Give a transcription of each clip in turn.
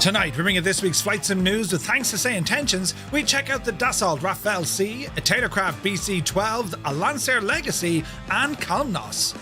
Tonight, we bring you this week's flight sim news with thanks to SayIntentions. We check out the Dassault Rafale C, a Taylorcraft BC-12D, a Lancair Legacy, and Kalymnos.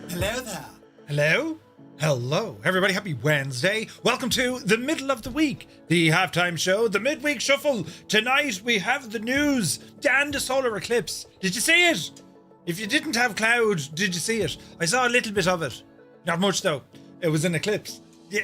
Hello there. Hello? Hello, everybody. Happy Wednesday. Welcome to the middle of the week, the halftime show, the midweek shuffle. Tonight we have the news and the solar eclipse. Did you see it? If you didn't have cloud, did you see it? I saw a little bit of it. Not much though. It was an eclipse. Yeah.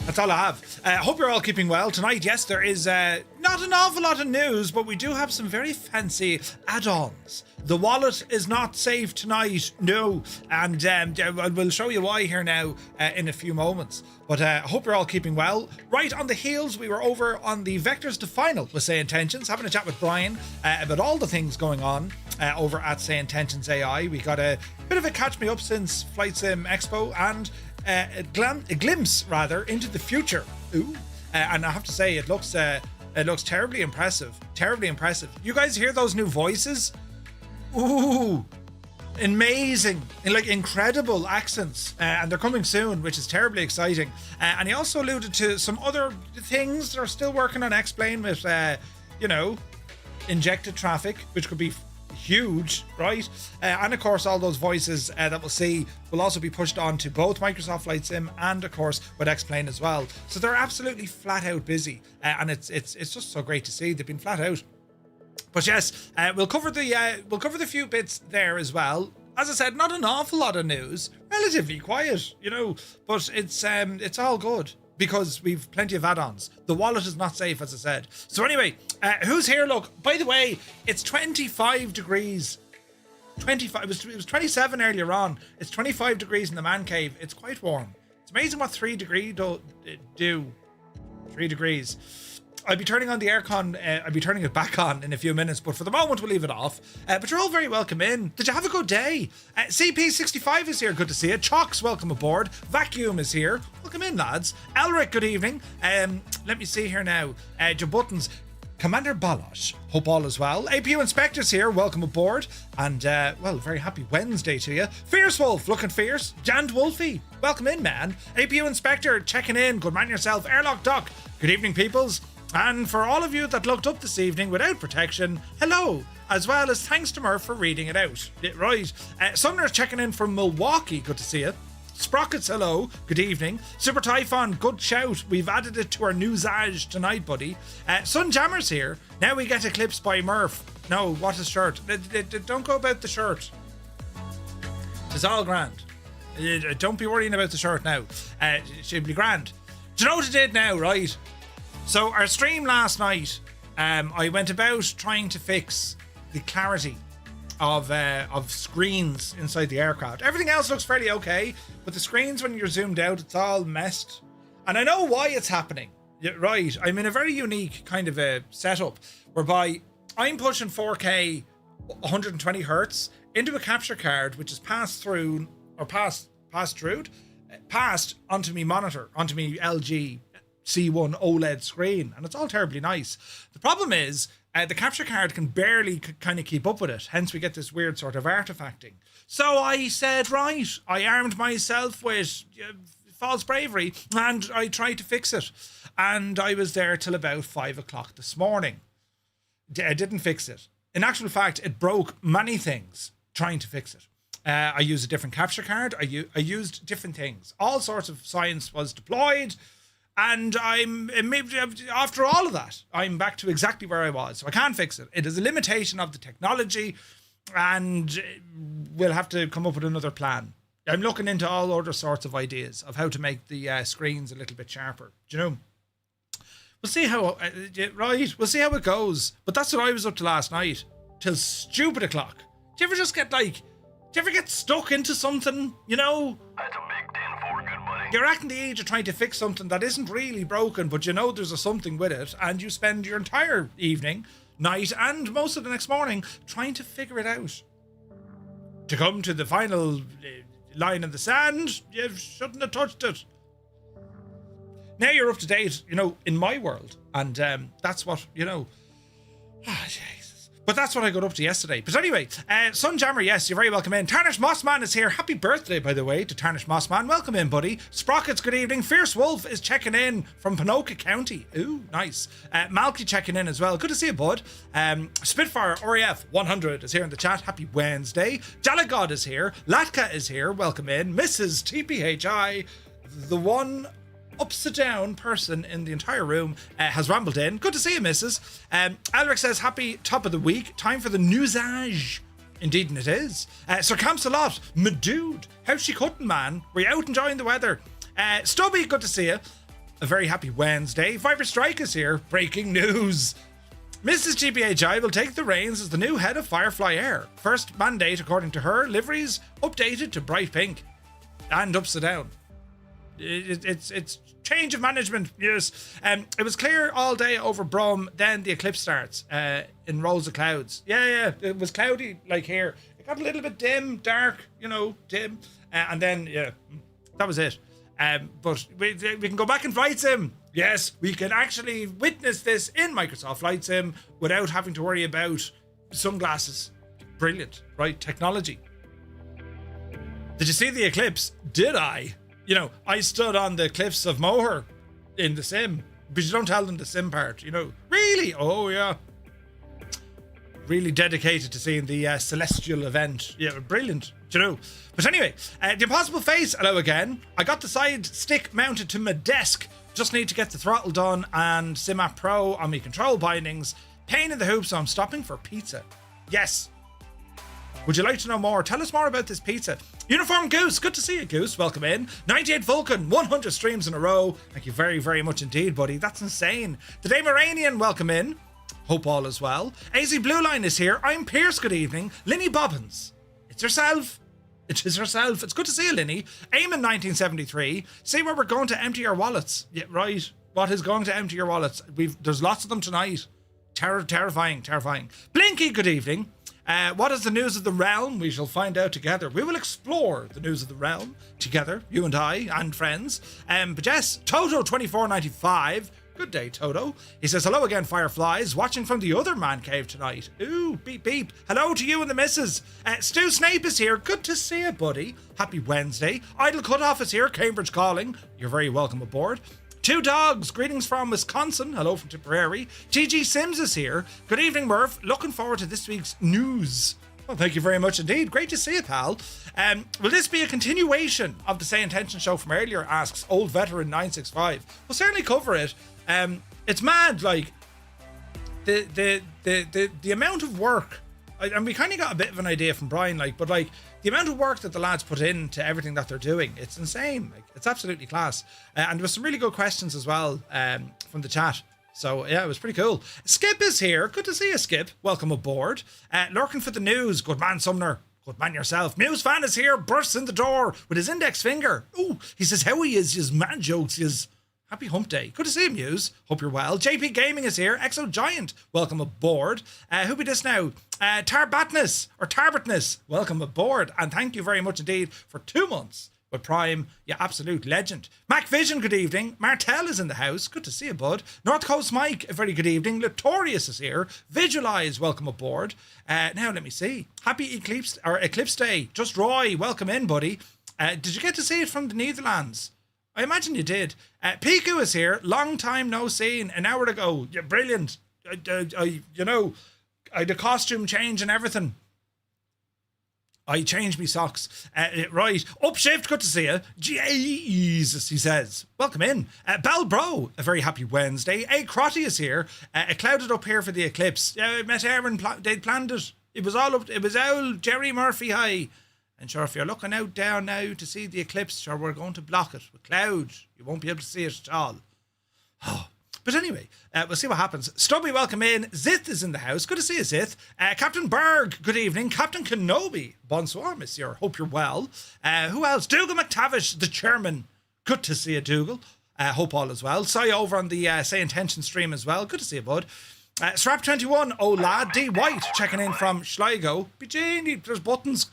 That's all I have. I hope you're all keeping well. Tonight, yes, there is not an awful lot of news, but we do have some very fancy add-ons. The wallet is not safe tonight, no, and we'll show you why here now in a few moments. But I hope you're all keeping well. Right on the heels, we were over on the Vectors to Final with SayIntentions, having a chat with Brian about all the things going on over at SayIntentions.ai. We got a bit of a catch me up since Flight Sim Expo and a glimpse rather into the future. Ooh, and I have to say it looks terribly impressive. You guys hear those new voices? Ooh, amazing, like incredible accents, and they're coming soon, which is terribly exciting. And he also alluded to some other things they're still working on X-Plane with, injected traffic, which could be huge, right? And of course all those voices that we'll see will also be pushed on to both Microsoft Flight Sim and of course with X-Plane as well. So they're absolutely flat out busy, and it's just so great to see. They've been flat out. But yes, we'll cover the few bits there as well. As I said, not an awful lot of news, relatively quiet, but it's all good because we've plenty of add-ons. The wallet is not safe, as I said. So anyway, who's here? Look, by the way, it's 25 degrees. 25. It was 27 earlier on. It's 25 degrees in the man cave. It's quite warm. It's amazing what 3 degrees do. 3 degrees. I'll be turning on the aircon. I'll be turning it back on in a few minutes, but for the moment we'll leave it off. But you're all very welcome in. Did you have a good day? CP65 is here. Good to see you. Chalks, welcome aboard. Vacuum is here. Welcome in, lads. Elric, good evening. Let me see here now. Jabuttons. Commander Balosh, hope all is well. APU Inspector's here, welcome aboard. And, very happy Wednesday to you. Fierce Wolf, looking fierce. Jan Wolfie, welcome in, man. APU Inspector, checking in. Good man yourself. Airlock Duck, good evening, peoples. And for all of you that looked up this evening without protection, hello, as well as thanks to Murph for reading it out. Right. Sumner's checking in from Milwaukee, good to see you. Sprockets, hello, good evening. Super Typhon, good shout. We've added it to our newsage tonight, buddy. Sunjammer's here. Now we get eclipsed by Murph. No, what a shirt. Don't go about the shirt. It's all grand. Don't be worrying about the shirt now. It should be grand. Do you know what I did now, right? So our stream last night, I went about trying to fix the clarity of screens inside the aircraft. Everything else looks fairly okay, but the screens, when you're zoomed out, it's all messed. And I know why it's happening. Right, I'm in a very unique kind of a setup whereby I'm pushing 4K 120 hertz into a capture card, which is passed onto me monitor, onto me LG C1 OLED screen, and it's all terribly nice. The problem is the capture card can barely kind of keep up with it, hence we get this weird sort of artifacting. So I said, right, I armed myself with false bravery and I tried to fix it, and I was there till about 5 o'clock this morning. I didn't fix it. In actual fact, it broke many things trying to fix it. I used a different capture card. I used different things. All sorts of science was deployed. And after all of that, I'm back to exactly where I was. So I can't fix it. It is a limitation of the technology, and we'll have to come up with another plan. I'm looking into all other sorts of ideas of how to make the screens a little bit sharper. Do you know? We'll see how, we'll see how it goes. But that's what I was up to last night, till stupid o'clock. Do you ever just get stuck into something, you know? That's a big 10-4, good buddy. You're acting the age of trying to fix something that isn't really broken, but you know there's something with it, and you spend your entire evening, night, and most of the next morning trying to figure it out. To come to the final line in the sand, you shouldn't have touched it. Now you're up to date, you know, in my world, and that's what, you know. Jesus. But that's what I got up to yesterday. But anyway, Sunjammer, yes, you're very welcome in. Tarnish Mossman is here. Happy birthday, by the way, to Tarnish Mossman. Welcome in, buddy. Sprockets, good evening. Fierce Wolf is checking in from Ponoka County. Ooh, nice. Malky checking in as well. Good to see you, bud. Spitfire RAF 100 is here in the chat. Happy Wednesday. Jalagod is here. Latka is here. Welcome in. Mrs. TPHI, the one upside down person in the entire room, has rambled in. Good to see you, Mrs. Alric says, happy top of the week. Time for the newsage. Indeed, and it is. Sir Camsalot, my dude, how's she cutting, man? Were you out enjoying the weather? Stubby, good to see you. A very happy Wednesday. Fiber Strike is here. Breaking news. Mrs. GPHI will take the reins as the new head of Firefly Air. First mandate, according to her, liveries updated to bright pink and upside down. It's change of management, yes. It was clear all day over Brum, then the eclipse starts in rolls of clouds. Yeah, it was cloudy like here. It got a little bit dim, dark, you know, dim. And then, yeah, that was it. But we can go back and Flight Sim. Yes, we can actually witness this in Microsoft Flight Sim without having to worry about sunglasses. Brilliant, right? Technology. Did you see the eclipse? Did I? You know, I stood on the cliffs of Moher in the sim, but you don't tell them the sim part, you know. Really? Oh, yeah. Really dedicated to seeing the celestial event. Yeah, brilliant, you know. But anyway, the Impossible Face, hello again. I got the side stick mounted to my desk. Just need to get the throttle done and SimApp Pro on my control bindings. Pain in the hoop, so I'm stopping for pizza. Yes. Would you like to know more? Tell us more about this pizza. Uniform Goose, good to see you, Goose. Welcome in. 98 Vulcan, 100 streams in a row. Thank you very, very much indeed, buddy. That's insane. The Dameranian, welcome in. Hope all is well. AZ Blue Line is here. I'm Pierce, good evening. Linny Bobbins. It's herself. It is herself. It's good to see you, Linny. Eamon 1973. See where we're going to empty our wallets. Yeah, right. What is going to empty your wallets? There's lots of them tonight. Terrifying. Blinky, good evening. What is the news of the realm? We shall find out together. We will explore the news of the realm together, you and I and friends. But yes, Toto2495. Good day, Toto. He says, hello again, Fireflies. Watching from the other man cave tonight. Ooh, beep, beep. Hello to you and the missus. Stu Snape is here. Good to see you, buddy. Happy Wednesday. Idle Cutoff is here. Cambridge calling. You're very welcome aboard. Two Dogs, greetings from Wisconsin. Hello from Tipperary. TG Sims is here. Good evening, Murph. Looking forward to this week's news. Well, thank you very much indeed. Great to see you, pal. Will this be a continuation of the Say Intention show from earlier? Asks Old Veteran 965. We'll certainly cover it. It's mad, like the amount of work and we kind of got a bit of an idea from Brian, like, but like the amount of work that the lads put into everything that they're doing, it's insane. Like, it's absolutely class. And there was some really good questions as well from the chat. So yeah, it was pretty cool. Skip is here. Good to see you, Skip. Welcome aboard. Lurking for the news. Good man, Sumner. Good man yourself. Muse fan is here. Bursts in the door with his index finger. Ooh, he says how he is. His man jokes. His happy hump day. Good to see you, Muse. Hope you're well. JP Gaming is here. Exo Giant. Welcome aboard. Who be this now? Tarbatness. Welcome aboard. And thank you very much indeed for 2 months with Prime, you absolute legend. Mac Vision, good evening. Martel is in the house. Good to see you, bud. North Coast Mike, a very good evening. Litorius is here. Visualize, welcome aboard. Now, let me see. Happy Eclipse Day. Just Roy, welcome in, buddy. Did you get to see it from the Netherlands? I imagine you did. Piku is here. Long time no seen. An hour ago. Yeah, brilliant. I had a costume change and everything. I changed me socks. Right. Upshift, good to see you. Jesus, he says. Welcome in. Bell Bro, a very happy Wednesday. Crotty is here. It clouded up here for the eclipse. Met Aaron, they'd planned it. It was all Jerry Murphy high. And sure, if you're looking out down now to see the eclipse, sure, we're going to block it with clouds. You won't be able to see it at all. Oh. But anyway, we'll see what happens. Stubby, welcome in. Zith is in the house. Good to see you, Zith. Captain Berg, good evening. Captain Kenobi, bonsoir, monsieur. Hope you're well. Who else? Dougal McTavish, the chairman. Good to see you, Dougal. Hope all is well. Saw you over on the Say Intention stream as well. Good to see you, bud. Strap21, oh lad. D White, checking in from Sligo. BJ, there's buttons.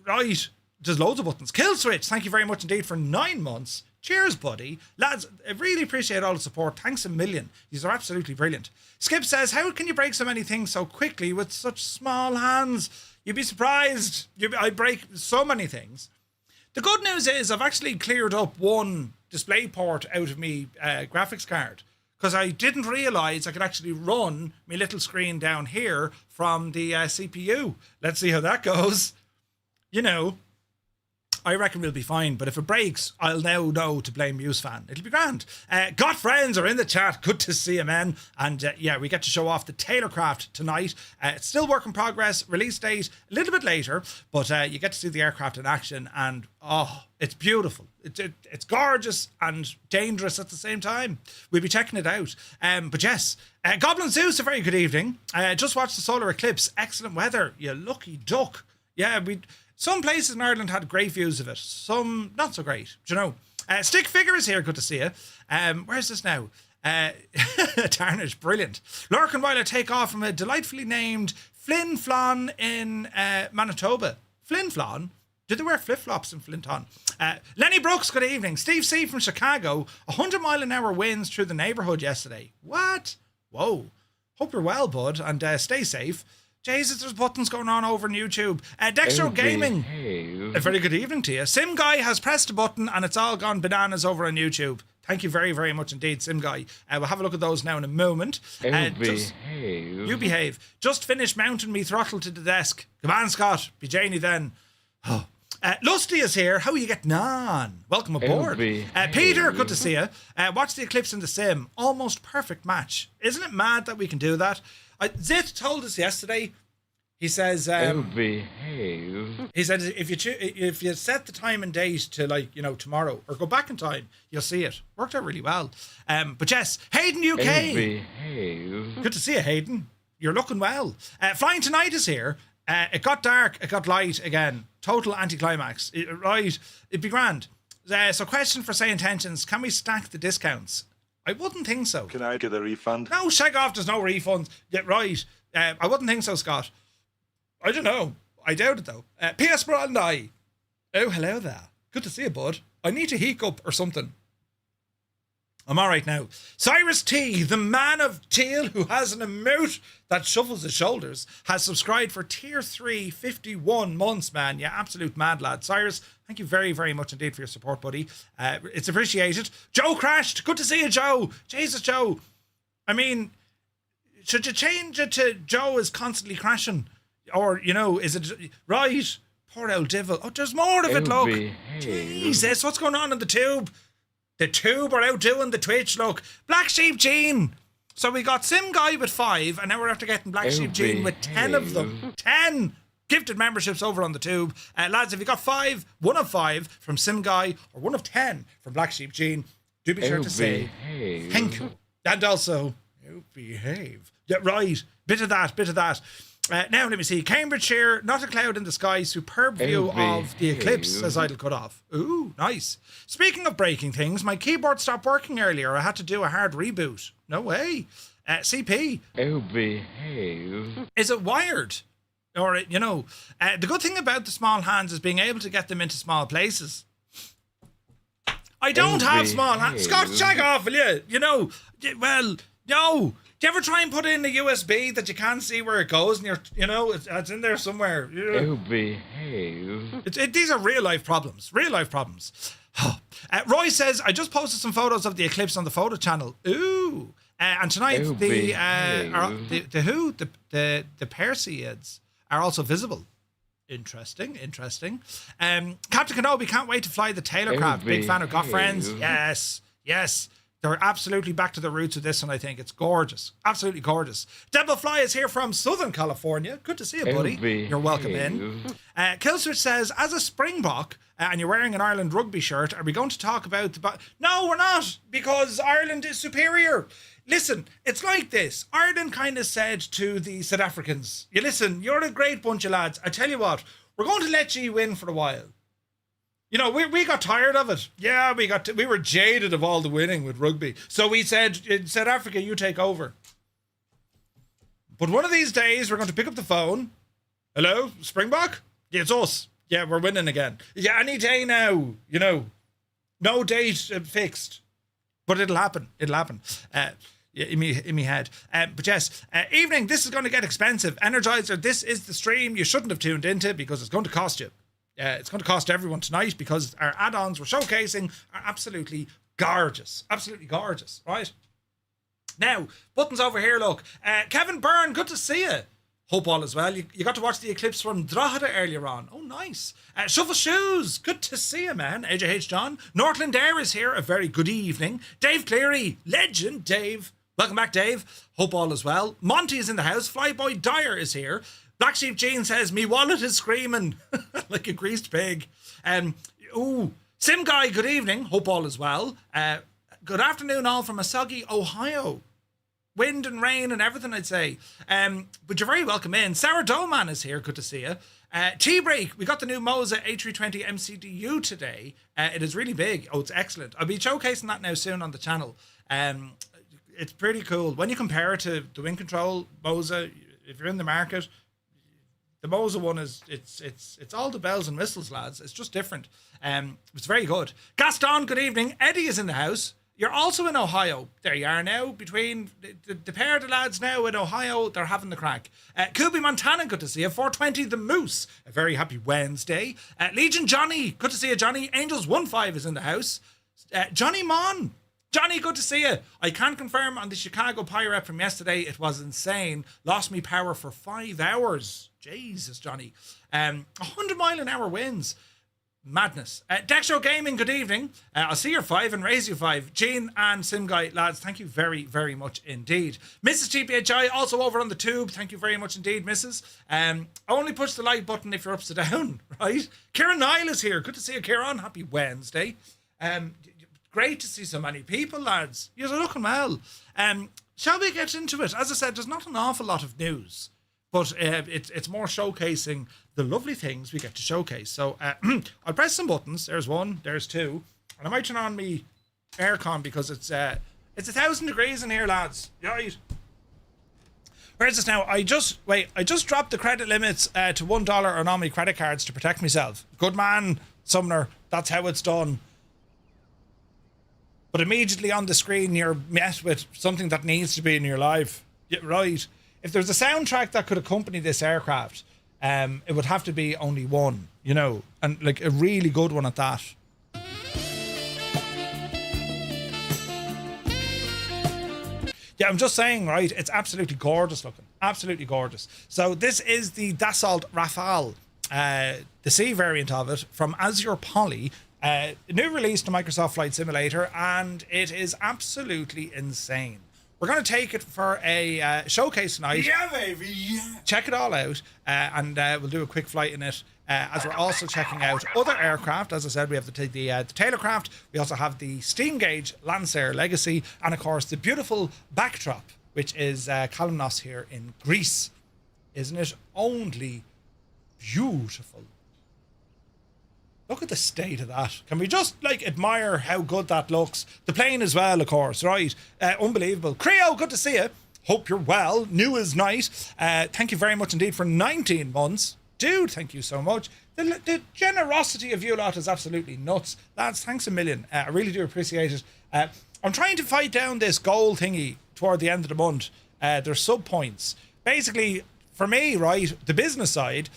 Right. There's loads of buttons. Kill Switch, thank you very much indeed for 9 months. Cheers, buddy. Lads, I really appreciate all the support. Thanks a million. These are absolutely brilliant. Skip says, how can you break so many things so quickly with such small hands? You'd be surprised. I break so many things. The good news is I've actually cleared up one display port out of me graphics card because I didn't realise I could actually run my little screen down here from the CPU. Let's see how that goes. You know, I reckon we'll be fine, but if it breaks, I'll now know to blame MuseFan. It'll be grand. GotFriends are in the chat. Good to see you, man. And yeah, we get to show off the Taylorcraft tonight. It's still work in progress. Release date a little bit later, but you get to see the aircraft in action, and oh, it's beautiful. It's gorgeous and dangerous at the same time. We'll be checking it out. But yes, Goblin Zeus, a very good evening. Just watched the solar eclipse. Excellent weather. You lucky duck. Yeah, some places in Ireland had great views of it. Some not so great. Do you know? Stick Figure is here. Good to see you. Where's this now? Tarnish. Brilliant. Lurking while I take off from a delightfully named Flin Flon in Manitoba. Flin Flon? Did they wear flip-flops in Flinton? Lenny Brooks, good evening. Steve C. from Chicago. 100-mile-an-hour winds through the neighbourhood yesterday. What? Whoa. Hope you're well, bud, and stay safe. Jesus, there's buttons going on over on YouTube. Dextro Gaming. A very good evening to you. Sim Guy has pressed a button and it's all gone bananas over on YouTube. Thank you very, very much indeed, Sim Guy. We'll have a look at those now in a moment. You behave. Just finished mounting me throttle to the desk. Come on, Scott. Be Janie then. Oh. Lusty is here. How are you getting on? Welcome aboard. Peter, good to see you. Watch the eclipse in the sim. Almost perfect match. Isn't it mad that we can do that? Zit told us yesterday. He says, he said if you set the time and date to tomorrow or go back in time, you'll see it. Worked out really well. But yes, Hayden UK. Good to see you, Hayden. You're looking well. Flying Tonight is here. It got dark, it got light again. Total anticlimax. Right, it'd be grand. So question for Say Intentions, can we stack the discounts? I wouldn't think so. Can I get a refund? No, shag off, there's no refunds. Yeah, right. I wouldn't think so, Scott. I don't know. I doubt it, though. P.S. Brandai. Oh, hello there. Good to see you, bud. I need to hiccup or something. I'm all right now. Cyrus T, the man of teal who has an emote that shuffles his shoulders, has subscribed for tier 3, 51 months, man. Yeah, absolute mad lad. Cyrus, thank you very, very much indeed for your support, buddy. It's appreciated. Joe crashed. Good to see you, Joe. Jesus, Joe. I mean, should you change it to Joe is constantly crashing? Or, is it... Right. Poor old devil. Oh, there's more of it, look. Jesus, what's going on in the tube? The tube are outdoing the Twitch, look. Black Sheep Gene. So we got Sim Guy with 5, and now we're after getting Black Sheep Gene with 10 of them. 10 gifted memberships over on the tube. Lads, if you got 5, 1 of 5 from Sim Guy, or 1 of 10 from Black Sheep Gene, do be sure to say thank you. And also, behave. Yeah, right. Bit of that. Now, let me see. Cambridgeshire, not a cloud in the sky, superb view of the eclipse, says Idle Cut Off. Ooh, nice. Speaking of breaking things, my keyboard stopped working earlier. I had to do a hard reboot. No way. CP. Behave. Is it wired? Or, the good thing about the small hands is being able to get them into small places. I don't have small hands. Scott, check off, will you? Well, no. Do you ever try and put in a USB that you can't see where it goes and it's in there somewhere? Behave. These are real life problems. Roy says, I just posted some photos of the eclipse on the photo channel. Ooh. And tonight the Perseids are also visible. Interesting. Captain Kenobi can't wait to fly the Taylorcraft. Big fan of GotFriends. Yes. They're absolutely back to the roots of this one, I think. It's gorgeous. Absolutely gorgeous. Devil Fly is here from Southern California. Good to see you, buddy. You're welcome in. Killswitch says, as a Springbok, and you're wearing an Ireland rugby shirt, are we going to talk about... No, we're not, because Ireland is superior. Listen, it's like this. Ireland kind of said to the South Africans, you're a great bunch of lads. I tell you what, we're going to let you win for a while. We got tired of it. Yeah, we were jaded of all the winning with rugby. So we said, in South Africa, you take over. But one of these days, we're going to pick up the phone. Hello, Springbok? Yeah, it's us. Yeah, we're winning again. Yeah, any day now, No date fixed. But it'll happen. In me head. But yes, evening, this is going to get expensive. Energizer, this is the stream you shouldn't have tuned into because it's going to cost you. It's going to cost everyone tonight because our add-ons we're showcasing are absolutely gorgeous. Absolutely gorgeous, right? Now, buttons over here, look. Kevin Byrne, good to see you. Hope all is well. You got to watch the eclipse from Drogheda earlier on. Oh, nice. Shuffle Shoes, good to see you, man. AJH John. Northland Air is here. A very good evening. Dave Cleary, legend Dave. Welcome back, Dave. Hope all is well. Monty is in the house. Flyboy Dyer is here. Black Sheep Jean says, me wallet is screaming like a greased pig. Sim Guy, good evening. Hope all is well. Good afternoon all from Asagi, Ohio. Wind and rain and everything, I'd say. But you're very welcome in. Sarah Doman is here. Good to see you. T-Break, we got the new Moza A320 MCDU today. It is really big. Oh, it's excellent. I'll be showcasing that now soon on the channel. It's pretty cool. When you compare it to the Wind Control Moza, if you're in the market, the Moza one it's all the bells and whistles, lads. It's just different. It's very good. Gaston, good evening. Eddie is in the house. You're also in Ohio. There you are now. Between the pair of the lads now in Ohio, they're having the crack. Kubi Montana, good to see you. 420 The Moose, a very happy Wednesday. Legion Johnny, good to see you, Johnny. Angels 15 is in the house. Johnny Mon. Johnny, good to see you. I can confirm on the Chicago Pirate from yesterday, it was insane. Lost me power for 5 hours. Jesus, Johnny. 100-mile-an-hour winds. Madness. Dextro Gaming, good evening. I'll see your 5 and raise you 5. Gene and Sim Guy, lads, thank you very, very much indeed. Mrs. GPHI, also over on the tube. Thank you very much indeed, Mrs. Only push the like button if you're upside down, right? Kieran Nile is here. Good to see you, Kieran. Happy Wednesday. Great to see so many people, lads. You're looking well. Shall we get into it? As I said, there's not an awful lot of news, but it's more showcasing the lovely things we get to showcase. So I'll press some buttons. There's 1, there's 2, and I might turn on me aircon because it's 1,000 degrees in here, lads. Right. Where's this now? I just dropped the credit limits to $1 on all my credit cards to protect myself. Good man, Sumner. That's how it's done. But immediately on the screen, you're met with something that needs to be in your life. Yeah, right. If there's a soundtrack that could accompany this aircraft, it would have to be only one, and like a really good one at that. Yeah, I'm just saying, right? It's absolutely gorgeous looking. Absolutely gorgeous. So this is the Dassault Rafale, the C variant of it from AzurPoly. New release to Microsoft Flight Simulator, and it is absolutely insane. We're going to take it for a showcase tonight. Yeah, baby, yeah. Check it all out, and we'll do a quick flight in it. As we're also checking out other aircraft. As I said, we have the Taylorcraft. We also have the steam gauge Lancair Legacy, and of course the beautiful backdrop, which is Kalymnos here in Greece. Isn't it only beautiful? Look at the state of that. Can we just admire how good that looks? The plane as well, of course, right? Unbelievable. Creo, good to see you. Hope you're well. New is nice. Thank you very much indeed for 19 months. Dude, thank you so much. The generosity of you lot is absolutely nuts. Lads, thanks a million. I really do appreciate it. I'm trying to fight down this goal thingy toward the end of the month. There's sub points. Basically, for me, right, the business side,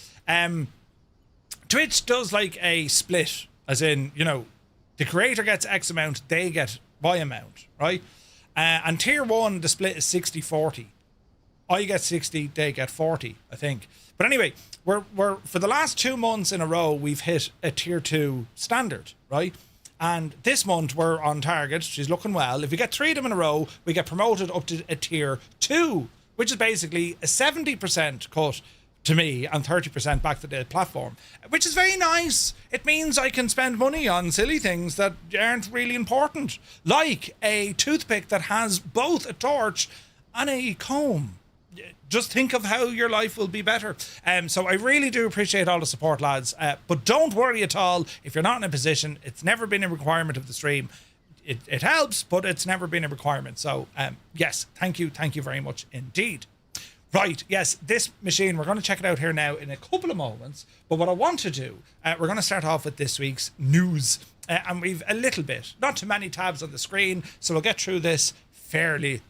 Twitch does a split, as in, the creator gets X amount, they get Y amount, right? And tier 1, the split is 60-40. I get 60, they get 40, I think. But anyway, we're for the last 2 months in a row, we've hit a tier 2 standard, right? And this month we're on target. She's looking well. If we get 3 of them in a row, we get promoted up to a tier 2, which is basically a 70% cut to me and 30% back to the platform, which is very nice. It means I can spend money on silly things that aren't really important, like a toothpick that has both a torch and a comb. Just think of how your life will be better. So I really do appreciate all the support, lads. But don't worry at all if you're not in a position. It's never been a requirement of the stream. It helps, but it's never been a requirement. So yes, thank you very much indeed. Right, yes, this machine, we're going to check it out here now in a couple of moments. But what I want to do, we're going to start off with this week's news. And we've a little bit, not too many tabs on the screen, so we'll get through this fairly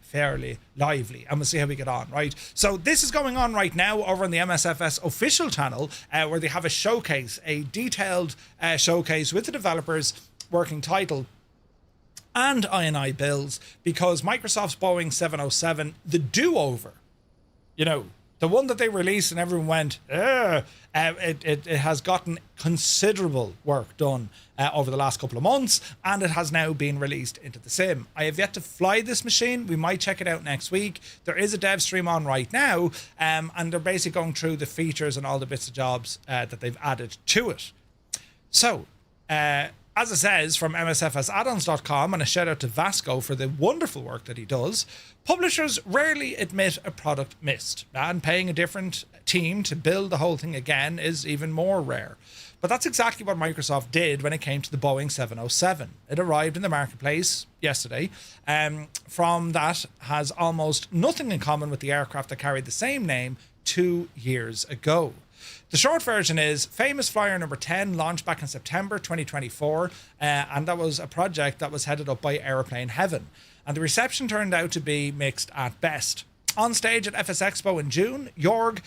lively, and we'll see how we get on, right? So this is going on right now over on the MSFS official channel, where they have a showcase, a detailed showcase with the developers, working title, and I&I builds, because Microsoft's Boeing 707, the do-over, the one that they released and everyone went, it has gotten considerable work done over the last couple of months, and it has now been released into the sim. I have yet to fly this machine. We might check it out next week. There is a dev stream on right now, and they're basically going through the features and all the bits of jobs that they've added to it. So, as it says from MSFSaddons.com, and a shout out to Vasco for the wonderful work that he does, publishers rarely admit a product missed, and paying a different team to build the whole thing again is even more rare. But that's exactly what Microsoft did when it came to the Boeing 707. It arrived in the marketplace yesterday. From that has almost nothing in common with the aircraft that carried the same name 2 years ago. The short version is Famous Flyer number 10 launched back in September 2024, and that was a project that was headed up by Aeroplane Heaven. And the reception turned out to be mixed at best. On stage at FS Expo in June, Jorg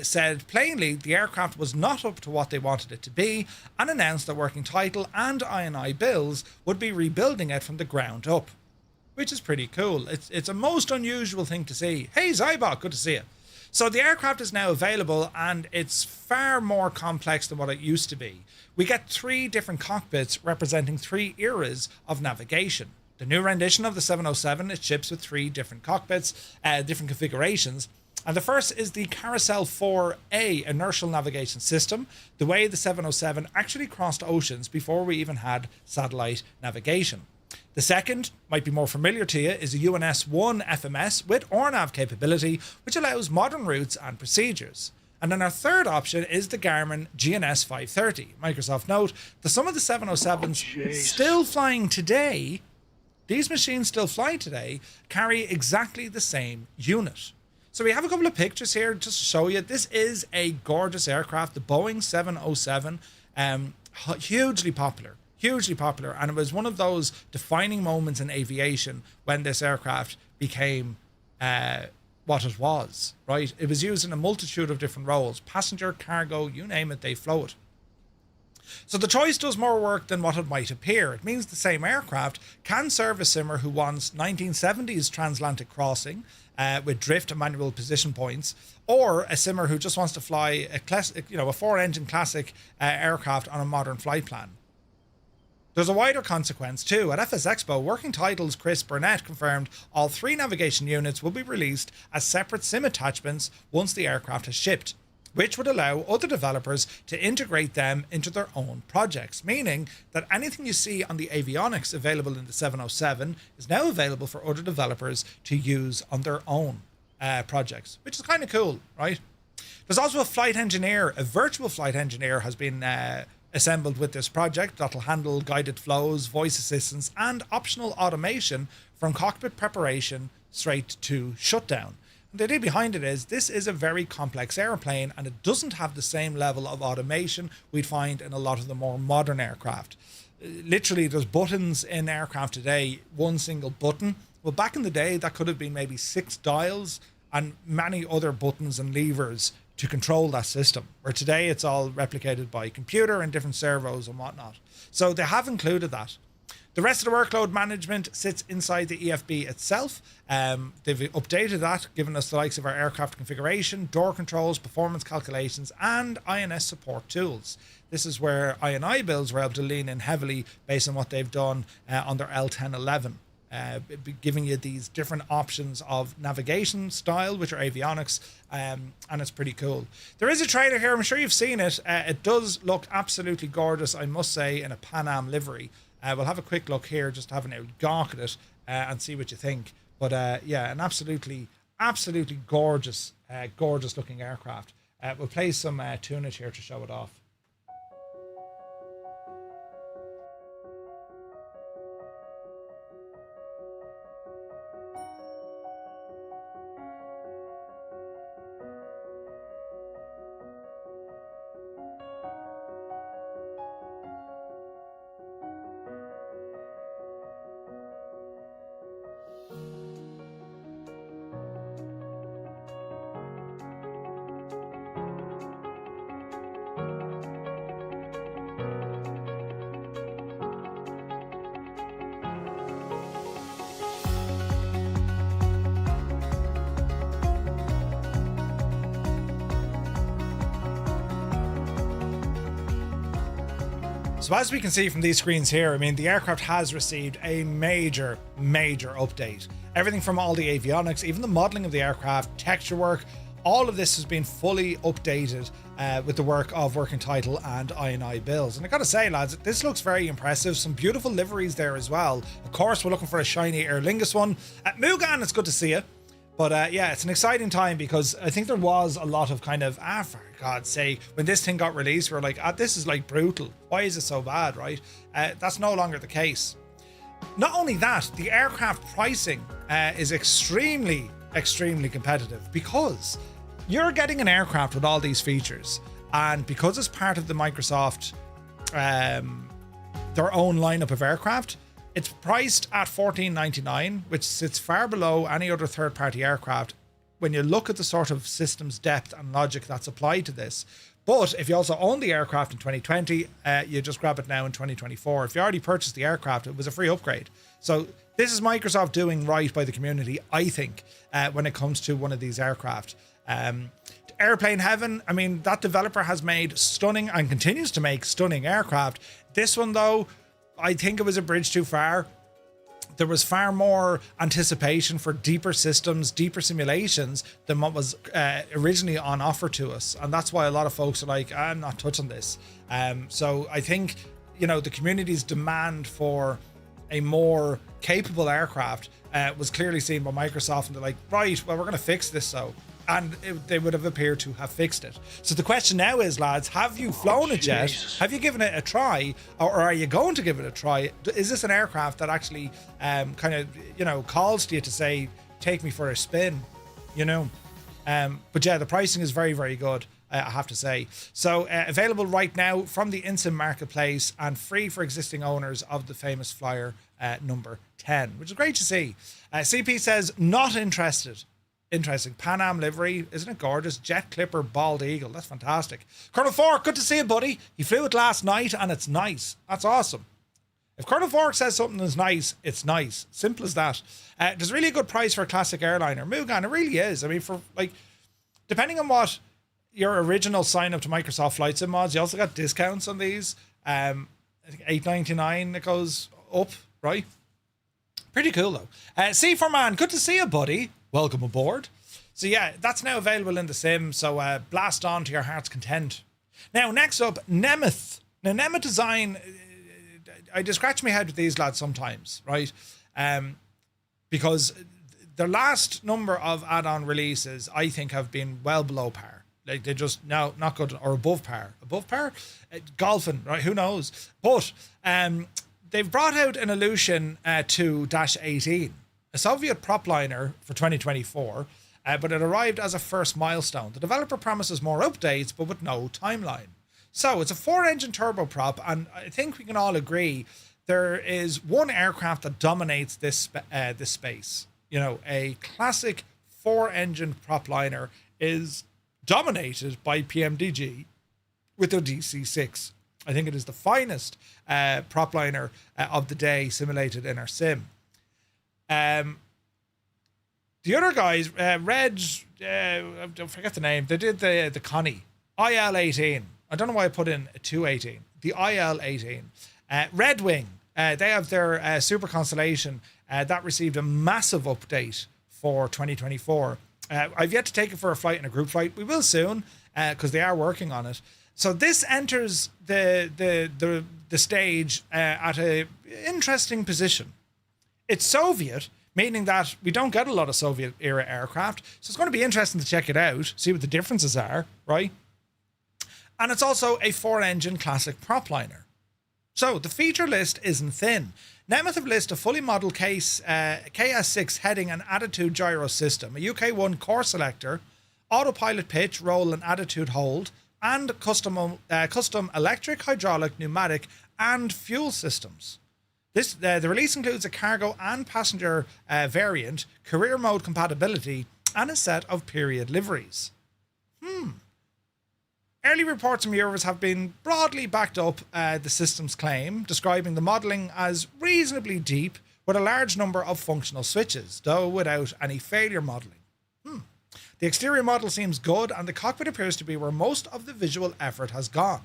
said plainly the aircraft was not up to what they wanted it to be, and announced that working title and I&I builds would be rebuilding it from the ground up, which is pretty cool. It's a most unusual thing to see. Hey Zybot, good to see you. So the aircraft is now available, and it's far more complex than what it used to be. We get 3 different cockpits representing 3 eras of navigation. The new rendition of the 707, it ships with 3 different cockpits, different configurations. And the first is the Carousel 4A inertial navigation system, the way the 707 actually crossed oceans before we even had satellite navigation. The second, might be more familiar to you, is a UNS-1 FMS with ORNAV capability, which allows modern routes and procedures. And then our third option is the Garmin GNS 530. Microsoft note that some of the 707s still flying today, these machines still fly today, carry exactly the same unit. So we have a couple of pictures here just to show you. This is a gorgeous aircraft, the Boeing 707, hugely popular, and it was one of those defining moments in aviation when this aircraft became what it was, right? It was used in a multitude of different roles, passenger, cargo, you name it, they flew it. So the choice does more work than what it might appear. It means the same aircraft can serve a simmer who wants 1970s transatlantic crossing with drift and manual position points, or a simmer who just wants to fly a classic, a 4-engine classic aircraft on a modern flight plan. There's a wider consequence too. At FS Expo, Working Title's Chris Burnett confirmed all 3 navigation units will be released as separate SIM attachments once the aircraft has shipped, which would allow other developers to integrate them into their own projects, meaning that anything you see on the avionics available in the 707 is now available for other developers to use on their own projects, which is kind of cool, right? There's also a virtual flight engineer has been assembled with this project that'll handle guided flows, voice assistance, and optional automation from cockpit preparation straight to shutdown. And the idea behind it is this is a very complex airplane, and it doesn't have the same level of automation we'd find in a lot of the more modern aircraft. Literally, there's buttons in aircraft today, one single button. Well, back in the day, that could have been maybe 6 dials and many other buttons and levers to control that system, where today it's all replicated by computer and different servos and whatnot. So they have included that. The rest of the workload management sits inside the EFB itself. They've updated that, giving us the likes of our aircraft configuration, door controls, performance calculations, and INS support tools. This is where INI builds were able to lean in heavily based on what they've done on their L1011. Giving you these different options of navigation style, which are avionics, and it's pretty cool. There is a trailer here. I'm sure you've seen it. It does look absolutely gorgeous, I must say, in a Pan Am livery. We'll have a quick look here, just having a gawk at it and see what you think. But yeah, an absolutely gorgeous looking aircraft. We'll play some tunage here to show it off. So as we can see from these screens here, I mean, the aircraft has received a major update. Everything from all the avionics, even the modeling of the aircraft, texture work, all of this has been fully updated with the work of Working Title and INI builds. And I gotta say, lads, this looks very impressive. Some beautiful liveries there as well. Of course, we're looking for a shiny Aer Lingus one. At Mugan, it's good to see you. But yeah, it's an exciting time because I think there was a lot of kind of, for God's sake, when this thing got released, we were like, this is like brutal. Why is it so bad, right? That's no longer the case. Not only that, the aircraft pricing is extremely competitive because you're getting an aircraft with all these features. And because it's part of the Microsoft, their own lineup of aircraft, it's priced at $14.99, which sits far below any other third-party aircraft when you look at the sort of systems depth and logic that's applied to this. But if you also own the aircraft in 2020, you just grab it now in 2024. If you already purchased the aircraft, it was a free upgrade. So this is Microsoft doing right by the community, I think, when it comes to one of these aircraft. Airplane Heaven, I mean, that developer has made stunning and continues to make stunning aircraft. This one, though, I think it was a bridge too far. There was far more anticipation for deeper systems, deeper simulations than what was originally on offer to us. And that's why a lot of folks are like, I'm not touching this. So I think, you know, the community's demand for a more capable aircraft was clearly seen by Microsoft, and they're like, right, well, we're going to fix this. And they would have appeared to have fixed it. So the question now is, lads, have you flown it yet? Have you given it a try? Or are you going to give it a try? Is this an aircraft that actually kind of, you know, calls to you to say, take me for a spin, you know? But yeah, the pricing is very good, I have to say. So available right now from the InSim marketplace and free for existing owners of the famous flyer number 10, which is great to see. CP says, not interested. Interesting. Pan Am livery, isn't it gorgeous? Jet Clipper Bald Eagle, that's fantastic. Colonel Fork, good to see you, buddy. He flew it last night and it's nice. That's awesome. If Colonel Fork says something is nice, it's nice. Simple as that. There's really a good price for a classic airliner. Mugan, it really is. I mean, for like, depending on what your original sign up to Microsoft Flight Sim mods, you also got discounts on these. I think $8.99 it goes up, right? Pretty cool though. C4Man, good to see you, buddy. Welcome aboard. So yeah, that's now available in the sim. So blast on to your heart's content. Now, next up, Nemeth. Now, Nemeth Design, I just scratch my head with these lads sometimes, right? Because the last number of add-on releases, I think, have been well below par. Like, they're just not good, or above par. Above par? Golfing, right? Who knows? But they've brought out an Illusion 2-18, a Soviet prop liner for 2024, but it arrived as a first milestone. The developer promises more updates, but with no timeline. So it's a 4-engine turboprop, and I think we can all agree there is one aircraft that dominates this space. You know, a classic 4-engine prop liner is dominated by PMDG with their DC-6. I think it is the finest prop liner of the day simulated in our sim. The other guys, Reg, I forget the name, they did the Connie, IL-18. I don't know why I put in a 218. The IL-18. Red Wing, they have their Super Constellation that received a massive update for 2024. I've yet to take it for a flight and a group flight. We will soon, because they are working on it. So this enters the stage at a interesting position. It's Soviet, meaning that we don't get a lot of Soviet era aircraft. So it's going to be interesting to check it out, see what the differences are, right? And it's also a 4-engine classic prop liner. So the feature list isn't thin. Nemeth have listed a fully modelled KS6 heading and attitude gyro system, a UK1 core selector, autopilot pitch, roll and attitude hold, and custom electric, hydraulic, pneumatic, and fuel systems. The release includes a cargo and passenger variant, career mode compatibility, and a set of period liveries. Early reports from viewers have been broadly backed up the system's claim, describing the modelling as reasonably deep with a large number of functional switches, though without any failure modelling. The exterior model seems good, and the cockpit appears to be where most of the visual effort has gone.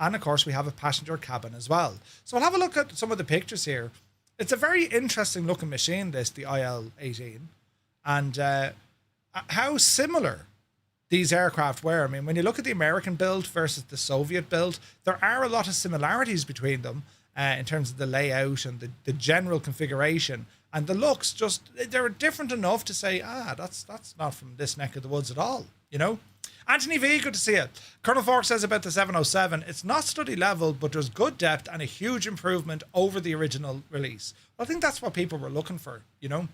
And of course, we have a passenger cabin as well. So we'll have a look at some of the pictures here. It's a very interesting looking machine, this, the IL-18, and how similar these aircraft were. I mean, when you look at the American build versus the Soviet build, there are a lot of similarities between them in terms of the layout and the general configuration. And the looks, just, they're different enough to say, that's not from this neck of the woods at all, you know? Anthony V, good to see you. Colonel Fork says about the 707, it's not study level, but there's good depth and a huge improvement over the original release. I think that's what people were looking for, you know?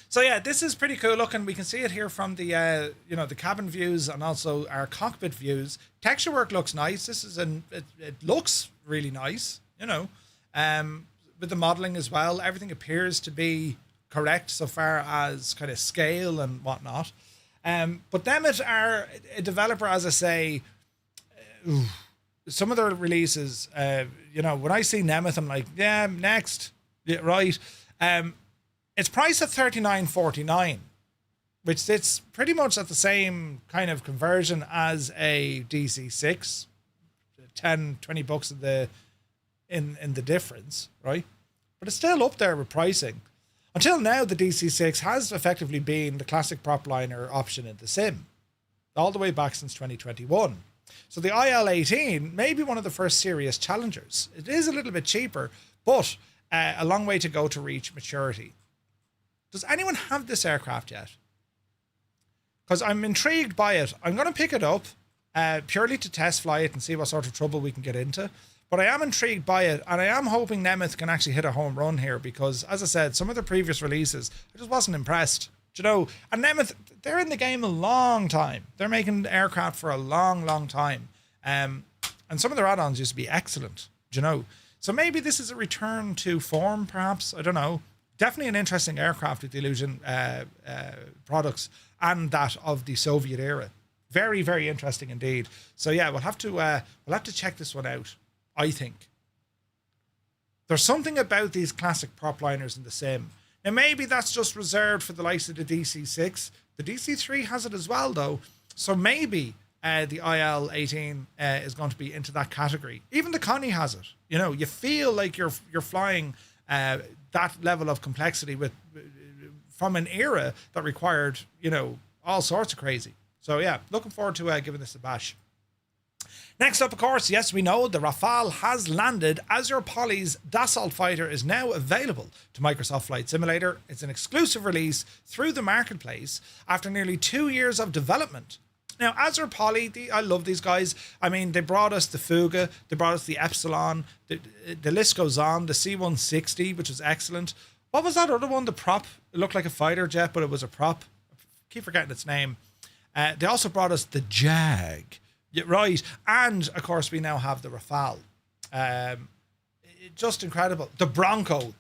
So yeah, this is pretty cool looking. We can see it here from the, the cabin views and also our cockpit views. Texture work looks nice. This is it looks really nice, you know, with the modeling as well. Everything appears to be correct so far as kind of scale and whatnot. But Nemeth are a developer, as I say. Some of their releases, when I see Nemeth, I'm like, yeah, next, yeah, right. It's priced at $39.49, which sits pretty much at the same kind of conversion as a DC-6, 10, 20 bucks in the difference, right? But it's still up there with pricing. Until now, the DC-6 has effectively been the classic prop liner option in the sim, all the way back since 2021. So the IL-18 may be one of the first serious challengers. It is a little bit cheaper, but a long way to go to reach maturity. Does anyone have this aircraft yet? Because I'm intrigued by it. I'm going to pick it up purely to test fly it and see what sort of trouble we can get into. But I am intrigued by it, and I am hoping Nemeth can actually hit a home run here because, as I said, some of the previous releases, I just wasn't impressed. Do you know? And Nemeth, they're in the game a long time. They're making aircraft for a long, long time. And some of their add-ons used to be excellent. Do you know? So maybe this is a return to form, perhaps. I don't know. Definitely an interesting aircraft with the Illusion products and that of the Soviet era. Very, very interesting indeed. So yeah, we'll have to check this one out. I think there's something about these classic prop liners in the sim. Now maybe that's just reserved for the likes of the DC-6. The DC-3 has it as well though. So maybe the IL-18 is going to be into that category. Even the Connie has it. You know, you feel like you're flying that level of complexity from an era that required, you know, all sorts of crazy. So yeah, looking forward to giving this a bash. Next up, of course, yes, we know the Rafale has landed. AzurPoly's Dassault fighter is now available to Microsoft Flight Simulator. It's an exclusive release through the marketplace after nearly 2 years of development. Now, AzurPoly, I love these guys. I mean, they brought us the Fuga, they brought us the Epsilon, the list goes on, the C-160, which was excellent. What was that other one, the prop? It looked like a fighter jet, but it was a prop. I keep forgetting its name. They also brought us the Jag. Yeah, right. And, of course, we now have the Rafale. Just incredible. The Bronco.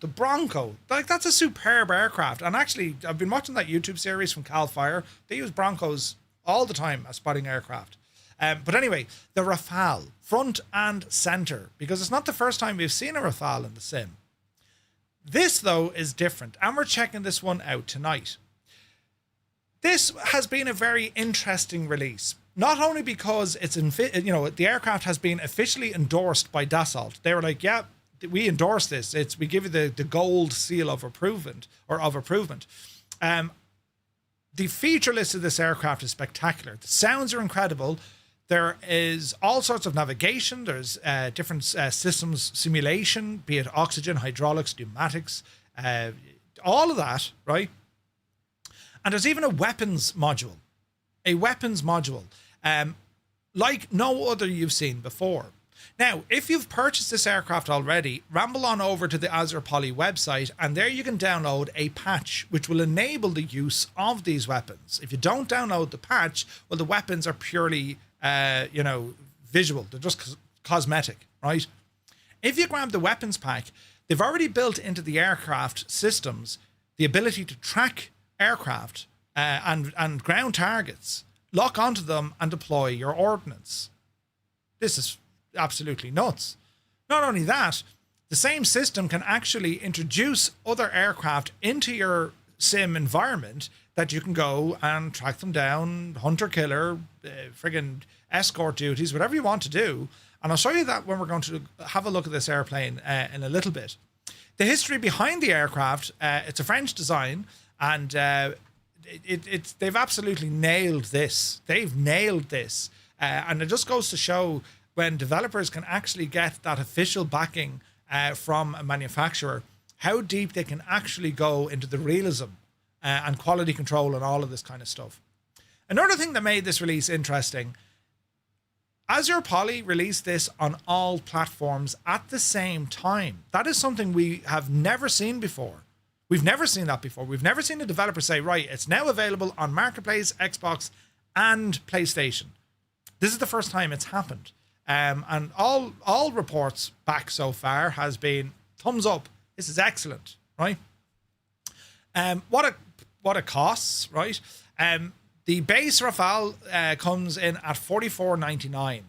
Like, that's a superb aircraft. And actually, I've been watching that YouTube series from Cal Fire. They use Broncos all the time as spotting aircraft. But anyway, the Rafale, front and center, because it's not the first time we've seen a Rafale in the sim. This, though, is different. And we're checking this one out tonight. This has been a very interesting release. Not only because it's, the aircraft has been officially endorsed by Dassault. They were like, yeah, we endorse this. We give you the gold seal of approval. The feature list of this aircraft is spectacular. The sounds are incredible. There is all sorts of navigation. There's different systems simulation, be it oxygen, hydraulics, pneumatics, all of that, right? And there's even a weapons module. Like no other you've seen before. Now, if you've purchased this aircraft already, ramble on over to the AzurPoly website, and there you can download a patch which will enable the use of these weapons. If you don't download the patch, well, the weapons are purely, visual. They're just cosmetic, right? If you grab the weapons pack, they've already built into the aircraft systems the ability to track aircraft and ground targets, lock onto them, and deploy your ordnance. This is absolutely nuts. Not only that, the same system can actually introduce other aircraft into your sim environment that you can go and track them down, hunter killer, friggin' escort duties, whatever you want to do. And I'll show you that when we're going to have a look at this airplane in a little bit. The history behind the aircraft, it's a French design, and they've absolutely nailed this. And it just goes to show when developers can actually get that official backing from a manufacturer, how deep they can actually go into the realism and quality control and all of this kind of stuff. Another thing that made this release interesting, AzurPoly released this on all platforms at the same time. That is something we have never seen before. We've never seen that before. We've never seen a developer say, right, it's now available on Marketplace, Xbox, and PlayStation. This is the first time it's happened. And all reports back so far has been thumbs up. This is excellent, right? What it costs, right? The base Rafale comes in at $44.99.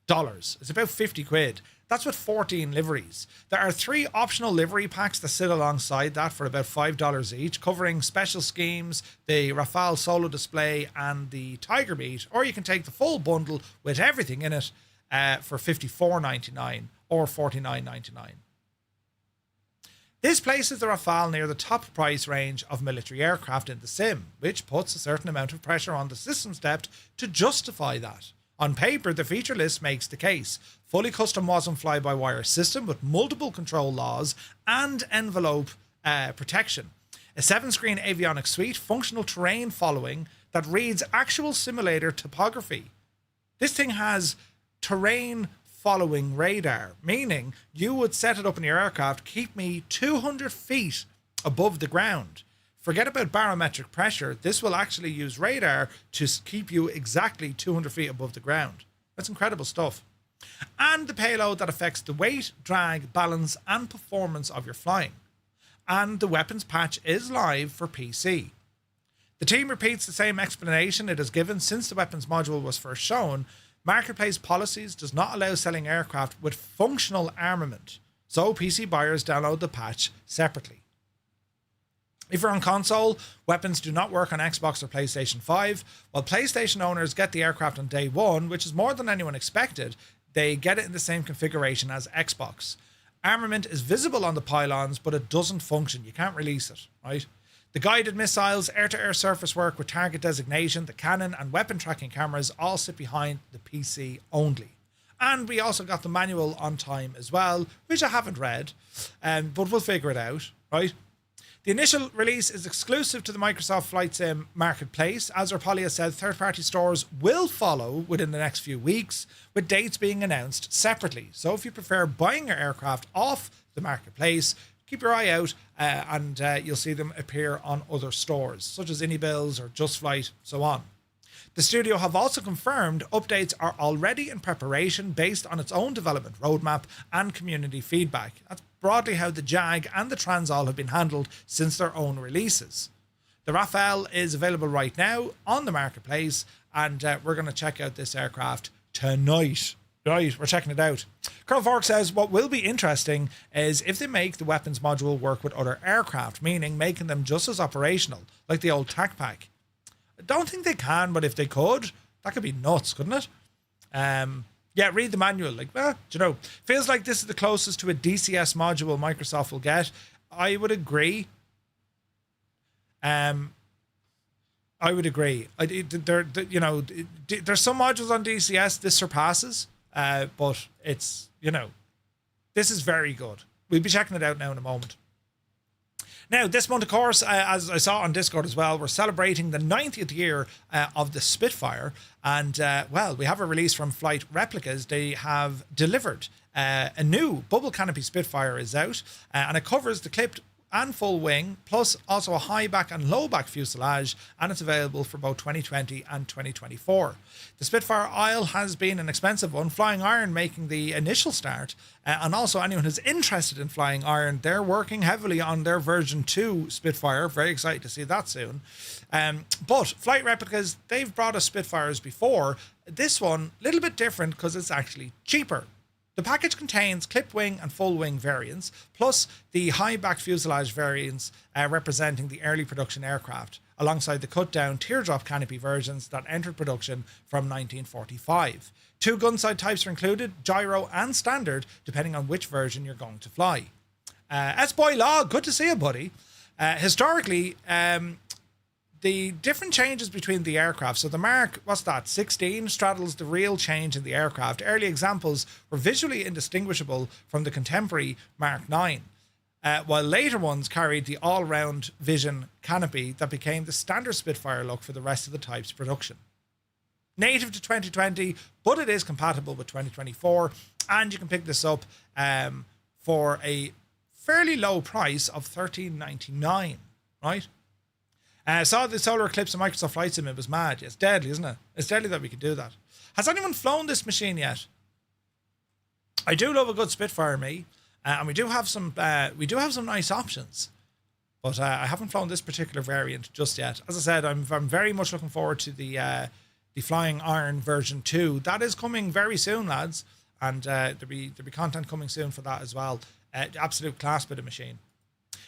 It's about 50 quid. That's with 14 liveries. There are 3 optional livery packs that sit alongside that for about $5 each, covering special schemes, the Rafale solo display, and the Tiger Beat. Or you can take the full bundle with everything in it for $54.99 or $49.99. This places the Rafale near the top price range of military aircraft in the sim, which puts a certain amount of pressure on the system's depth to justify that. On paper, the feature list makes the case. Fully custom wasm fly-by-wire system with multiple control laws and envelope protection. A 7-screen avionics suite, functional terrain following that reads actual simulator topography. This thing has terrain following radar, meaning you would set it up in your aircraft, keep me 200 feet above the ground. Forget about barometric pressure. This will actually use radar to keep you exactly 200 feet above the ground. That's incredible stuff. And the payload that affects the weight, drag, balance, and performance of your flying. And the weapons patch is live for PC. The team repeats the same explanation it has given since the weapons module was first shown. Marketplace policies does not allow selling aircraft with functional armament, so PC buyers download the patch separately. If you're on console, weapons do not work on Xbox or PlayStation 5. While PlayStation owners get the aircraft on day one, which is more than anyone expected, they get it in the same configuration as Xbox. Armament is visible on the pylons, but it doesn't function. You can't release it, right? The guided missiles, air-to-air surface work with target designation, the cannon and weapon tracking cameras all sit behind the PC only. And we also got the manual on time as well, which I haven't read, but we'll figure it out, right? The initial release is exclusive to the Microsoft Flight Sim marketplace. AzurPoly has said third-party stores will follow within the next few weeks, with dates being announced separately. So if you prefer buying your aircraft off the marketplace, keep your eye out and you'll see them appear on other stores, such as Anybills or Just Flight, so on. The studio have also confirmed updates are already in preparation based on its own development roadmap and community feedback. That's broadly how the Jag and the Transall have been handled since their own releases. The Rafale is available right now on the marketplace, and we're going to check out this aircraft tonight. Right, we're checking it out. Colonel Fork says what will be interesting is if they make the weapons module work with other aircraft, meaning making them just as operational, like the old TAC Pack. I don't think they can, but if they could, that could be nuts, couldn't it? Yeah, read the manual. Like, do you know, feels like this is the closest to a DCS module Microsoft will get. I would agree. I would agree. You know, there's some modules on DCS this surpasses, but it's, you know, this is very good. We'll be checking it out now in a moment. Now, this month, of course, as I saw on Discord as well, we're celebrating the 90th year of the Spitfire. And, well, we have a release from Flight Replicas. They have delivered a new bubble canopy Spitfire is out. And it covers the clipped and full wing, plus also a high back and low back fuselage, and it's available for both 2020 and 2024. The Spitfire Isle has been an expensive one, Flying Iron making the initial start, and also anyone who's interested in Flying Iron, they're working heavily on their version 2 Spitfire. Very excited to see that soon. But Flight Replicas, they've brought us Spitfires before. This one, a little bit different because it's actually cheaper. The package contains clipped wing and full wing variants, plus the high back fuselage variants representing the early production aircraft, alongside the cut down teardrop canopy versions that entered production from 1945. 2 gun side types are included, gyro and standard, depending on which version you're going to fly. S-Boy Law, good to see you, buddy. Historically, the different changes between the aircraft. So the Mark, 16 straddles the real change in the aircraft. Early examples were visually indistinguishable from the contemporary Mark 9, while later ones carried the all-round vision canopy that became the standard Spitfire look for the rest of the type's production. Native to 2020, but it is compatible with 2024, and you can pick this up for a fairly low price of $13.99, right? Saw the solar eclipse of Microsoft Flight Sim. It was mad. It's deadly, isn't it? It's deadly that we could do that. Has anyone flown this machine yet? I do love a good Spitfire, me, and we do have some nice options, but I haven't flown this particular variant just yet. As I said, I'm very much looking forward to the Flying Iron version 2. That is coming very soon, lads, and there'll be content coming soon for that as well. Absolute class bit of machine.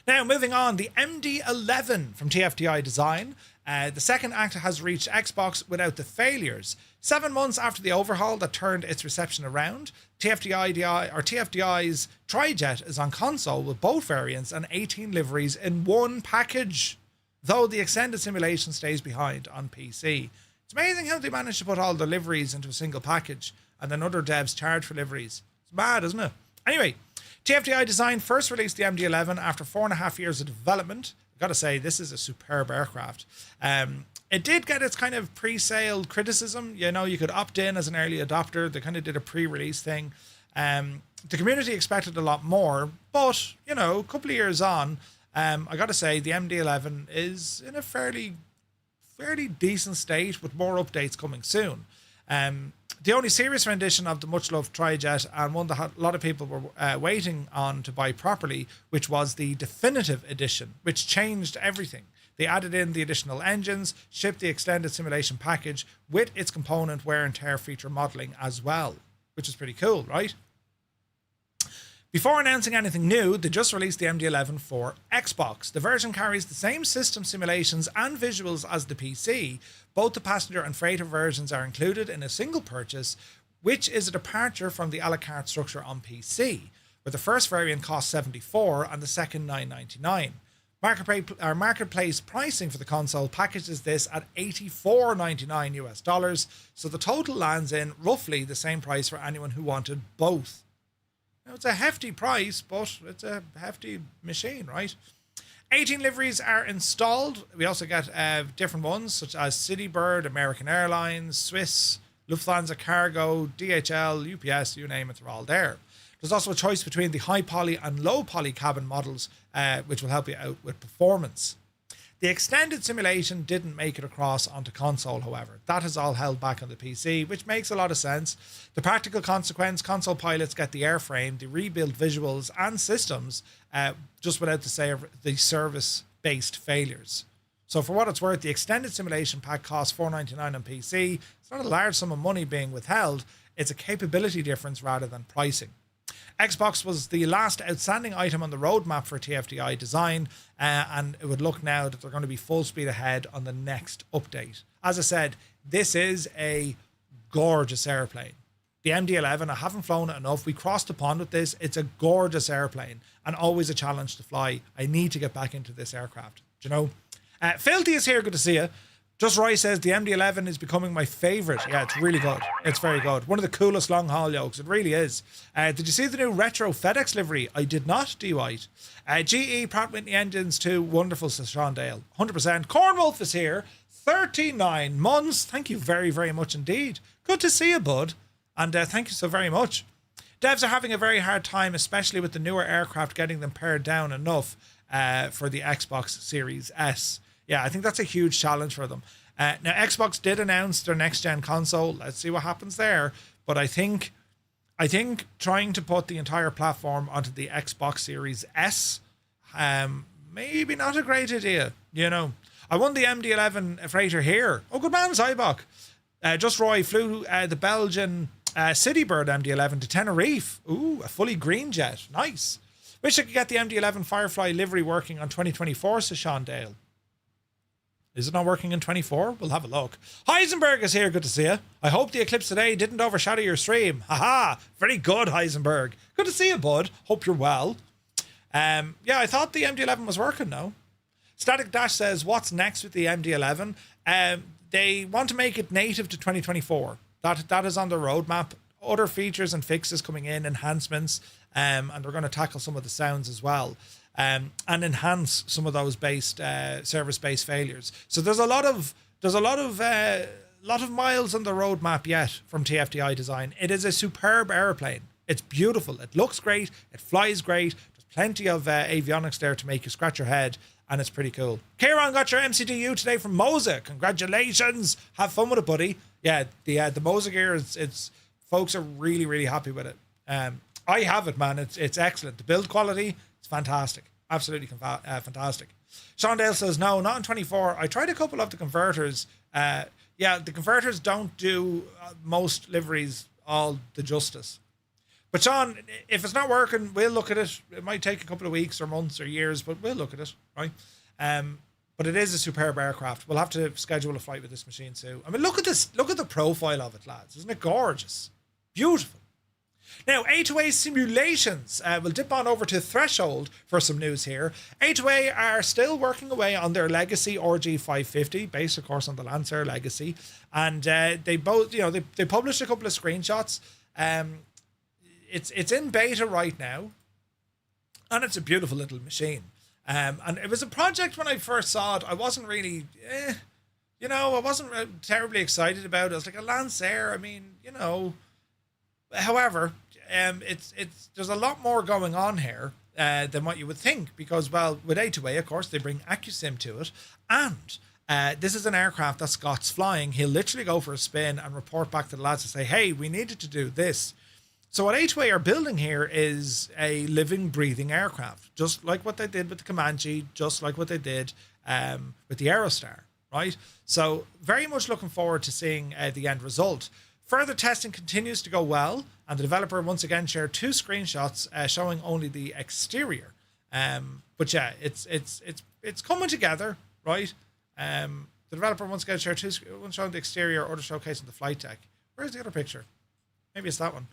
Now, moving on, the MD-11 from TFDI Design. The second act has reached Xbox without the failures. 7 months after the overhaul that turned its reception around, TFDI's Trijet is on console with both variants and 18 liveries in one package, though the extended simulation stays behind on PC. It's amazing how they managed to put all the liveries into a single package, and then other devs charge for liveries. It's mad, isn't it? Anyway, TFDI Design first released the MD-11 after 4.5 years of development. I've got to say, this is a superb aircraft. It did get its kind of pre-sale criticism. You know, you could opt in as an early adopter. They kind of did a pre-release thing. The community expected a lot more, but, you know, a couple of years on, I got to say, the MD-11 is in a fairly decent state with more updates coming soon. The only serious rendition of the much-loved Trijet, and one that a lot of people were waiting on to buy properly, which was the definitive edition, which changed everything. They added in the additional engines, shipped the extended simulation package with its component wear and tear feature modeling as well, which is pretty cool, right? Before announcing anything new, they just released the MD-11 for Xbox. The version carries the same system simulations and visuals as the PC. Both the passenger and freighter versions are included in a single purchase, which is a departure from the a la carte structure on PC, where the first variant costs $74 and the second $9.99. Marketplace pricing for the console packages this at $84.99 US, so the total lands in roughly the same price for anyone who wanted both. Now, it's a hefty price, but it's a hefty machine, right? 18 liveries are installed. We also get different ones, such as Citybird, American Airlines, Swiss, Lufthansa Cargo, DHL, UPS, you name it, they're all there. There's also a choice between the high poly and low poly cabin models, which will help you out with performance. The extended simulation didn't make it across onto console, however. That is all held back on the PC, which makes a lot of sense. The practical consequence, console pilots get the airframe, the rebuilt visuals and systems, just without the service-based failures. So for what it's worth, the extended simulation pack costs $4.99 on PC. It's not a large sum of money being withheld. It's a capability difference rather than pricing. Xbox was the last outstanding item on the roadmap for TFDI design, and it would look now that they're going to be full speed ahead on the next update. As I said, this is a gorgeous airplane. The MD-11, I haven't flown it enough. We crossed the pond with this. It's a gorgeous airplane and always a challenge to fly. I need to get back into this aircraft. Do you know? Filthy is here. Good to see you. Just Roy says the MD-11 is becoming my favourite. Yeah, it's really good. It's very good. One of the coolest long haul yokes. It really is. Did you see the new retro FedEx livery? I did not, D-White. GE Pratt Whitney engines too. Wonderful, says Sean Dale. 100%. Cornwolf is here. 39 months. Thank you very, very much indeed. Good to see you, bud. And thank you so very much. Devs are having a very hard time, especially with the newer aircraft, getting them pared down enough for the Xbox Series S. Yeah, I think that's a huge challenge for them. Now, Xbox did announce their next-gen console. Let's see what happens there. But I think trying to put the entire platform onto the Xbox Series S, maybe not a great idea. You know, I won the MD-11 freighter here. Oh, good man, Zybok. Just Roy flew the Belgian Citybird MD-11 to Tenerife. Ooh, a fully green jet. Nice. Wish I could get the MD-11 Firefly livery working on 2024, says Sean Dale. Is it not working in 24? We'll have a look. Heisenberg is here. Good to see you. I hope the eclipse today didn't overshadow your stream. Haha. Very good, Heisenberg. Good to see you, bud. Hope you're well. Yeah, I thought the MD-11 was working now. Static Dash says, what's next with the MD-11? They want to make it native to 2024. That is on the roadmap. Other features and fixes coming in, enhancements, and we're going to tackle some of the sounds as well. And enhance some of those service-based failures. So there's a lot of miles on the roadmap yet from TFDI design. It is a superb airplane. It's beautiful. It looks great. It flies great. There's plenty of avionics there to make you scratch your head, and it's pretty cool. Kieran got your MCDU today from Moza. Congratulations. Have fun with it, buddy. Yeah, the Moza gear it's folks are really, really happy with it. I have it, man. It's excellent. The build quality. It's fantastic. Absolutely fantastic. Sean Dale says, no, not in 24. I tried a couple of the converters. Yeah, the converters don't do most liveries all the justice. But Sean, if it's not working, we'll look at it. It might take a couple of weeks or months or years, but we'll look at it, right? But it is a superb aircraft. We'll have to schedule a flight with this machine too. I mean, look at this. Look at the profile of it, lads. Isn't it gorgeous? Beautiful. Now, A2A simulations. We'll dip on over to Threshold for some news here. A2A are still working away on their legacy RG550, based, of course, on the Lancair legacy. And they both, they published a couple of screenshots. It's in beta right now, and it's a beautiful little machine. And it was a project when I first saw it. I wasn't really, I wasn't terribly excited about it. I was like, a Lancair, I mean, However, there's a lot more going on here than what you would think, because, well, with A2A, of course, they bring AccuSim to it, and this is an aircraft that Scott's flying. He'll literally go for a spin and report back to the lads and say, hey, we needed to do this. So what A2A are building here is a living, breathing aircraft, just like what they did with the Comanche, just like what they did with the Aerostar, right? So very much looking forward to seeing the end result. Further testing continues to go well, and the developer once again shared 2 screenshots showing only the exterior. But yeah, it's coming together, right? The developer once again shared 2, one showing the exterior, other showcasing the flight deck. Where's the other picture? Maybe it's that one.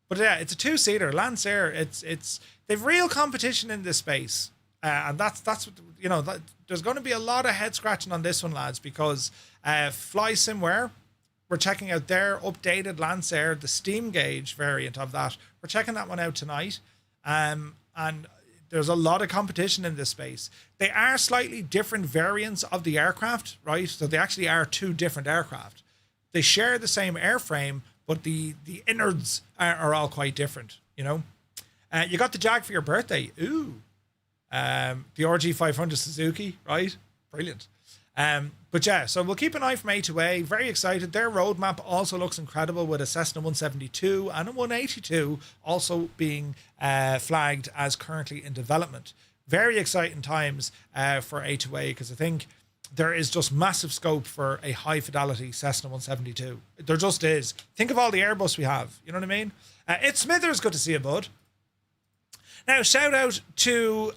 But yeah, it's a 2-seater Lancair. It's they've real competition in this space, and that's what, you know. There's going to be a lot of head scratching on this one, lads, because FlySimWare, we're checking out their updated Lancair, the steam gauge variant of that. We're checking that one out tonight, and there's a lot of competition in this space. They are slightly different variants of the aircraft, right? So they actually are 2 different aircraft. They share the same airframe, but the innards are all quite different, you know. You got the Jag for your birthday. Ooh. The RG500 Suzuki, right? Brilliant. But yeah, so we'll keep an eye from A2A. Very excited. Their roadmap also looks incredible, with a Cessna 172 and a 182 also being flagged as currently in development. Very exciting times for A2A, because I think there is just massive scope for a high fidelity Cessna 172. There just is. Think of all the Airbus we have. You know what I mean? It's Smithers. Good to see you, bud. Now, shout out to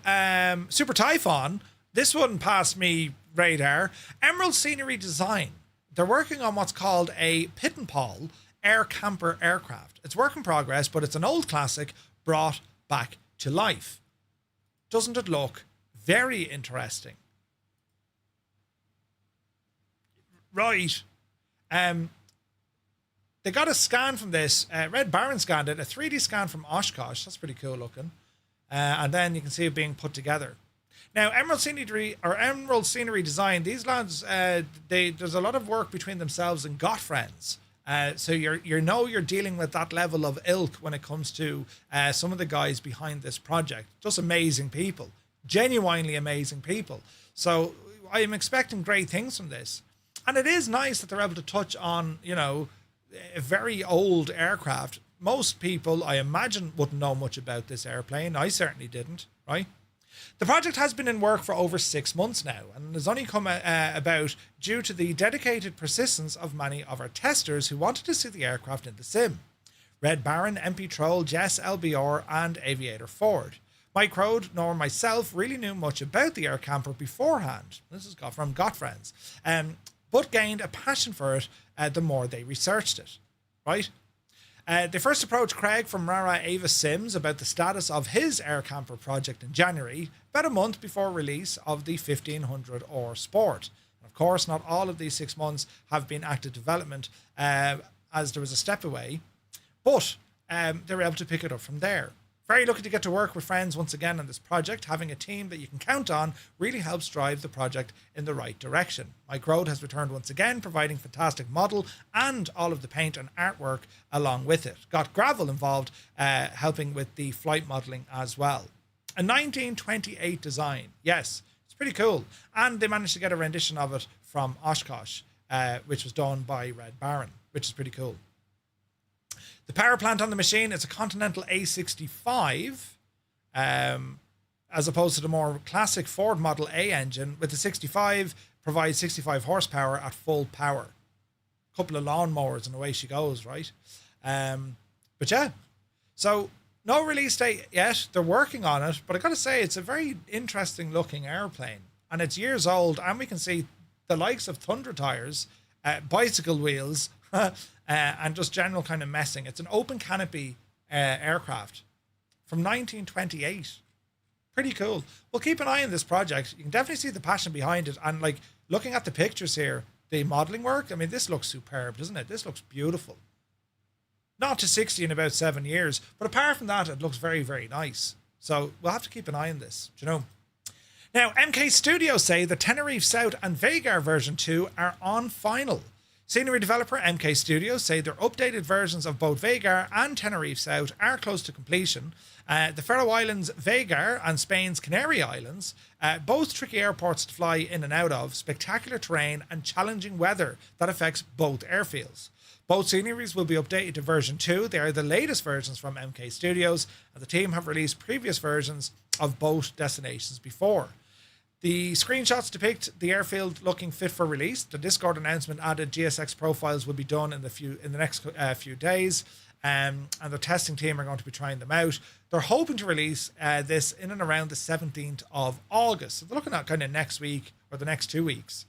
Super Typhon. This one passed me radar. Emerald Scenery Design. They're working on what's called a Pit and Paul air camper aircraft. It's work in progress, but it's an old classic brought back to life. Doesn't it look very interesting? Right. They got a scan from this. Red Baron scanned it. A 3D scan from Oshkosh. That's pretty cool looking. And then you can see it being put together. Now, Emerald Scenery Design, these lads, there's a lot of work between themselves and GotFriends. So you're dealing with that level of ilk when it comes to some of the guys behind this project. Just amazing people. Genuinely amazing people. So I'm expecting great things from this. And it is nice that they're able to touch on, you know, a very old aircraft. Most people, I imagine, wouldn't know much about this airplane. I certainly didn't, right? The project has been in work for over 6 months now, and has only come about due to the dedicated persistence of many of our testers who wanted to see the aircraft in the sim. Red Baron, MP Troll, Jess, LBR, and Aviator Ford. Mike Rode nor myself really knew much about the air camper beforehand. This is from GotFriends. But gained a passion for it the more they researched it, right? They first approached Craig from Rara Ava Sims about the status of his air camper project in January, about a month before release of the 1500 or Sport. And of course, not all of these 6 months have been active development, as there was a step away, but they were able to pick it up from there. Very lucky to get to work with friends once again on this project. Having a team that you can count on really helps drive the project in the right direction. Mike Rode has returned once again, providing fantastic model and all of the paint and artwork along with it. Got Gravel involved, helping with the flight modeling as well. A 1928 design. Yes, it's pretty cool. And they managed to get a rendition of it from Oshkosh, which was done by Red Baron, which is pretty cool. The power plant on the machine is a Continental A65, as opposed to the more classic Ford Model A engine, with the 65 provides 65 horsepower at full power. A couple of lawnmowers and away she goes, right? But yeah, so no release date yet. They're working on it, but I got to say, it's a very interesting looking airplane, and it's years old, and we can see the likes of thunder tires, bicycle wheels, and just general kind of messing. It's an open canopy aircraft from 1928. Pretty cool. We'll keep an eye on this project. You can definitely see the passion behind it. And like looking at the pictures here, the modeling work, I mean, this looks superb, doesn't it? This looks beautiful. Not to 60 in about 7 years, but apart from that, it looks very, very nice. So we'll have to keep an eye on this, do you know? Now, MK Studios say the Tenerife South and Vagar version 2 are on final. Scenery developer MK Studios say their updated versions of both Vagar and Tenerife South are close to completion. The Faroe Islands Vagar and Spain's Canary Islands, both tricky airports to fly in and out of, spectacular terrain and challenging weather that affects both airfields. Both sceneries will be updated to version 2. They are the latest versions from MK Studios, and the team have released previous versions of both destinations before. The screenshots depict the airfield looking fit for release. The Discord announcement added GSX profiles will be done in the next few days, and the testing team are going to be trying them out. They're hoping to release this in and around the 17th of August. So they're looking at kind of next week or the next 2 weeks.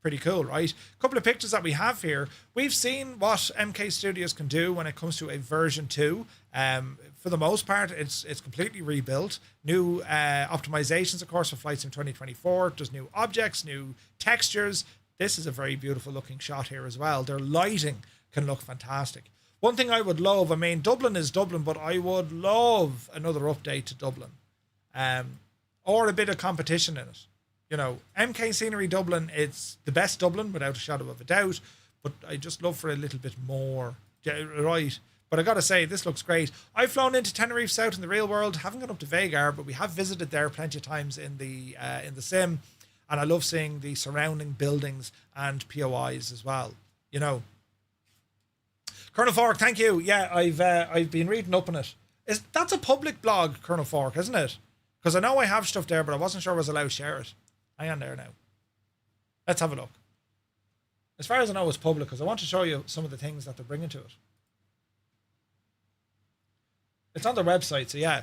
Pretty cool, right? A couple of pictures that we have here. We've seen what MK Studios can do when it comes to a version 2. For the most part, it's completely rebuilt. New optimizations, of course, for Flight Sim 2024. There's new objects, new textures. This is a very beautiful looking shot here as well. Their lighting can look fantastic. One thing I would love, I mean, Dublin is Dublin, but I would love another update to Dublin. Or a bit of competition in it. You know, MK Scenery Dublin, it's the best Dublin without a shadow of a doubt, but I just love for a little bit more. Yeah, right. But I got to say, this looks great. I've flown into Tenerife South in the real world, haven't gone up to Vegar, but we have visited there plenty of times in the sim, and I love seeing the surrounding buildings and POIs as well. You know, Colonel Fork, thank you. Yeah, I've been reading up on it. That's a public blog, Colonel Fork, isn't it? Because I know I have stuff there, but I wasn't sure I was allowed to share it. Hang on there now. Let's have a look. As far as I know, it's public because I want to show you some of the things that they're bringing to it. It's on their website, so yeah.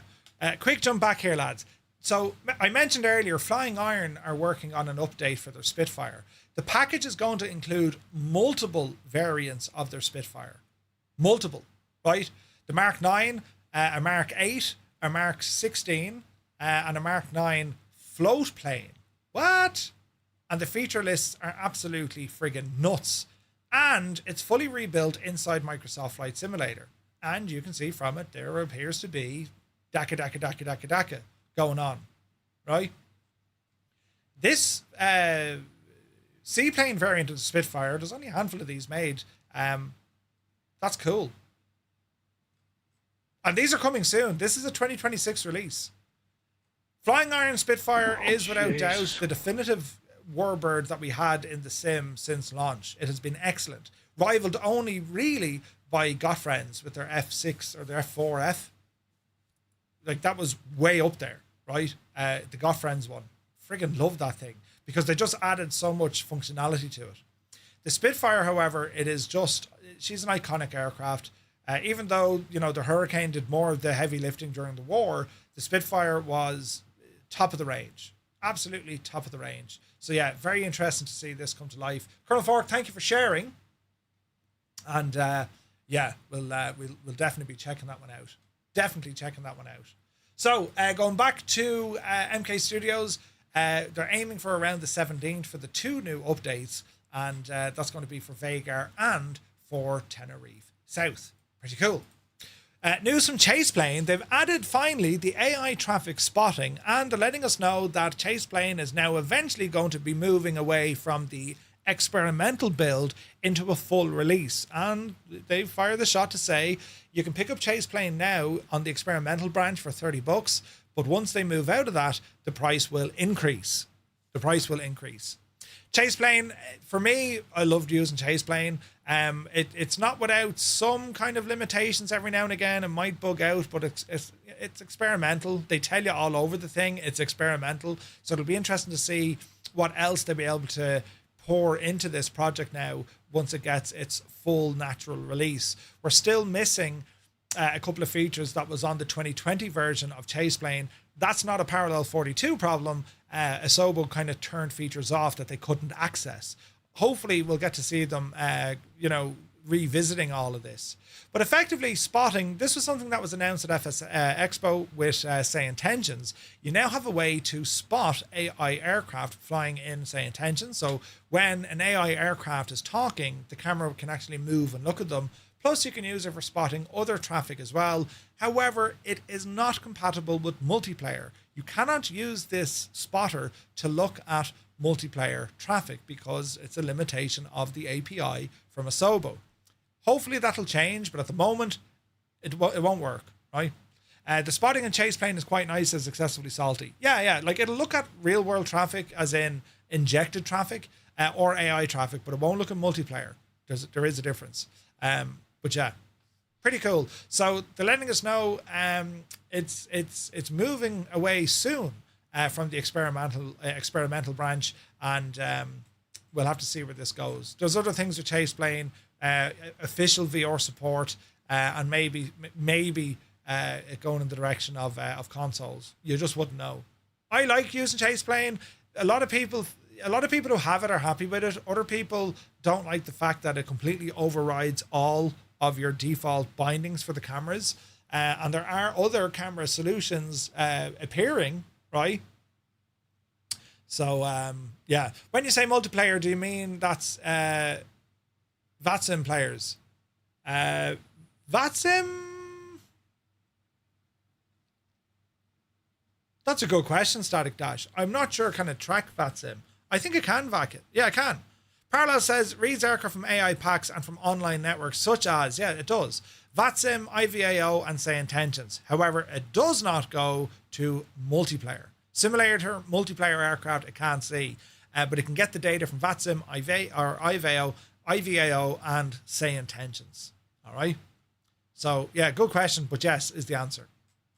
Quick jump back here, lads. So I mentioned earlier, Flying Iron are working on an update for their Spitfire. The package is going to include multiple variants of their Spitfire. Multiple, right? The Mark 9, a Mark 8, a Mark 16, and a Mark 9 float plane. What? And the feature lists are absolutely friggin' nuts. And it's fully rebuilt inside Microsoft Flight Simulator. And you can see from it, there appears to be daka going on, right? This seaplane variant of the Spitfire, there's only a handful of these made. That's cool. And these are coming soon. This is a 2026 release. Flying Iron Spitfire is without doubt the definitive warbird that we had in the sim since launch. It has been excellent. Rivaled only really by GotFriends with their F6 or their F4F. Like, that was way up there, right? The GotFriends one. Friggin' love that thing because they just added so much functionality to it. The Spitfire, however, she's an iconic aircraft. Even though, you know, the Hurricane did more of the heavy lifting during the war, the Spitfire was top of the range. Absolutely top of the range. So yeah, very interesting to see this come to life. Colonel Fork, thank you for sharing. And yeah, we'll definitely be checking that one out. Definitely checking that one out. So going back to MK Studios, they're aiming for around the 17th for the 2 new updates, and that's going to be for Vegar and for Tenerife South. Pretty cool. News from Chaseplane. They've added finally the AI traffic spotting, and they're letting us know that Chaseplane is now eventually going to be moving away from the experimental build into a full release. And they fire the shot to say you can pick up Chaseplane now on the experimental branch for $30, but once they move out of that, the price will increase. The price will increase. Chaseplane, for me, I loved using Chaseplane. It's not without some kind of limitations every now and again. It might bug out, but it's experimental. They tell you all over the thing it's experimental. So it'll be interesting to see what else they'll be able to pour into this project now once it gets its full natural release. We're still missing a couple of features that was on the 2020 version of Chaseplane. That's not a Parallel 42 problem. Asobo kind of turned features off that they couldn't access. Hopefully we'll get to see them, revisiting all of this. But effectively, spotting, this was something that was announced at Expo with SayIntentions. You now have a way to spot AI aircraft flying in SayIntentions. So when an AI aircraft is talking, the camera can actually move and look at them. Plus, you can use it for spotting other traffic as well. However, it is not compatible with multiplayer. You cannot use this spotter to look at multiplayer traffic because it's a limitation of the API from Asobo. Hopefully that'll change, but at the moment, it won't work, right? The spotting in Chaseplane is quite nice as excessively salty. Yeah, like it'll look at real world traffic as in injected traffic or AI traffic, but it won't look at multiplayer. There is a difference. But yeah, pretty cool. So they're letting us know it's moving away soon. from the experimental branch, and we'll have to see where this goes. There's other things with Chase Plane, official VR support, and maybe it going in the direction of consoles. You just wouldn't know. I like using Chase Plane. A lot of people who have it are happy with it. Other people don't like the fact that it completely overrides all of your default bindings for the cameras. And there are other camera solutions appearing, right? So, yeah. When you say multiplayer, do you mean that's VATSIM players? VATSIM? That's a good question, Static Dash. I'm not sure can it track VATSIM. I think it can VAC it. Yeah, it can. Parallel says, reads aircraft from AI packs and from online networks such as, yeah, it does. VATSIM, IVAO, and SayIntentions. However, it does not go to multiplayer. Simulator, multiplayer aircraft, it can't see. But it can get the data from VATSIM, IVAO, and SayIntentions. All right? So, yeah, good question, but yes is the answer.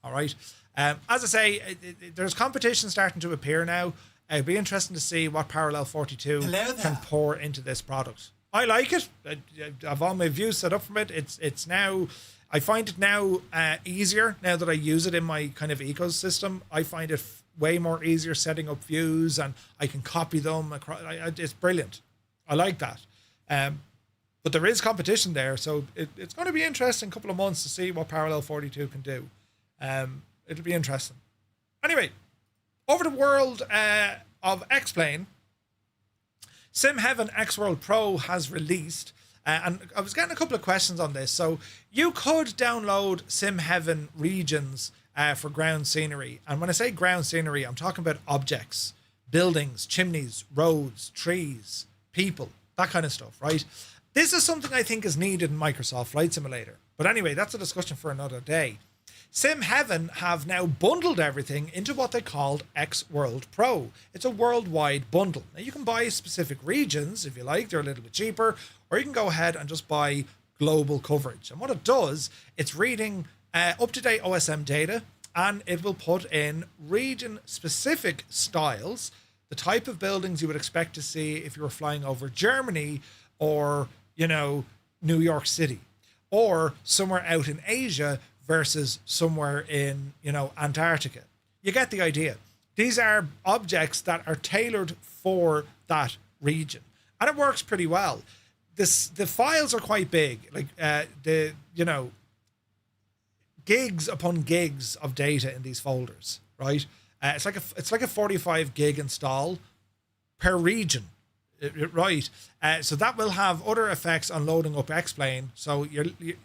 All right? As I say, there's competition starting to appear now. It'd be interesting to see what Parallel 42 can pour into this product. I like it. I've all my views set up from it. It's now, I find it now easier now that I use it in my kind of ecosystem. I find it way more easier setting up views, and I can copy them across. It's brilliant. I like that. But there is competition there, so it's going to be interesting a couple of months to see what Parallel 42 can do. It'll be interesting. Anyway, over the world of X-Plane, SimHeaven X-World Pro has released, and I was getting a couple of questions on this. So you could download SimHeaven regions for ground scenery. And when I say ground scenery, I'm talking about objects, buildings, chimneys, roads, trees, people, that kind of stuff, right? This is something I think is needed in Microsoft Flight Simulator. But anyway, that's a discussion for another day. SimHeaven have now bundled everything into what they called X-World Pro. It's a worldwide bundle. Now, you can buy specific regions if you like. They're a little bit cheaper. Or you can go ahead and just buy global coverage. And what it does, it's reading up-to-date OSM data, and it will put in region-specific styles, the type of buildings you would expect to see if you were flying over Germany or, you know, New York City, or somewhere out in Asia versus somewhere in, you know, Antarctica. You get the idea. These are objects that are tailored for that region, and it works pretty well. The files are quite big, like gigs upon gigs of data in these folders, right? It's like a 45 gig install per region. Right, so that will have other effects on loading up X-Plane. So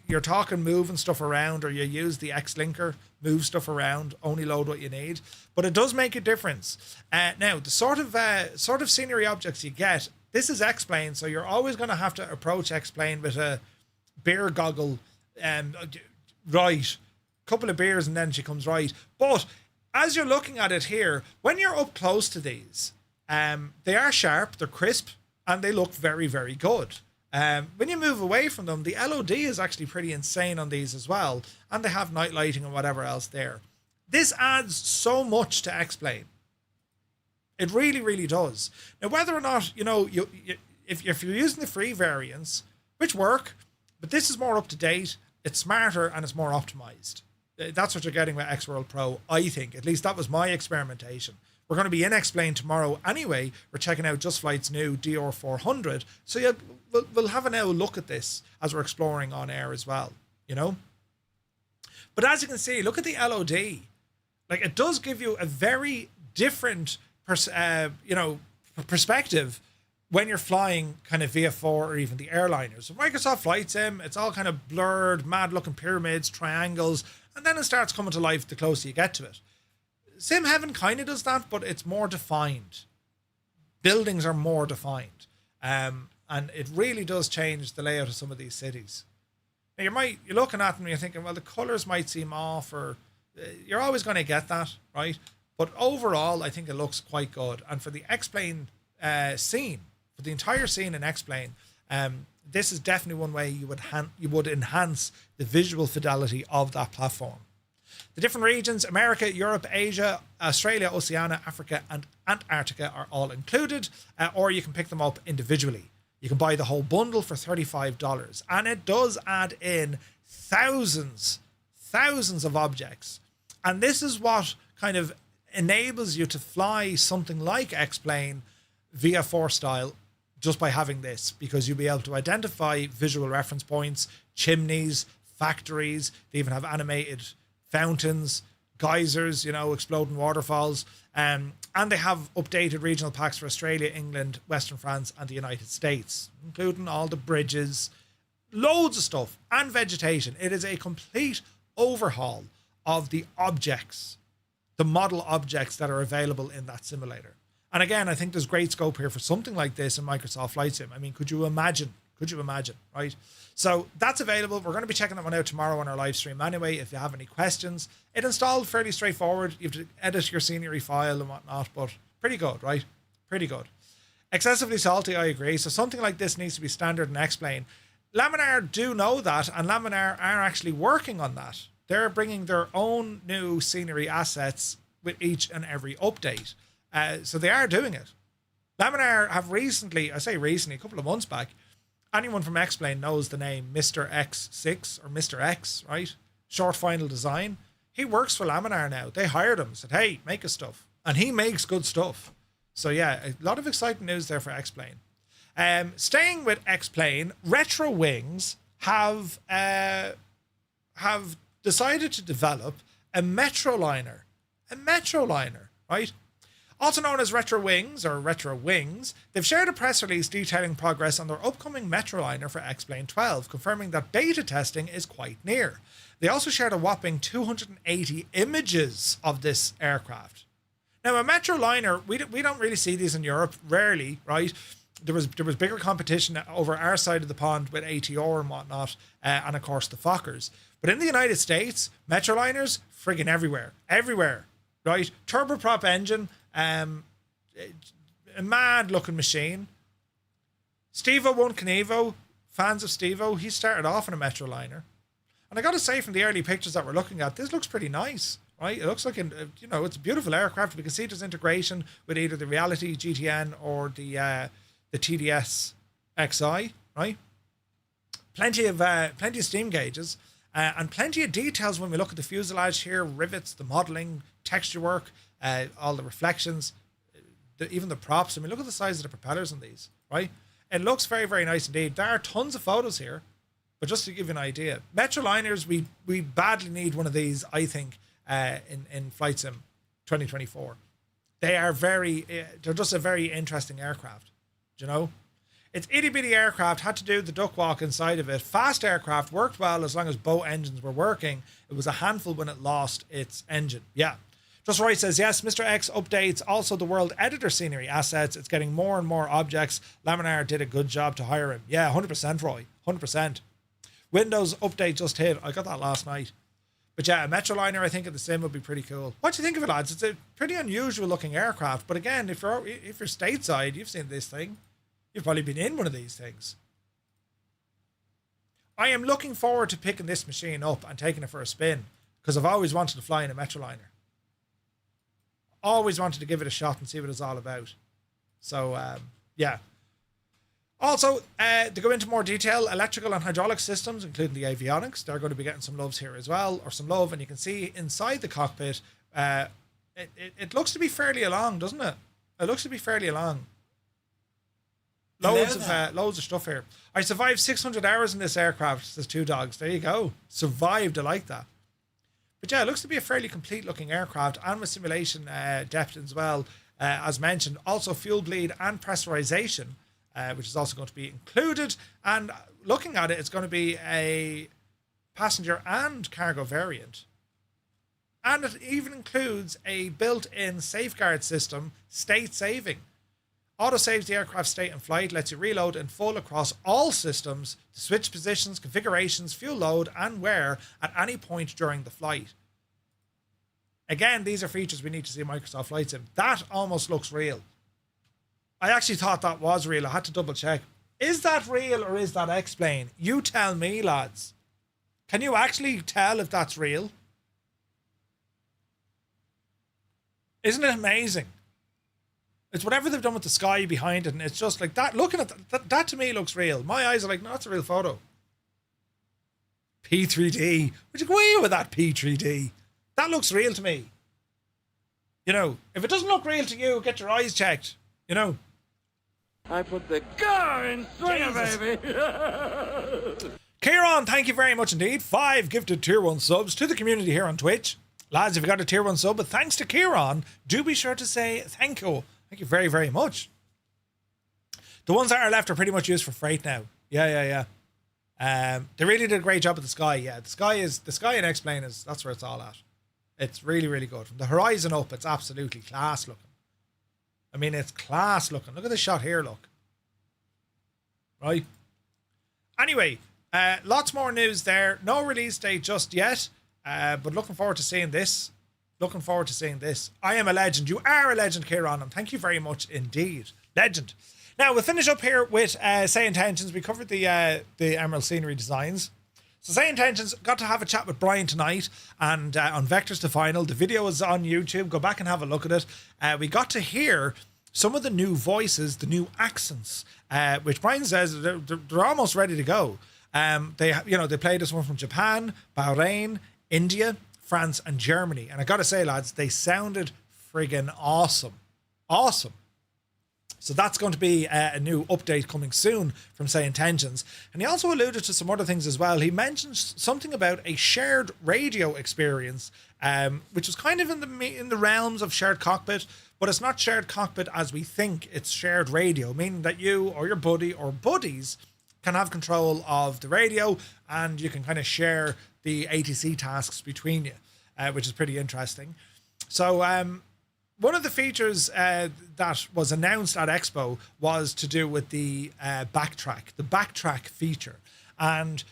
you're talking moving stuff around, or you use the X-Linker, move stuff around, only load what you need. But it does make a difference. Now, the sort of scenery objects you get, this is X-Plane, so you're always going to have to approach X-Plane with a beer goggle, right, couple of beers and then she comes right. But as you're looking at it here, when you're up close to these, they are sharp, they're crisp, and they look very, very good. When you move away from them, the LOD is actually pretty insane on these as well, and they have night lighting and whatever else there. This adds so much to X-Plane. It really, really does. Now, whether or not, you know, if you're using the free variants, which work, but this is more up to date, it's smarter, and it's more optimized. That's what you're getting with X-World Pro, I think. At least that was my experimentation. We're going to be in X-Plane tomorrow anyway. We're checking out Just Flight's new DR400. So yeah, we'll have a now look at this as we're exploring on air as well, you know? But as you can see, look at the LOD. Like, it does give you a very different perspective when you're flying kind of VF4 or even the airliners. So Microsoft Flight Sim, it's all kind of blurred, mad-looking pyramids, triangles, and then it starts coming to life the closer you get to it. SimHeaven kind of does that, but it's more defined. Buildings are more defined. And it really does change the layout of some of these cities. Now, you're looking at them and you're thinking, well, the colours might seem off, or you're always going to get that, right? But overall, I think it looks quite good. And for the X-Plane scene, for the entire scene in X-Plane, this is definitely one way you would enhance the visual fidelity of that platform. The different regions, America, Europe, Asia, Australia, Oceania, Africa, and Antarctica are all included, or you can pick them up individually. You can buy the whole bundle for $35, and it does add in thousands of objects. And this is what kind of enables you to fly something like X-Plane VF4 style just by having this, because you'll be able to identify visual reference points, chimneys, factories. They even have animated fountains, geysers, exploding waterfalls. And they have updated regional packs for Australia, England, Western France, and the United States, including all the bridges, loads of stuff, and vegetation. It is a complete overhaul of the objects, the model objects that are available in that simulator. And again, I think there's great scope here for something like this in Microsoft Flight Sim. I mean, could you imagine, right? So that's available. We're going to be checking that one out tomorrow on our live stream anyway, if you have any questions. It installed fairly straightforward. You have to edit your scenery file and whatnot, but pretty good, right? Pretty good. Excessively salty, I agree. So something like this needs to be standard in X-Plane. Laminar do know that, and Laminar are actually working on that. They're bringing their own new scenery assets with each and every update. So they are doing it. Laminar have recently, I say recently, a couple of months back, anyone from X-Plane knows the name Mr. X6 or Mr. X, right? Short Final Design. He works for Laminar now. They hired him, said, hey, make us stuff. And he makes good stuff. So yeah, a lot of exciting news there for X-Plane. Staying with X-Plane, Retro Wings have decided to develop a Metroliner. Right? Also known as Retro Wings, they've shared a press release detailing progress on their upcoming Metroliner for X-Plane 12, confirming that beta testing is quite near. They also shared a whopping 280 images of this aircraft. Now, a Metroliner, we don't really see these in Europe, rarely, right? There was bigger competition over our side of the pond with ATR and whatnot, and of course the Fokkers. But in the United States, Metroliners, friggin' everywhere, right? Turboprop engine, a mad looking machine. Steve-O One Knievo, fans of Steve-O, he started off in a Metroliner. And I got to say, from the early pictures that we're looking at, this looks pretty nice, right? It looks like, it's a beautiful aircraft. We can see there's integration with either the Reality GTN or the TDS XI, right? Plenty of steam gauges and plenty of details when we look at the fuselage here, rivets, the modeling, texture work, all the reflections, even the props. I mean, look at the size of the propellers on these, right? It looks very, very nice indeed. There are tons of photos here, but just to give you an idea, Metroliners, we badly need one of these, I think, in Flight Sim 2024. They're just a very interesting aircraft. Do you know? It's itty bitty aircraft, had to do the duck walk inside of it. Fast aircraft, worked well as long as both engines were working. It was a handful when it lost its engine. Yeah. Just Roy says, yes, Mr. X updates also the world editor scenery assets. It's getting more and more objects. Laminar did a good job to hire him. Yeah, 100%, Roy. 100%. Windows update just hit. I got that last night. But yeah, a Metroliner, I think, in the sim would be pretty cool. What do you think of it, lads? It's a pretty unusual looking aircraft. But again, if you're stateside, you've seen this thing. You've probably been in one of these things. I am looking forward to picking this machine up and taking it for a spin, because I've always wanted to fly in a Metroliner. Always wanted to give it a shot and see what it's all about. So, yeah. Also, to go into more detail, electrical and hydraulic systems, including the avionics, they're going to be getting some loves here as well, or some love. And you can see inside the cockpit, it looks to be fairly along, doesn't it? It looks to be fairly along. Loads of stuff here. I survived 600 hours in this aircraft, says Two Dogs. There you go. Survived, I like that. But yeah, it looks to be a fairly complete looking aircraft, and with simulation depth as well, as mentioned. Also fuel bleed and pressurization, which is also going to be included. And looking at it, it's going to be a passenger and cargo variant. And it even includes a built-in safeguard system, state saving. Auto saves the aircraft state in flight, lets you reload in full across all systems to switch positions, configurations, fuel load, and wear at any point during the flight. Again, these are features we need to see in Microsoft Flight Sim. That almost looks real. I actually thought that was real. I had to double check. Is that real or is that X-Plane? You tell me, lads. Can you actually tell if that's real? Isn't it amazing? It's whatever they've done with the sky behind it, and it's just like that. Looking at that to me looks real. My eyes are like, no, that's a real photo. P3D. Would you go away with that P3D? That looks real to me. You know, if it doesn't look real to you, get your eyes checked. You know. I put the car in swing, baby. Kieran, thank you very much indeed. 5 gifted tier 1 subs to the community here on Twitch. Lads, if you got a tier 1 sub, but thanks to Kieran, do be sure to say thank you. Thank you very, very much. The ones that are left are pretty much used for freight now. Yeah. They really did a great job with the sky. Yeah, the sky in X-Plane that's where it's all at. It's really, really good. From the horizon up, it's absolutely class looking. I mean, it's class looking. Look at the shot here, look. Right? Anyway, lots more news there. No release date just yet, but looking forward to seeing this. I am a legend. You are a legend, Kieran, and thank you very much indeed. Legend. Now, we'll finish up here with SayIntentions. We covered the Emerald Scenery designs. So SayIntentions, got to have a chat with Brian tonight and on Vectors to Final. The video is on YouTube. Go back and have a look at it. We got to hear some of the new voices, the new accents, which Brian says they're almost ready to go. They played this one from Japan, Bahrain, India, France, and Germany. And I got to say, lads, they sounded friggin' awesome. Awesome. So that's going to be a new update coming soon from SayIntentions. And he also alluded to some other things as well. He mentioned something about a shared radio experience, which was kind of in the realms of shared cockpit, but it's not shared cockpit as we think. It's shared radio, meaning that you or your buddy or buddies can have control of the radio and you can kind of share the ATC tasks between you, which is pretty interesting. So one of the features that was announced at Expo was to do with the backtrack feature. And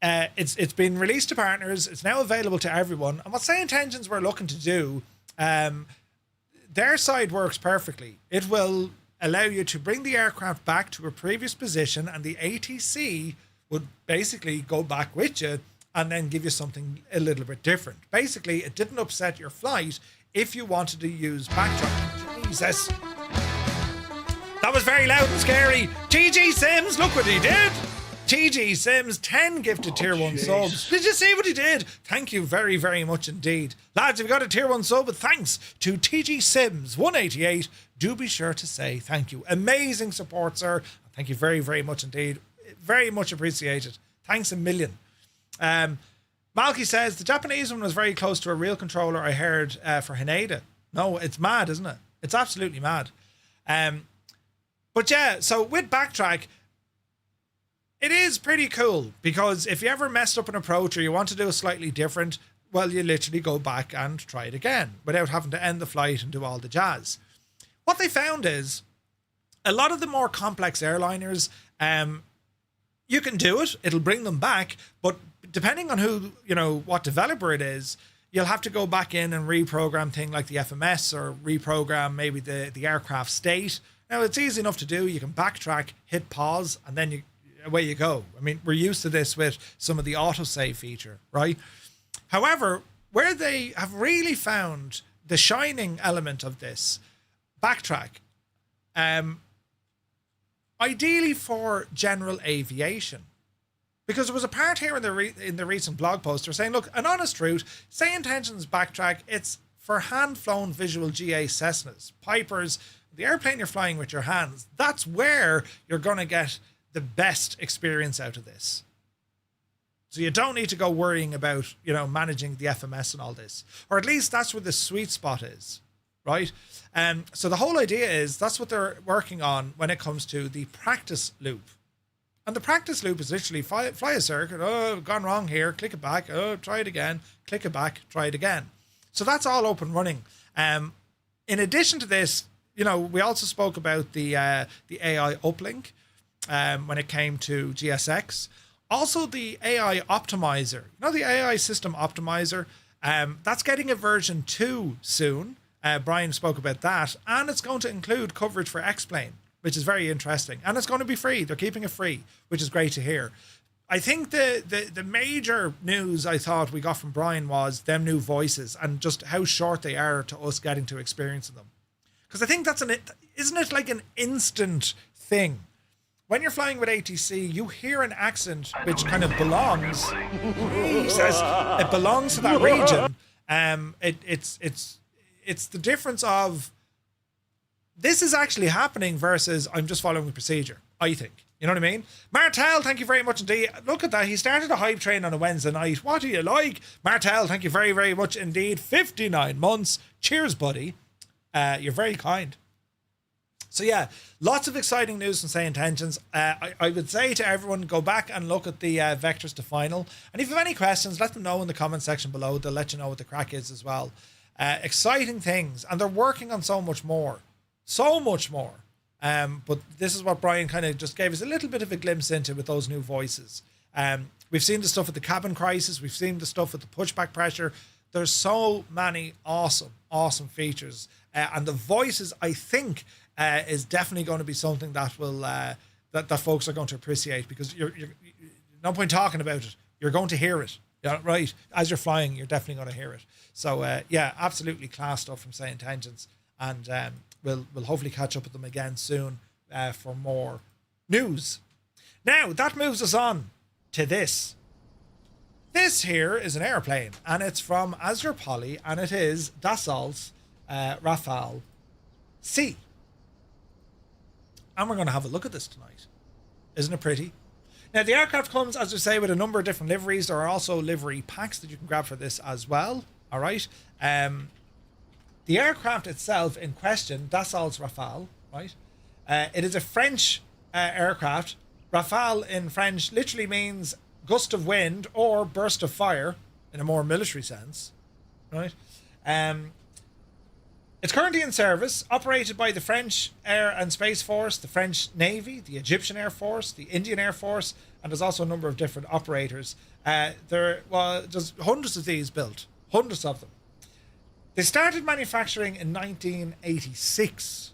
it's been released to partners. It's now available to everyone. And what SayIntentions were looking to do, their side works perfectly. It will allow you to bring the aircraft back to a previous position, and the ATC would basically go back with you and then give you something a little bit different. Basically, it didn't upset your flight if you wanted to use backtrack. Jesus. That was very loud and scary. TG Sims, look what he did. TG Sims, 10 gifted tier 1 subs. Did you see what he did? Thank you very, very much indeed. Lads, if you got a tier 1 sub, but thanks to TG Sims 188, do be sure to say thank you. Amazing support, sir. Thank you very, very much indeed. Very much appreciated. Thanks a million. Malky says, the Japanese one was very close to a real controller I heard for Haneda. No, it's mad, isn't it? It's absolutely mad. But yeah, so with backtrack, it is pretty cool, because if you ever messed up an approach or you want to do a slightly different, well, you literally go back and try it again without having to end the flight and do all the jazz. What they found is a lot of the more complex airliners, you can do it. It'll bring them back, but depending on what developer it is, you'll have to go back in and reprogram things like the FMS or reprogram maybe the aircraft state. Now, it's easy enough to do. You can backtrack, hit pause, and then away you go. I mean, we're used to this with some of the autosave feature, right? However, where they have really found the shining element of this backtrack, ideally for general aviation, because there was a part here in the recent blog post they're saying, look, an honest truth, SayIntentions backtrack, it's for hand-flown visual GA Cessnas, Pipers, the airplane you're flying with your hands. That's where you're going to get the best experience out of this. So you don't need to go worrying about, managing the FMS and all this, or at least that's where the sweet spot is, right? So the whole idea is that's what they're working on when it comes to the practice loop. And the practice loop is literally fly a circuit. Oh, gone wrong here. Click it back. Oh, try it again. Click it back. Try it again. So that's all up and running. In addition to this, we also spoke about the AI uplink when it came to GSX. Also, the AI optimizer. The AI system optimizer. That's getting a version 2 soon. Brian spoke about that. And it's going to include coverage for X-Plane, which is very interesting. And it's going to be free. They're keeping it free, which is great to hear. I think the major news I thought we got from Brian was them new voices and just how short they are to us getting to experiencing them. Because I think isn't it like an instant thing? When you're flying with ATC, you hear an accent which kind of belongs. Jesus, it belongs to that region. It's the difference of this is actually happening versus I'm just following the procedure, I think. You know what I mean? Martel, thank you very much indeed. Look at that. He started a hype train on a Wednesday night. What do you like? Martel, thank you very, very much indeed. 59 months. Cheers, buddy. You're very kind. So yeah, lots of exciting news from SayIntentions. I would say to everyone, go back and look at the vectors to final. And if you have any questions, let them know in the comment section below. They'll let you know what the crack is as well. Exciting things. And they're working on so much more. So much more. But this is what Brian kind of just gave us a little bit of a glimpse into with those new voices. We've seen the stuff with the cabin crisis. We've seen the stuff with the pushback pressure. There's so many awesome features. And the voices, I think, is definitely going to be something that will that folks are going to appreciate, because you're no point talking about it. You're going to hear it. Yeah, right. As you're flying, you're definitely going to hear it. So yeah, absolutely class stuff from SayIntentions. And we'll hopefully catch up with them again soon for more news. Now, that moves us on to this. This here is an airplane, and it's from AzurPoly, and it is Dassault Rafale C. And we're going to have a look at this tonight. Isn't it pretty? Now, the aircraft comes, as we say, with a number of different liveries. There are also livery packs that you can grab for this as well. All right. The aircraft itself in question, Dassault Rafale, right? It is a French aircraft. Rafale in French literally means gust of wind or burst of fire in a more military sense, right? It's currently in service, operated by the French Air and Space Force, the French Navy, the Egyptian Air Force, the Indian Air Force, and there's also a number of different operators. There's hundreds of these built, hundreds of them. They started manufacturing in 1986,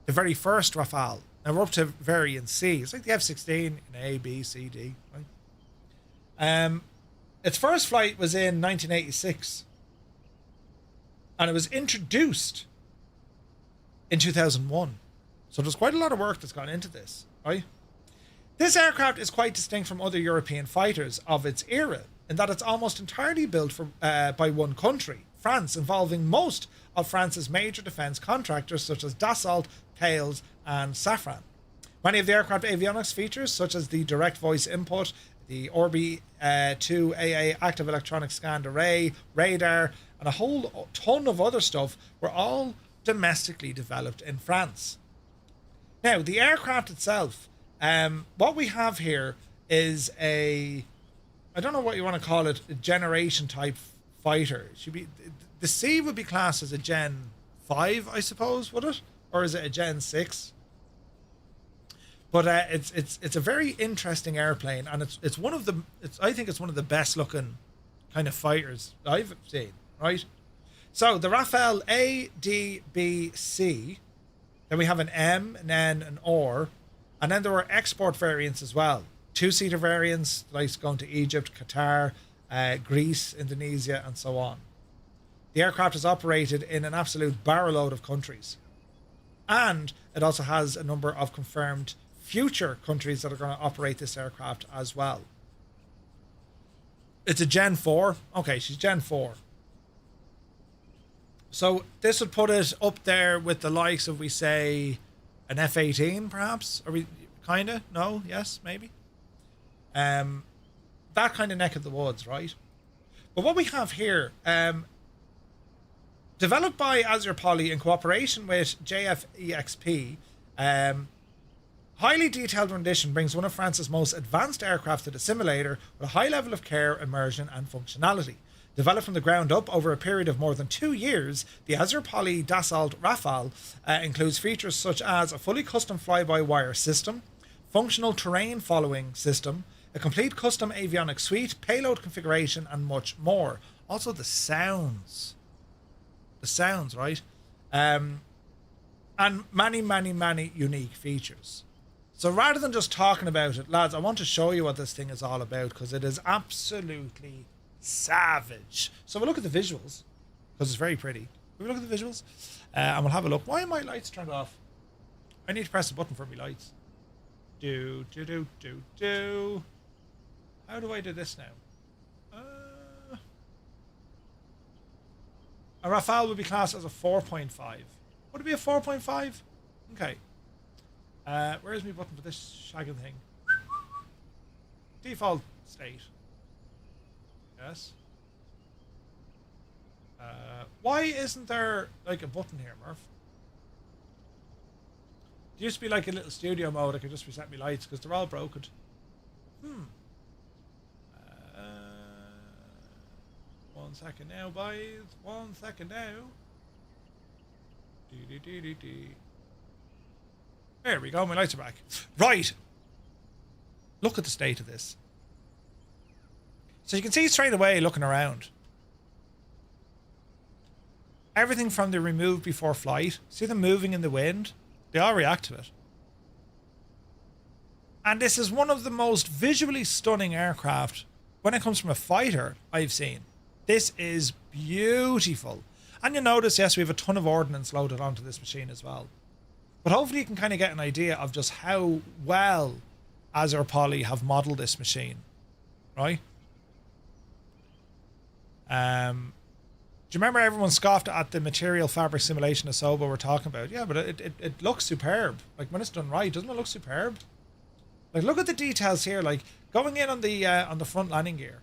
the very first Rafale. Now we're up to variant C. It's like the F-16 in A, B, C, D, right? Its first flight was in 1986. And it was introduced in 2001. So there's quite a lot of work that's gone into this, right? This aircraft is quite distinct from other European fighters of its era, in that it's almost entirely built by one country, France, involving most of France's major defence contractors such as Dassault, Thales and Safran. Many of the aircraft avionics features, such as the direct voice input, the Orbi-2AA active electronic scanned array, radar, and a whole ton of other stuff, were all domestically developed in France. Now, the aircraft itself, what we have here is I don't know what you want to call it, a generation type fighter. It should be, the C would be classed as a Gen 5, I suppose, would it? Or is it a Gen 6? But it's a very interesting airplane, and it's one of the I think it's one of the best looking kind of fighters I've seen, right? So the Rafale A, D, B, C. Then we have an M, an N, an R, and then there were export variants as well. 2-seater variants, like going to Egypt, Qatar, Greece, Indonesia, and so on. The aircraft is operated in an absolute barrel load of countries, and it also has a number of confirmed future countries that are going to operate this aircraft as well. It's a Gen 4. Okay, she's Gen 4. So this would put it up there with the likes of, we say, an F-18 perhaps? Are we kind of? No? Yes? Maybe? That kind of neck of the woods, right? But what we have here, developed by AzurPoly in cooperation with JFEXP, highly detailed rendition brings one of France's most advanced aircraft to the simulator with a high level of care, immersion and functionality. Developed from the ground up over a period of more than 2 years, the AzurPoly Dassault Rafale includes features such as a fully custom fly-by-wire system, functional terrain following system, a complete custom avionics suite, payload configuration and much more. Also the sounds, right? And many unique features. So rather than just talking about it, lads, I want to show you what this thing is all about because it is absolutely savage. So we'll look at the visuals because it's very pretty. We'll look at the visuals and we'll have a look. Why are my lights turned off? I need to press the button for my lights. Do. How do I do this now? A Rafale would be classed as a 4.5. Would it be a 4.5? Okay. Where's my button for this shagging thing? Default state. Yes. Why isn't there like a button here, Murph? There used to be like a little studio mode. I could just reset my lights because they're all broken. 1 second now, boys. 1 second now. There we go. My lights are back. Right. Look at the state of this. So you can see straight away looking around. Everything from the remove before flight. See them moving in the wind? They all react to it. And this is one of the most visually stunning aircraft when it comes from a fighter I've seen. This is beautiful. And you'll notice, yes, we have a ton of ordnance loaded onto this machine as well. But hopefully you can kind of get an idea of just how well AzurPoly have modeled this machine. Right? Do you remember everyone scoffed at the material fabric simulation of SOBA we're talking about? Yeah, but it looks superb. Like when it's done right, doesn't it look superb? Like look at the details here. Like going in on the front landing gear.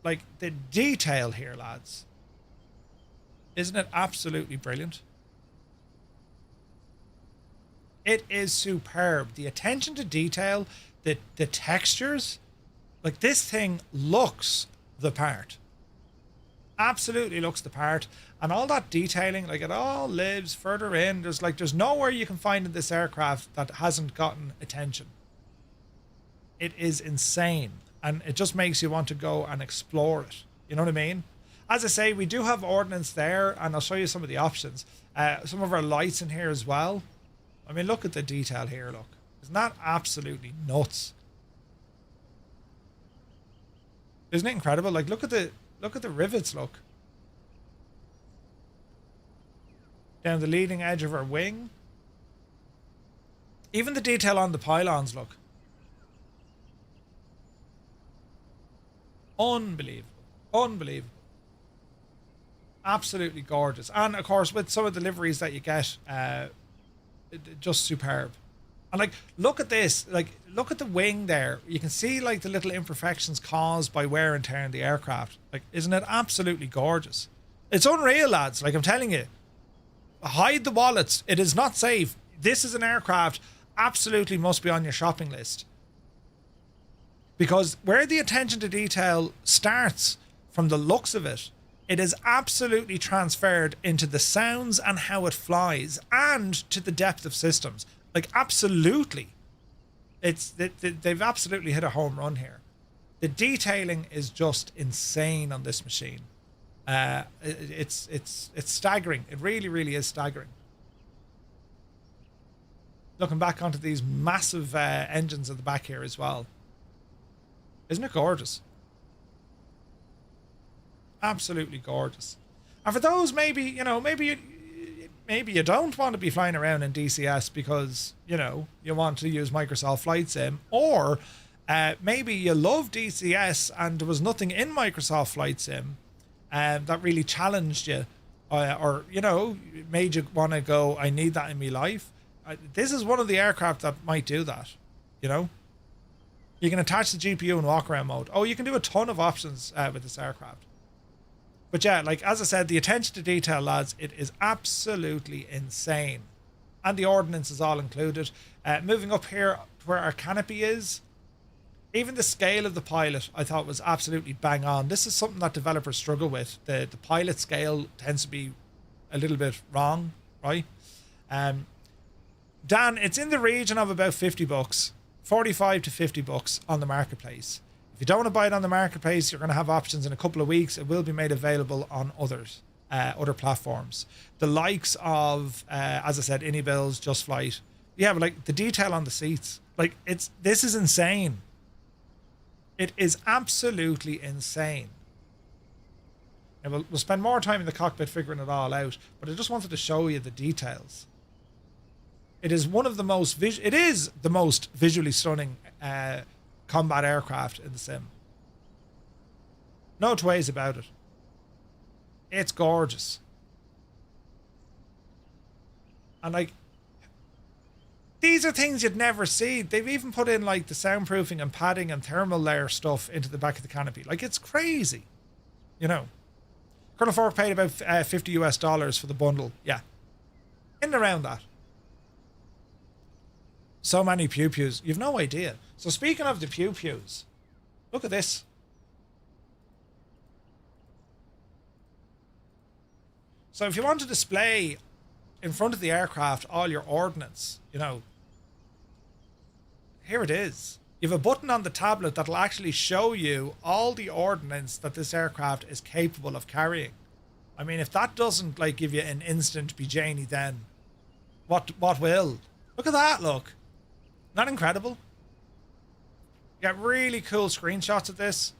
Like the detail here, lads. Isn't it absolutely brilliant? It is superb. The attention to detail, the textures, like this thing looks the part. Absolutely looks the part. And all that detailing, like it all lives further in. There's nowhere you can find in this aircraft that hasn't gotten attention. It is insane. And it just makes you want to go and explore it. You know what I mean? As I say, we do have ordnance there, and I'll show you some of the options. Some of our lights in here as well. I mean, look at the detail here, look. Isn't that absolutely nuts? Isn't it incredible? Like, look at the rivets, look. Down the leading edge of our wing. Even the detail on the pylons, look. Unbelievable. Unbelievable. Absolutely gorgeous. And of course, with some of the liveries that you get, just superb. And like, look at this. Like, look at the wing there. You can see like the little imperfections caused by wear and tear in the aircraft. Like, isn't it absolutely gorgeous? It's unreal, lads. Like I'm telling you, hide the wallets. It is not safe. This is an aircraft absolutely must be on your shopping list. Because where the attention to detail starts from the looks of it, it is absolutely transferred into the sounds and how it flies and to the depth of systems. Like, absolutely. They've absolutely hit a home run here. The detailing is just insane on this machine. It's staggering. It really, really is staggering. Looking back onto these massive engines at the back here as well. Isn't it gorgeous? Absolutely gorgeous. And for those maybe you don't want to be flying around in DCS because, you want to use Microsoft Flight Sim, or maybe you love DCS and there was nothing in Microsoft Flight Sim that really challenged you, or made you want to go, I need that in my life. This is one of the aircraft that might do that, You can attach the GPU in walk around mode. Oh, you can do a ton of options with this aircraft. But yeah, like as I said, the attention to detail, lads, it is absolutely insane. And the ordnance is all included. Moving up here to where our canopy is, even the scale of the pilot I thought was absolutely bang on. This is something that developers struggle with. The pilot scale tends to be a little bit wrong, right? Dan, it's in the region of about $50. 45 to $50 on the marketplace. If you don't want to buy it on the marketplace, you're going to have options in a couple of weeks. It will be made available on other platforms. The likes of, as I said, Anybills, Just Flight, Yeah, but like the detail on the seats, like this is insane. It is absolutely insane. And we'll spend more time in the cockpit figuring it all out, but I just wanted to show you the details. It is one of the most it is the most visually stunning combat aircraft in the sim. No two ways about it. It's gorgeous. And like, these are things you'd never see. They've even put in like the soundproofing and padding and thermal layer stuff into the back of the canopy. Like, it's crazy, you know. Colonel Fork paid about $50 for the bundle. Yeah, in and around that. So many pew pews, you've no idea. So speaking of the pew pews, look at this. So if you want to display in front of the aircraft all your ordnance, you know, here it is. You have a button on the tablet that'll actually show you all the ordnance that this aircraft is capable of carrying. I mean, if that doesn't like give you an instant BeJanie, then what will? Look at that, look. Not incredible? You get really cool screenshots of this,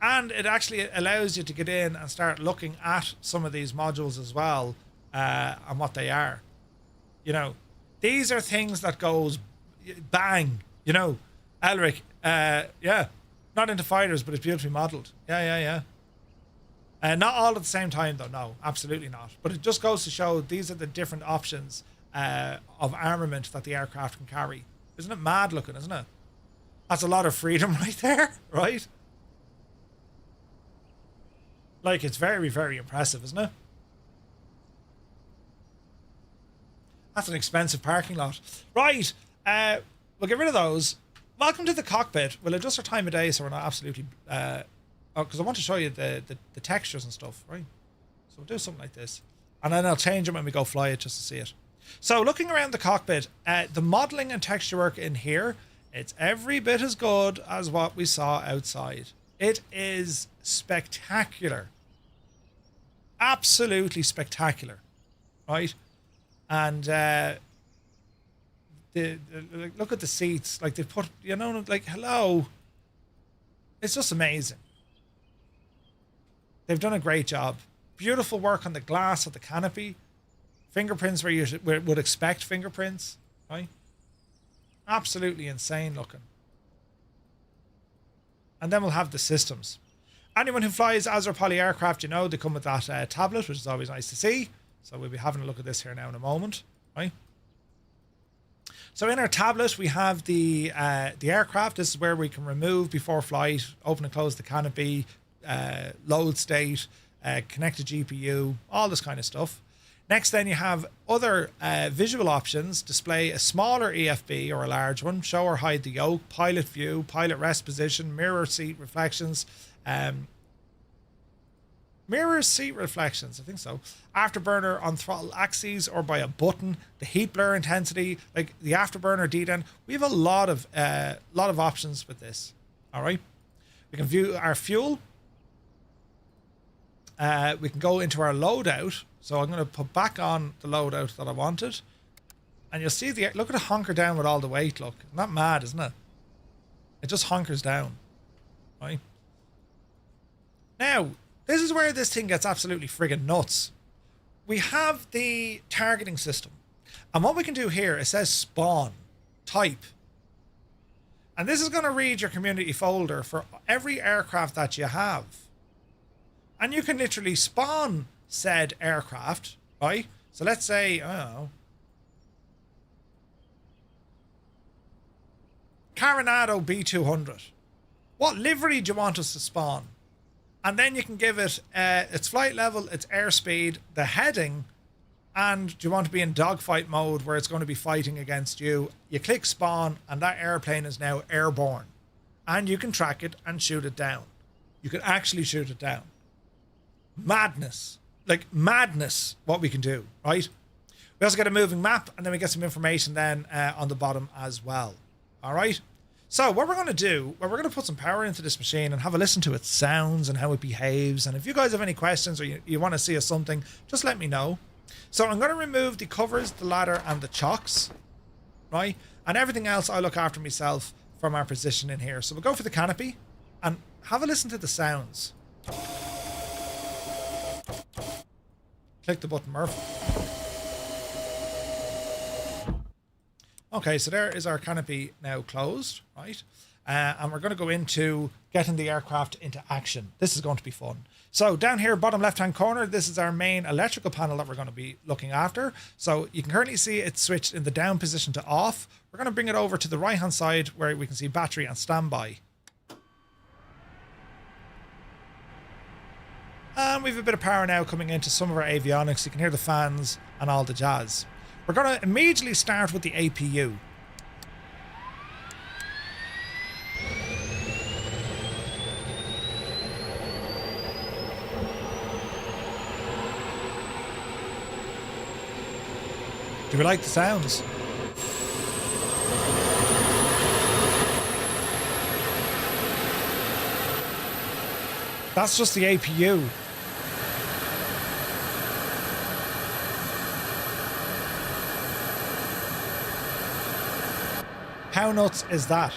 and it actually allows you to get in and start looking at some of these modules as well, and what they are. You know, these are things that goes bang, you know. Elric, yeah, not into fighters, but it's beautifully modelled. Yeah. Not all at the same time, though. No, absolutely not. But it just goes to show these are the different options of armament that the aircraft can carry. Isn't it mad looking, isn't it? That's a lot of freedom right there, right? Like, it's very, very impressive, isn't it? That's an expensive parking lot. Right, we'll get rid of those. Welcome to the cockpit. We'll adjust our time of day so we're not absolutely... because I want to show you the textures and stuff, right? So we'll do something like this. And then I'll change them when we go fly it just to see it. So looking around the cockpit, the modelling and texture work in here, it's every bit as good as what we saw outside. It is spectacular. Absolutely spectacular, right? And look at the seats. Like, they've put, you know, like, hello. It's just amazing. They've done a great job. Beautiful work on the glass of the canopy. Fingerprints where you would expect fingerprints, right? Absolutely insane looking. And then we'll have the systems. Anyone who flies AzurPoly aircraft, you know, they come with that tablet, which is always nice to see. So we'll be having a look at this here now in a moment, right? So in our tablet, we have the aircraft. This is where we can remove before flight, open and close the canopy, load state, connect to GPU, all this kind of stuff. Next, then you have other visual options. Display a smaller EFB or a large one. Show or hide the yoke. Pilot view. Pilot rest position. Mirror seat reflections. Mirror seat reflections, I think so. Afterburner on throttle axes or by a button. The heat blur intensity, like the afterburner DDEN. We have a lot of options with this. All right. We can view our fuel. We can go into our loadout. So I'm going to put back on the loadout that I wanted. And you'll see look at it honker down with all the weight, look. Isn't that mad, isn't it? It just honkers down. Right? Now, this is where this thing gets absolutely friggin' nuts. We have the targeting system. And what we can do here, it says spawn, type. And this is going to read your community folder for every aircraft that you have. And you can literally spawn said aircraft, right? So let's say, I don't know, Coronado B200. What livery do you want us to spawn? And then you can give it its flight level, its airspeed, the heading, and do you want to be in dogfight mode where it's going to be fighting against you? You click spawn and that airplane is now airborne. And you can track it and shoot it down. You can actually shoot it down. Madness. Like madness what we can do, right? We also get a moving map and then we get some information then on the bottom as well. All right? So what we're going to do, we're going to put some power into this machine and have a listen to its sounds and how it behaves. And if you guys have any questions or you want to see us something, just let me know. So I'm going to remove the covers, the ladder and the chocks, right? And everything else I look after myself from our position in here. So we'll go for the canopy and have a listen to the sounds. Click the button, Murph. Okay, so there is our canopy now closed, right? And we're going to go into getting the aircraft into action. This is going to be fun. So down here, bottom left-hand corner, this is our main electrical panel that we're going to be looking after. So you can currently see it's switched in the down position to off. We're going to bring it over to the right-hand side where we can see battery and standby. And we have a bit of power now coming into some of our avionics. You can hear the fans and all the jazz. We're going to immediately start with the APU. Do we like the sounds? That's just the APU. How nuts is that?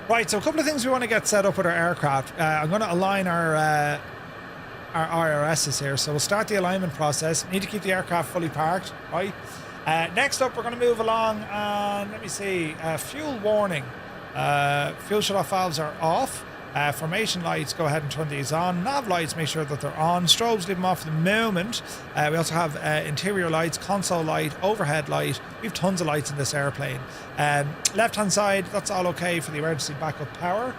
Right, so a couple of things we want to get set up with our aircraft. I'm going to align our IRSs here. So we'll start the alignment process. Need to keep the aircraft fully parked, right? Next up, we're going to move along and let me see. Fuel warning. Fuel shut-off valves are off. Formation lights, go ahead and turn these on. Nav lights, make sure that they're on. Strobes, leave them off for the moment. We also have interior lights, console light, overhead light. We have tons of lights in this airplane. Left-hand side, that's all okay for the emergency backup power.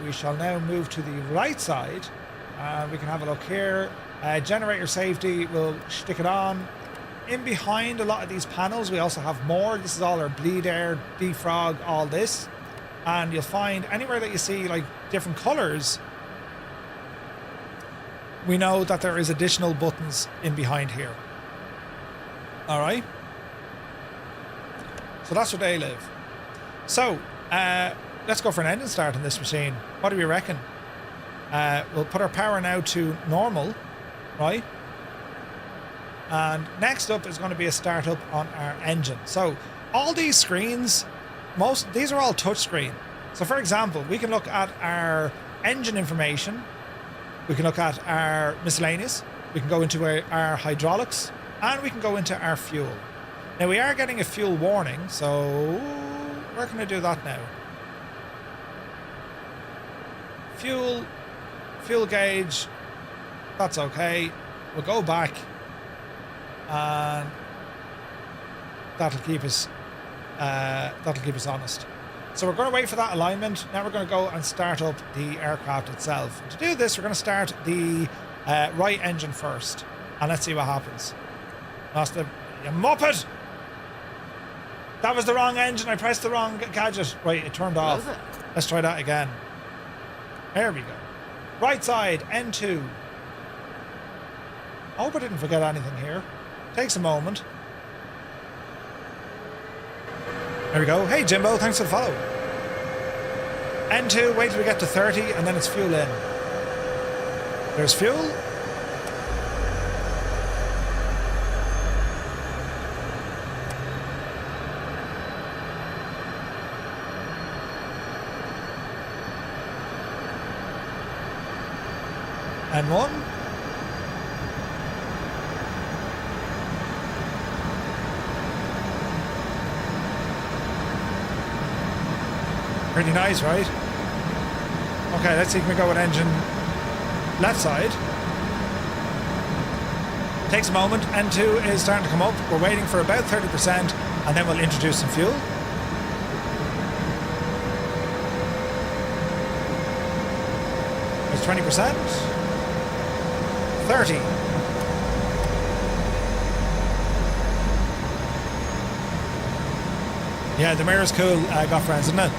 We shall now move to the right side. We can have a look here. Generator safety, we'll stick it on. In behind a lot of these panels, we also have more. This is all our bleed air, defrog, all this. And you'll find anywhere that you see like different colors, we know that there is additional buttons in behind here. All right. So that's where they live. So let's go for an engine start on this machine. What do we reckon? We'll put our power now to normal, right? And next up is going to be a startup on our engine. So all these screens, these are all touchscreen. So for example, we can look at our engine information. We can look at our miscellaneous. We can go into our hydraulics and we can go into our fuel. Now we are getting a fuel warning. So where can I do that now? Fuel gauge. That's okay. We'll go back. And that'll keep us honest. So we're going to wait for that alignment. Now we're going to go and start up the aircraft itself. To do this, we're going to start the right engine first, and let's see what happens. That's you muppet! That was the wrong engine. I pressed the wrong gadget. Right, it turned off. Let's try that again. There we go. Right side, N2. I hope I didn't forget anything here. Takes a moment. There we go. Hey Jimbo, thanks for the follow. N2, wait till we get to 30 and then it's fuel in. There's fuel. N1. Pretty nice, right? Okay, let's see if we go with engine left side. Takes a moment. N2 is starting to come up. We're waiting for about 30% and then we'll introduce some fuel. There's 20%. 30. Yeah, the mirror's cool. GotFriends, isn't it?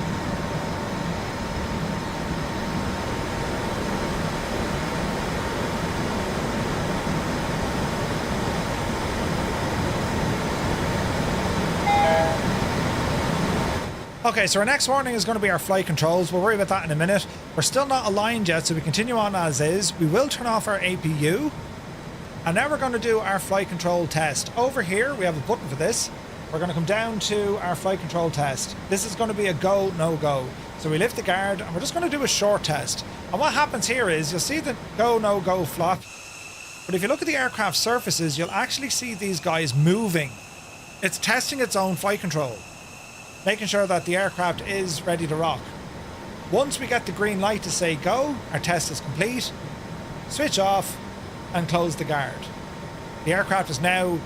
Okay, so our next warning is going to be our flight controls. We'll worry about that in a minute. We're still not aligned yet, so we continue on as is. We will turn off our APU. And now we're going to do our flight control test. Over here, we have a button for this. we're going to come down to our flight control test. This is going to be a go, no go. So we lift the guard and we're just going to do a short test. And what happens here is you'll see the go, no go flop. But if you look at the aircraft surfaces, you'll actually see these guys moving. It's testing its own flight control, making sure that the aircraft is ready to rock. Once we get the green light to say go, our test is complete. Switch off and close the guard. The aircraft is now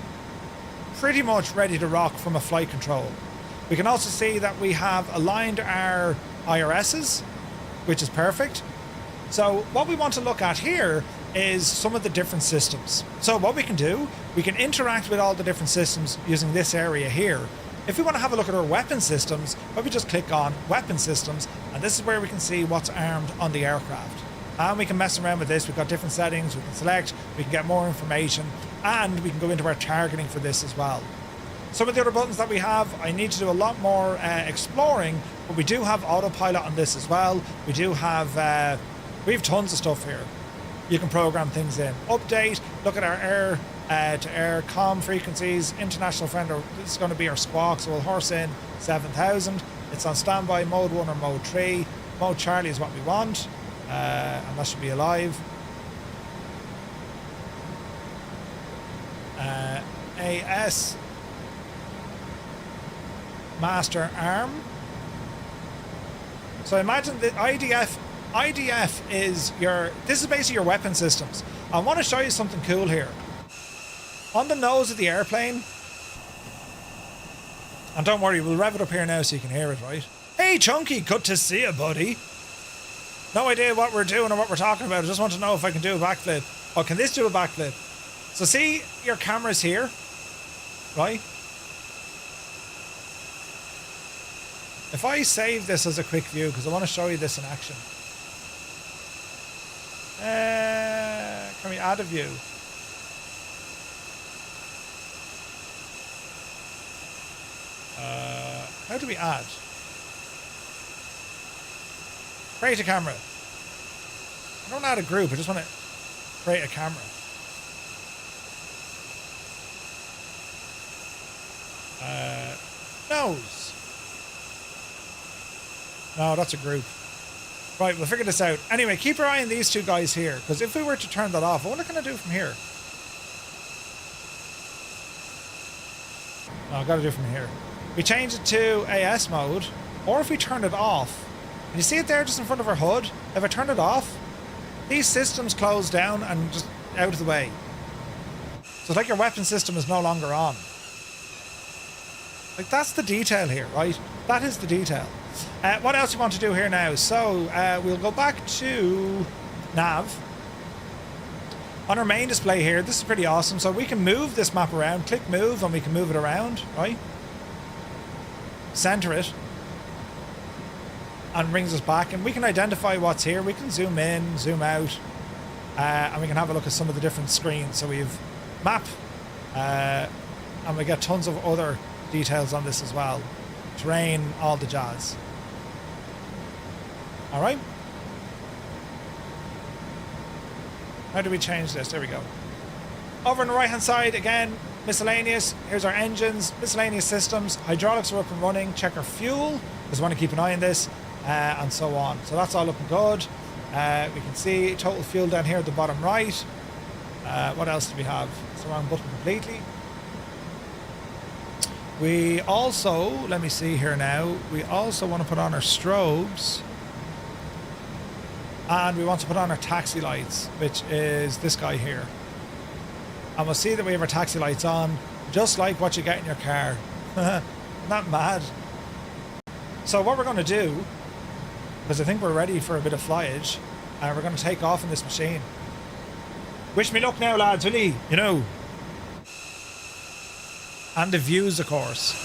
pretty much ready to rock from a flight control. We can also see that we have aligned our IRSs, which is perfect. So what we want to look at here is some of the different systems. So what we can do, we can interact with all the different systems using this area here. If we want to have a look at our weapon systems, we just click on weapon systems, and this is where we can see what's armed on the aircraft. And we can mess around with this. We've got different settings, we can select, we can get more information, and we can go into our targeting for this as well. Some of the other buttons that we have, I need to do a lot more exploring, but we do have autopilot on this as well. We do have, we have tons of stuff here. You can program things in. Update, look at our air-to-air comm frequencies, international friend, this is going to be our squawk, so we'll horse in 7,000. It's on standby, mode 1 or mode 3. Mode Charlie is what we want, and that should be alive. AS Master Arm. So imagine the IDF is this is basically your weapon systems. I want to show you something cool here. On the nose of the airplane, and don't worry, we'll rev it up here now so you can hear it, right? Hey Chunky, good to see you, buddy. No idea what we're doing or what we're talking about. I just want to know if I can do a backflip. Oh, can this do a backflip? So see your cameras here, right? If I save this as a quick view, because I want to show you this in action. Can we add a view? How do we add? Create a camera. I don't add a group, I just want to create a camera. Nose. No, that's a group. Right, we'll figure this out. Anyway, keep your eye on these two guys here, because if we were to turn that off, what can I do from here? No, I've got to do it from here. We change it to AS mode, or if we turn it off, and you see it there just in front of our hood? If I turn it off, these systems close down and just out of the way. So it's like your weapon system is no longer on. Like, that's the detail here, right? That is the detail. What else we want to do here now? So we'll go back to nav. On our main display here, this is pretty awesome. So we can move this map around. Click move and we can move it around, right? Center it. And brings us back. And we can identify what's here. We can zoom in, zoom out. And we can have a look at some of the different screens. So we have map. And we get tons of other details on this as well. Terrain, all the jazz. All right. How do we change this? There we go. Over on the right hand side, again, miscellaneous. Here's our engines, miscellaneous systems. Hydraulics are up and running. Check our fuel, because we want to keep an eye on this, and so on. So that's all looking good. We can see total fuel down here at the bottom right. What else do we have? It's the wrong button completely. We also, let me see here now, we also want to put on our strobes. And we want to put on our taxi lights, which is this guy here. And we'll see that we have our taxi lights on, just like what you get in your car. Not mad. So what we're going to do, because I think we're ready for a bit of flyage, we're going to take off in this machine. Wish me luck now, lads, will you? You know. And the views, of course.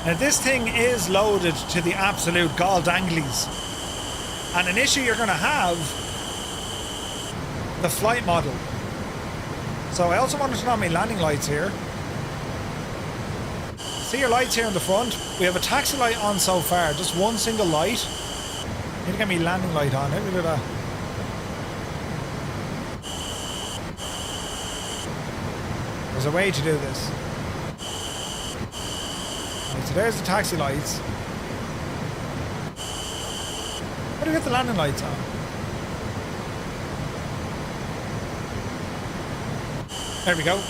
Now this thing is loaded to the absolute gall danglies. And an issue you're going to have, the flight model. So I also want to turn on my landing lights here. See your lights here in the front? We have a taxi light on so far, just one single light. Need to get me landing light on it. Look at that. There's a way to do this. Right, so there's the taxi lights. How do we get the landing lights on? There we go.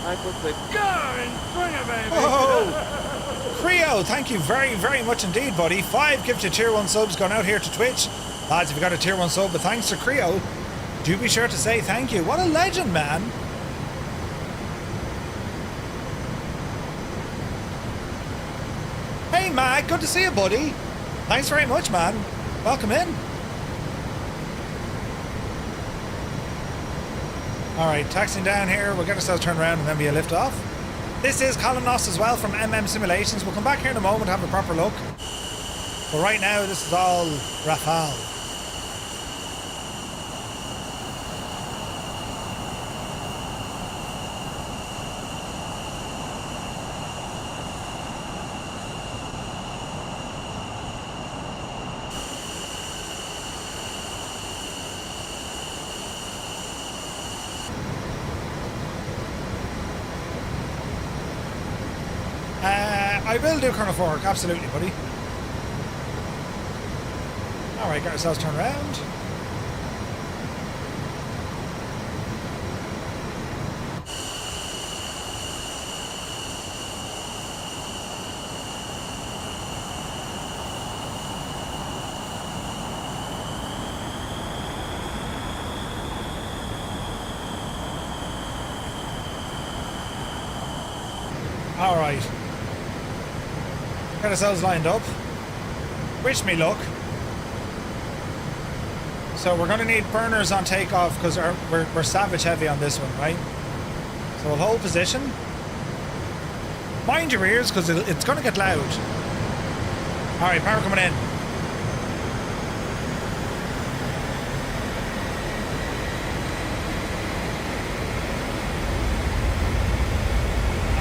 I put the car in front of me. Oh, Creo, thank you very, very much indeed, buddy. 5 gifted tier 1 subs going out here to Twitch. Lads, if you got a tier 1 sub, but thanks to Creo, do be sure to say thank you. What a legend, man. Hey, Matt, good to see you, buddy. Thanks very much, man. Welcome in. Alright, taxiing down here. We'll get ourselves turned around and then be a lift off. This is Kalymnos as well from Simulations. We'll come back here in a moment, have a proper look. But right now, this is all Rafale. I will do Colonel Fork, absolutely, buddy. Alright, got ourselves turned around. Alright. Get ourselves lined up. Wish me luck. So we're going to need burners on takeoff because we're savage heavy on this one, right? So we'll hold position. Mind your ears because it's going to get loud. Alright, power coming in.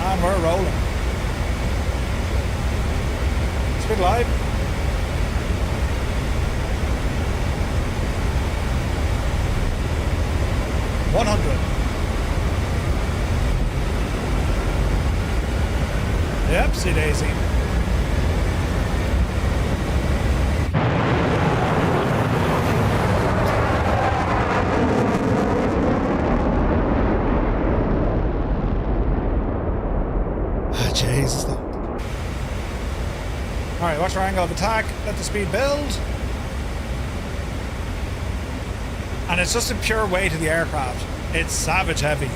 And we're rolling. Speed live. Yep, see Daisy. Jesus. Alright, watch our angle of attack, let the speed build. And it's just a pure weight of the aircraft. It's savage heavy.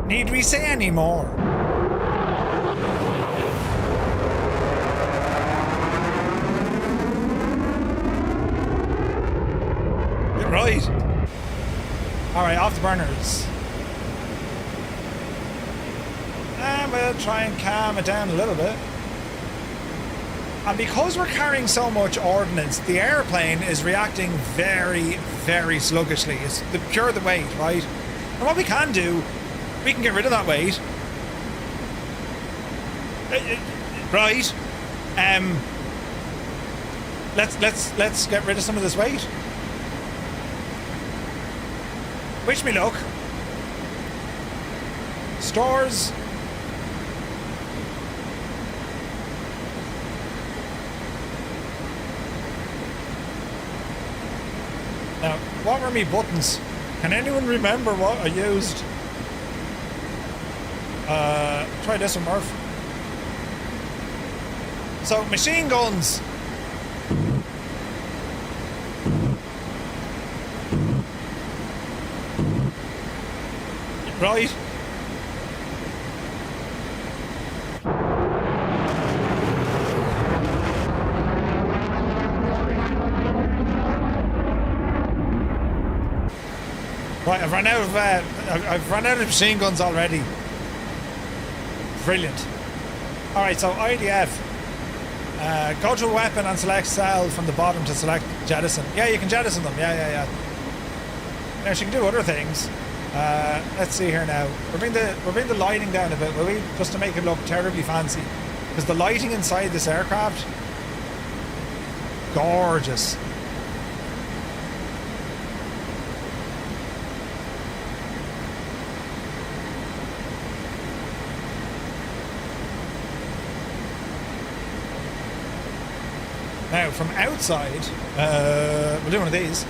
Need we say any more? Right. Alright, off the burners. And we'll try and calm it down a little bit. And because we're carrying so much ordnance, the airplane is reacting very, very sluggishly. It's the weight, right? And what we can do, we can get rid of that weight. Right. Let's get rid of some of this weight. Wish me luck. Stores. Now, what were me buttons? Can anyone remember what I used? Try this one, Murph. So, machine guns. Right. Right, I've run out of machine guns already. Brilliant. All right, so IDF. Go to a weapon and select cell from the bottom to select jettison. Yeah, you can jettison them. Yeah. Now she can do other things. Let's see here now. We're bringing the lighting down a bit, will we? Just to make it look terribly fancy. Because the lighting inside this aircraft, gorgeous. Now, from outside, we'll do one of these.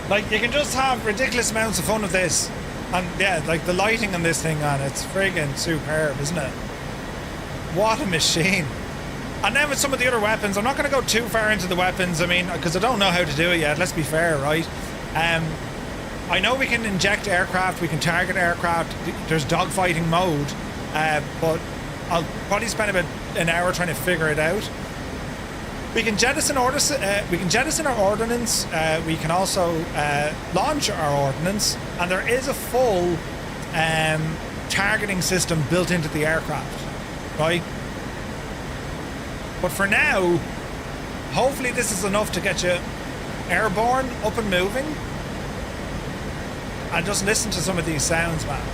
Like, you can just have ridiculous amounts of fun with this. And yeah, like the lighting on this thing, man, it's friggin' superb, isn't it? What a machine. And then with some of the other weapons, I'm not going to go too far into the weapons, I mean, because I don't know how to do it yet, let's be fair, right? I know we can inject aircraft, we can target aircraft, there's dogfighting mode, but I'll probably spend about an hour trying to figure it out. We can jettison our ordnance. We can also launch our ordnance, and there is a full targeting system built into the aircraft, right? But for now, hopefully this is enough to get you airborne, up and moving, and just listen to some of these sounds, man.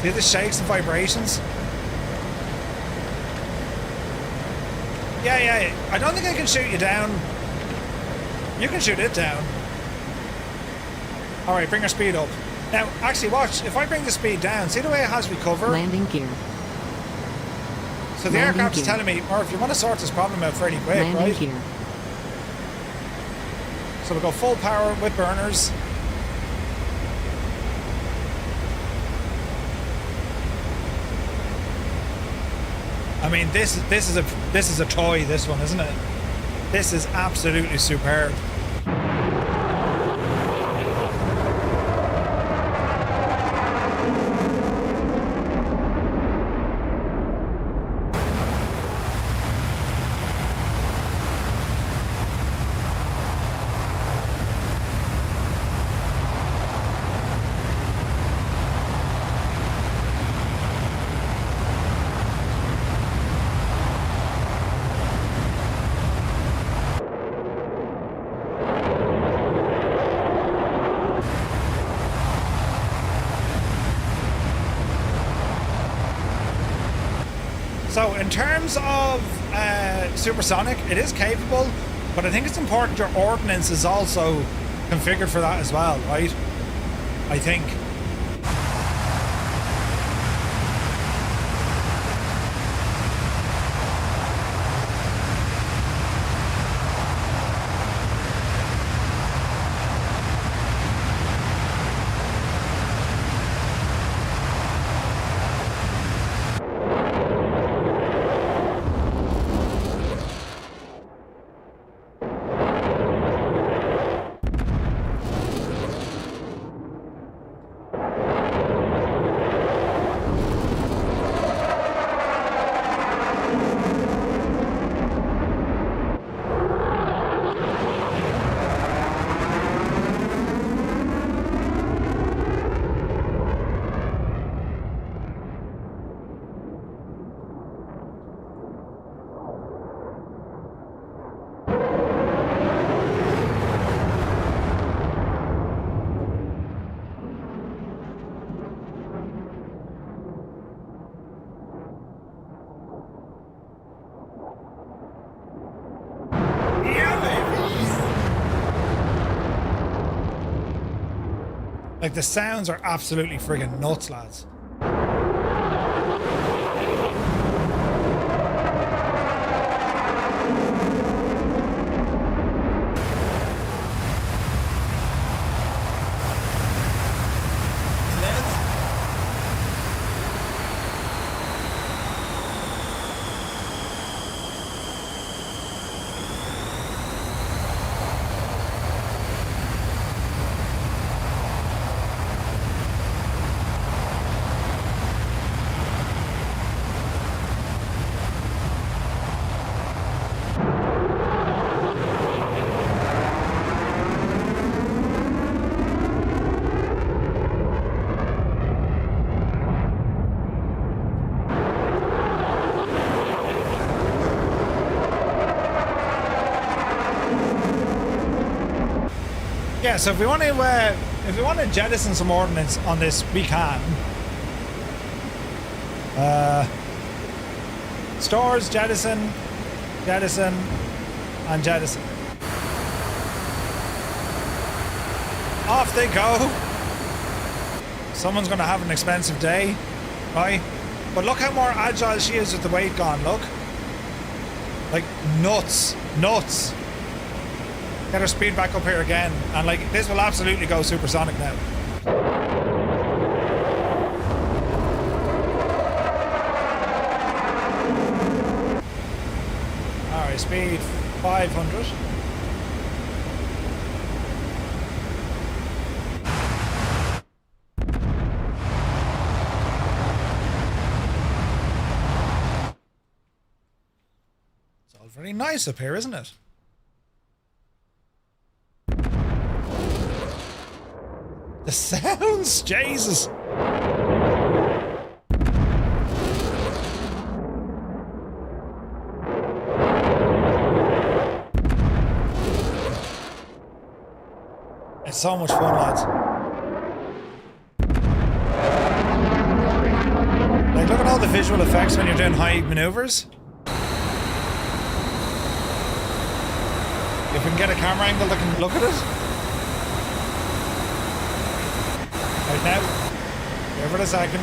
See the shakes and vibrations? Yeah. I don't think I can shoot you down. You can shoot it down. Alright, bring our speed up. Now, actually, watch. If I bring the speed down, see the way it has recover? Landing gear. So the aircraft is telling me, or if you want to sort this problem out fairly quick, Landing right? gear. So we'll go full power with burners. I mean, this is a toy, this one, isn't it? This is absolutely superb. So in terms of supersonic, it is capable, but I think it's important your ordnance is also configured for that as well, right? I think. Like, the sounds are absolutely friggin' nuts, lads. Yeah, so if we want to jettison some ordnance on this, we can. Stores, jettison, jettison, and jettison. Off they go. Someone's going to have an expensive day, right? But look how more agile she is with the weight gone. Look, like nuts, nuts. Get her speed back up here again, and like this will absolutely go supersonic now. Alright, speed 500. It's all very nice up here, isn't it? The sounds, Jesus. It's so much fun, lads. Like, look at all the visual effects when you're doing high maneuvers. If we can get a camera angle that can look at it. Right now, give it a second.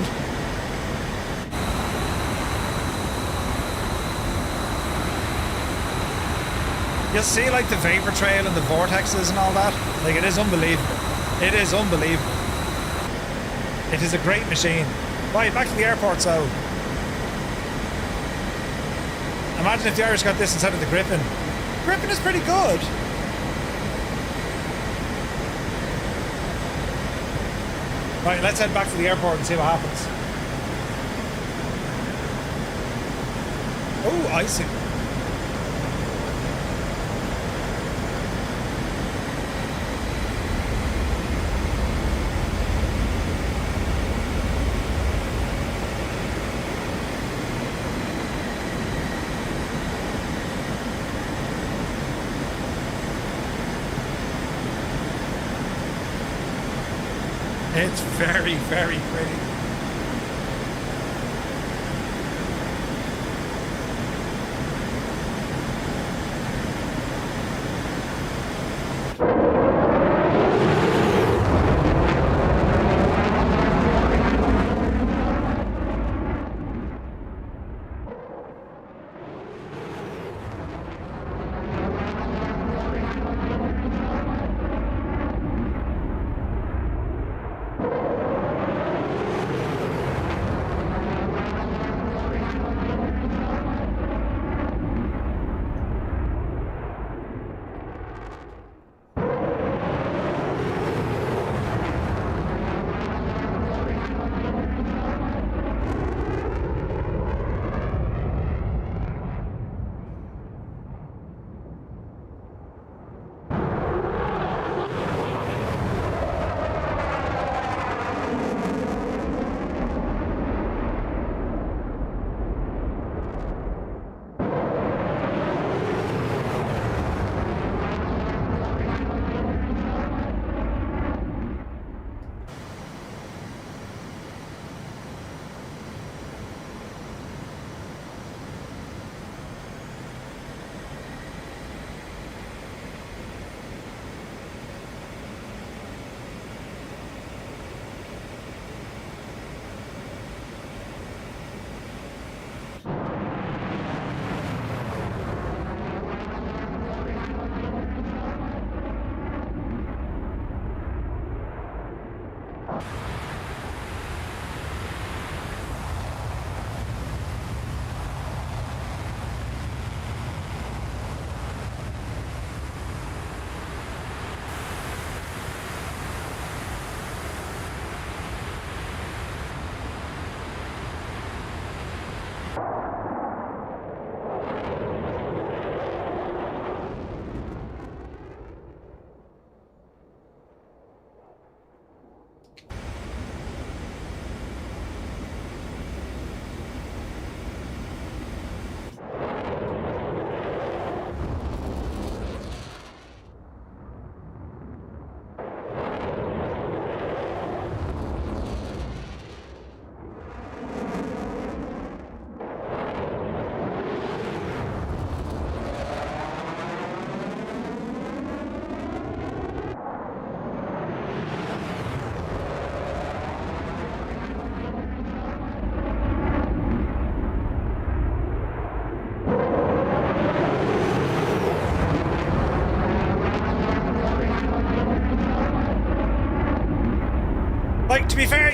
You'll see like the vapor trail and the vortexes and all that. Like, it is unbelievable. It is unbelievable. It is a great machine. Right, back to the airport. So imagine if the Irish got this instead of the Griffin. Griffin is pretty good. Right, let's head back to the airport and see what happens. Oh, icing. It's very, very pretty.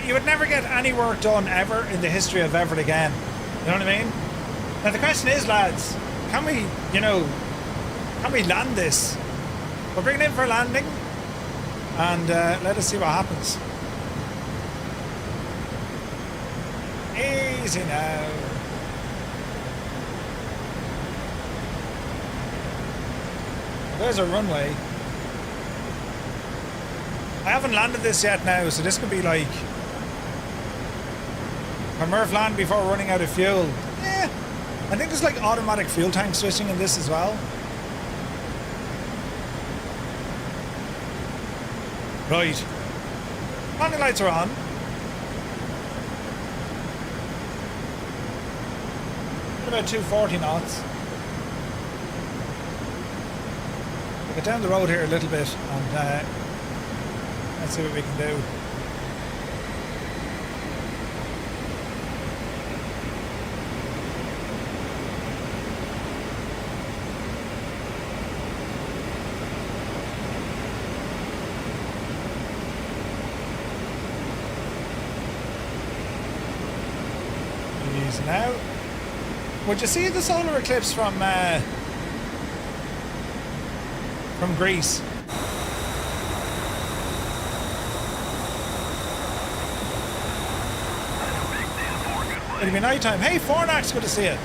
you would never get any work done ever in the history of ever again. You know what I mean? Now the question is, lads, can we, can we land this? We'll bring it in for landing and let us see what happens. Easy now. There's a runway. I haven't landed this yet now, so this could be like a Murph land before running out of fuel. Yeah, I think there's like automatic fuel tank switching in this as well. Right. Landing lights are on. About 240 knots. We'll get down the road here a little bit and let's see what we can do. Easy now. Would you see the solar eclipse from Greece? It'll be night time. Hey, Fornax, good to see you.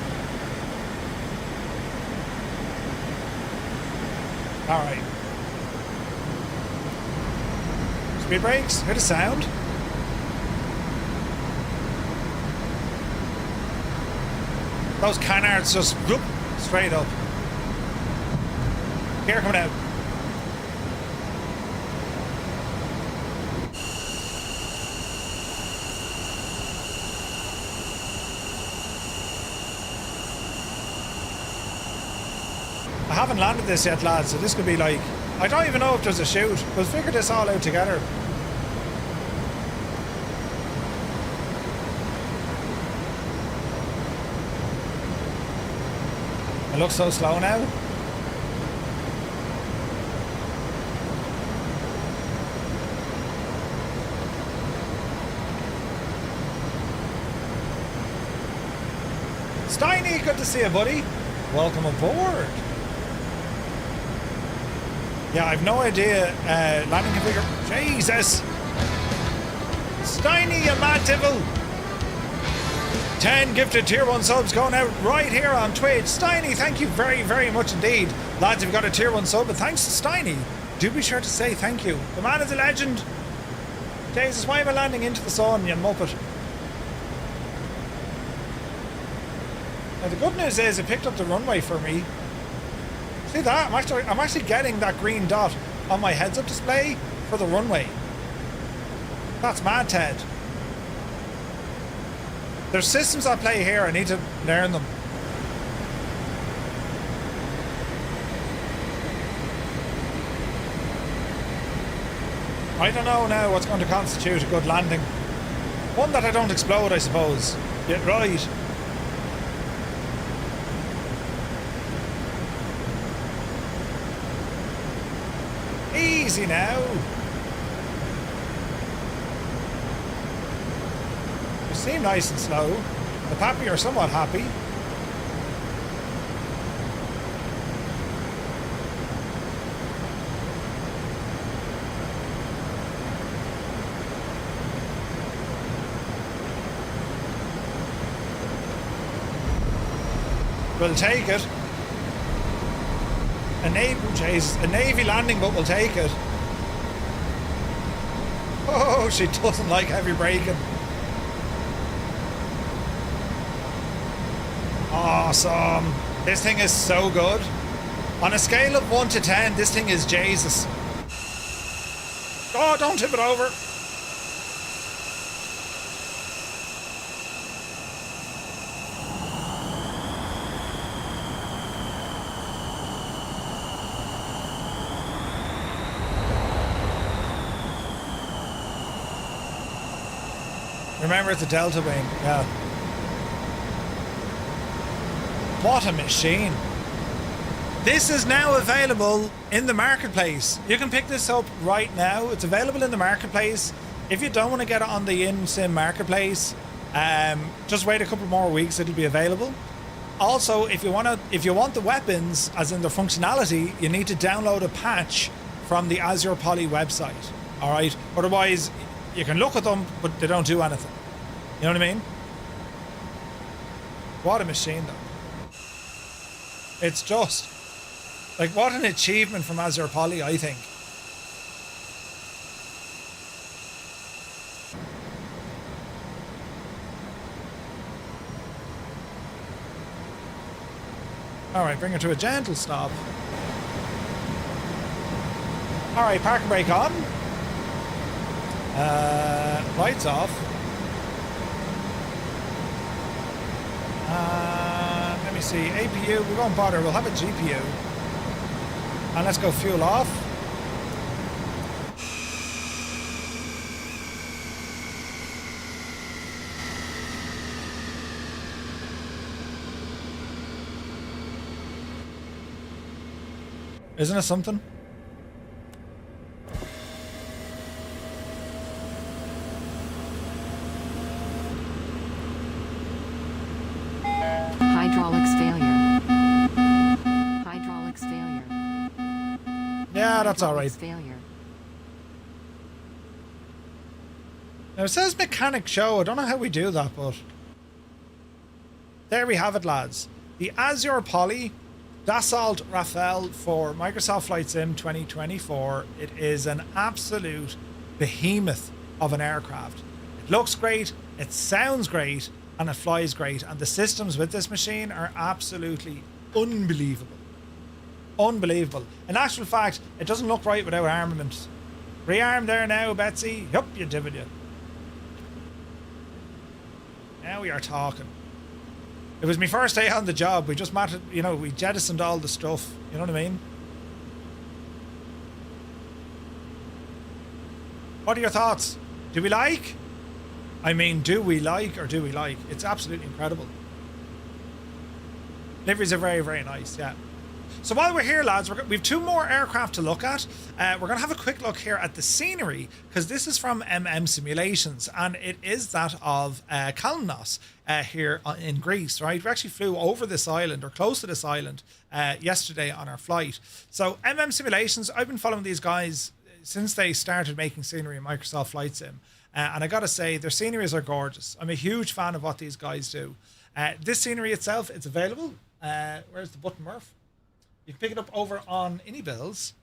All right. Speed brakes. Hear the sound. Those canards just whoop, straight up. Gear coming out. I haven't landed this yet, lads, so this could be like, I don't even know if there's a shoot. We'll figure this all out together. It looks so slow now. Steiny, good to see you, buddy. Welcome aboard. Yeah, I've no idea. Landing configure. Jesus. Steiny, you mad devil. 10 gifted tier 1 subs going out right here on Twitch. Steiny, thank you very, very much indeed. Lads, you've got a tier 1 sub, but thanks to Steiny. Do be sure to say thank you. The man is a legend. Jesus, why am I landing into the sun, you muppet? Now the good news is it picked up the runway for me. See that? I'm actually getting that green dot on my heads-up display for the runway. That's mad, Ted. There's systems at play here. I need to learn them. I don't know now what's going to constitute a good landing. One that I don't explode, I suppose. Yeah, right. Easy now. You seem nice and slow. The pappy are somewhat happy. We'll take it. A Navy landing, but we'll take it. Oh, she doesn't like heavy braking. Awesome. This thing is so good. On a scale of 1 to 10, this thing is Jesus. Oh, don't tip it over. Remember, it's a Delta wing, yeah. What a machine. This is now available in the marketplace. You can pick this up right now. It's available in the marketplace. If you don't want to get it on the in-sim marketplace, just wait a couple more weeks, it'll be available. Also, if you want the weapons, as in the functionality, you need to download a patch from the AzurPoly website. All right. Otherwise, you can look at them, but they don't do anything. You know what I mean? What a machine, though. It's just like, what an achievement from AzurPoly, I think. All right, bring her to a gentle stop. All right, park and brake on. Lights off. Let me see, APU, we won't bother, we'll have a GPU. And let's go fuel off. Isn't it something? Hydraulics failure. Hydraulics failure. Yeah, that's all right. Failure. Now it says mechanic show. I don't know how we do that, but there we have it, lads. The AzurPoly Dassault Rafale for Microsoft Flight Sim 2024. It is an absolute behemoth of an aircraft. It looks great, it sounds great, and it flies great. And the systems with this machine are absolutely unbelievable. Unbelievable. In actual fact, it doesn't look right without armament. Rearm there now, Betsy. Yup, you divot you. Now we are talking. It was my first day on the job. We just mattered, you know, we jettisoned all the stuff. You know what I mean? What are your thoughts? Do we like? I mean, do we like or do we like? It's absolutely incredible. Liveries are very, very nice, yeah. So while we're here, lads, we've two more aircraft to look at. We're going to have a quick look here at the scenery, because this is from Simulations, and it is that of Kalymnos here in Greece, right? We actually flew over this island, or close to this island, yesterday on our flight. So Simulations, I've been following these guys since they started making scenery in Microsoft Flight Sim. And I got to say, their sceneries are gorgeous. I'm a huge fan of what these guys do. This scenery itself, it's available. Where's the button, Murph? You can pick it up over on Anybills.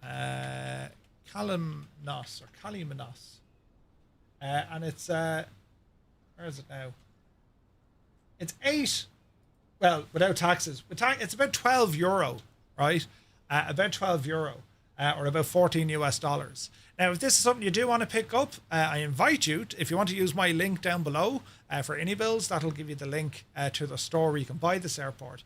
Kalymnos or Kalymnos. And it's, where is it now? It's 8, well, without taxes. It's about €12, right? About €12, or about 14 US dollars. Now, if this is something you do want to pick up, I invite you, if you want to use my link down below for Anybills, that'll give you the link to the store where you can buy this airport.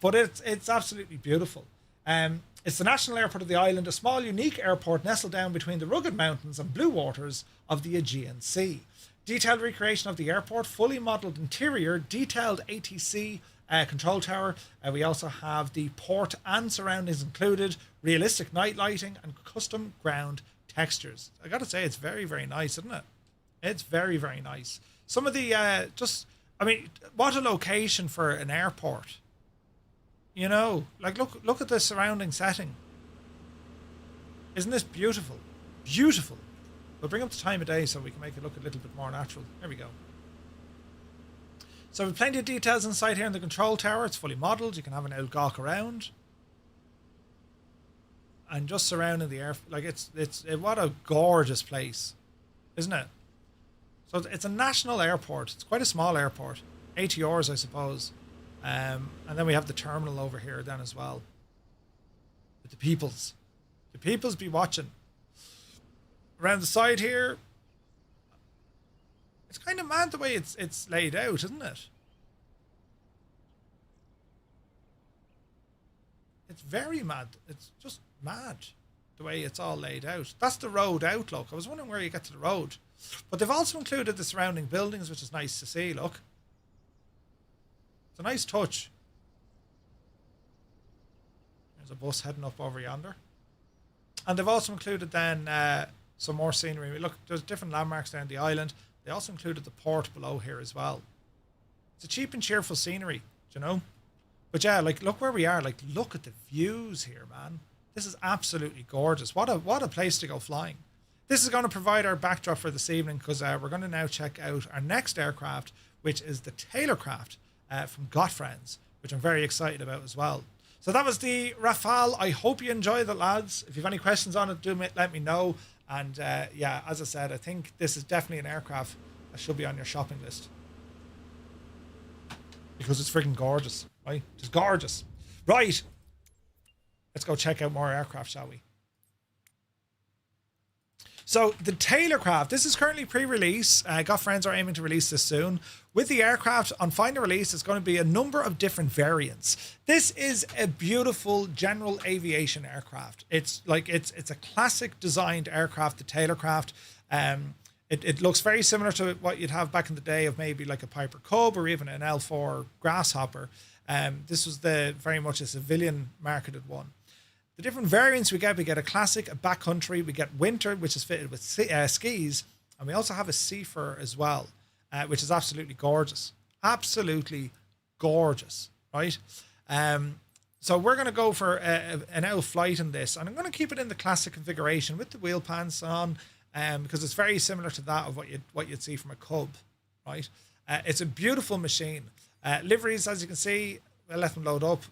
But it's absolutely beautiful. It's the national airport of the island, a small, unique airport nestled down between the rugged mountains and blue waters of the Aegean Sea. Detailed recreation of the airport, fully modelled interior, detailed ATC control tower. We also have the port and surroundings included, realistic night lighting, and custom ground textures. I got to say, it's very, very nice, isn't it? It's very, very nice. Some of the, I mean, what a location for an airport. You know, like look at the surrounding setting. Isn't this beautiful? Beautiful. We'll bring up the time of day so we can make it look a little bit more natural. There we go. So we've plenty of details inside here in the control tower. It's fully modelled. You can have an old gawk around. And just surrounding the air, like it's what a gorgeous place, isn't it? So it's a national airport. It's quite a small airport. ATRs, I suppose. And then we have the terminal over here then as well. With the peoples. The peoples be watching. Around the side here, it's kind of mad the way it's laid out, isn't it? It's very mad. It's just mad the way it's all laid out. That's the road outlook. I was wondering where you get to the road. But they've also included the surrounding buildings, which is nice to see, look. It's a nice touch. There's a bus heading up over yonder. And they've also included then some more scenery. Look, there's different landmarks down the island. They also included the port below here as well. It's a cheap and cheerful scenery, you know. But yeah, like look where we are. Like look at the views here, man. This is absolutely gorgeous. What a place to go flying. This is going to provide our backdrop for this evening because we're going to now check out our next aircraft, which is the Taylorcraft from GotFriends, which I'm very excited about as well. So that was the Rafale. I hope you enjoyed it, lads. If you have any questions on it, do let me know. And yeah, as I said, I think this is definitely an aircraft that should be on your shopping list. Because it's freaking gorgeous, right? It's gorgeous. Right. Let's go check out more aircraft, shall we? So the Taylorcraft, this is currently pre-release. GotFriends are aiming to release this soon. With the aircraft, on final release, it's going to be a number of different variants. This is a beautiful general aviation aircraft. It's like it's a classic designed aircraft, the Taylorcraft. It looks very similar to what you'd have back in the day of maybe like a Piper Cub or even an L4 Grasshopper. This was very much a civilian marketed one. The different variants we get a classic, a backcountry, we get winter, which is fitted with skis, and we also have a seafarer as well, which is absolutely gorgeous. Absolutely gorgeous, right? So we're going to go for an out flight in this, and I'm going to keep it in the classic configuration with the wheel pans on, because it's very similar to that of what you'd see from a Cub, right? It's a beautiful machine. Liveries, as you can see, I'll let them load up.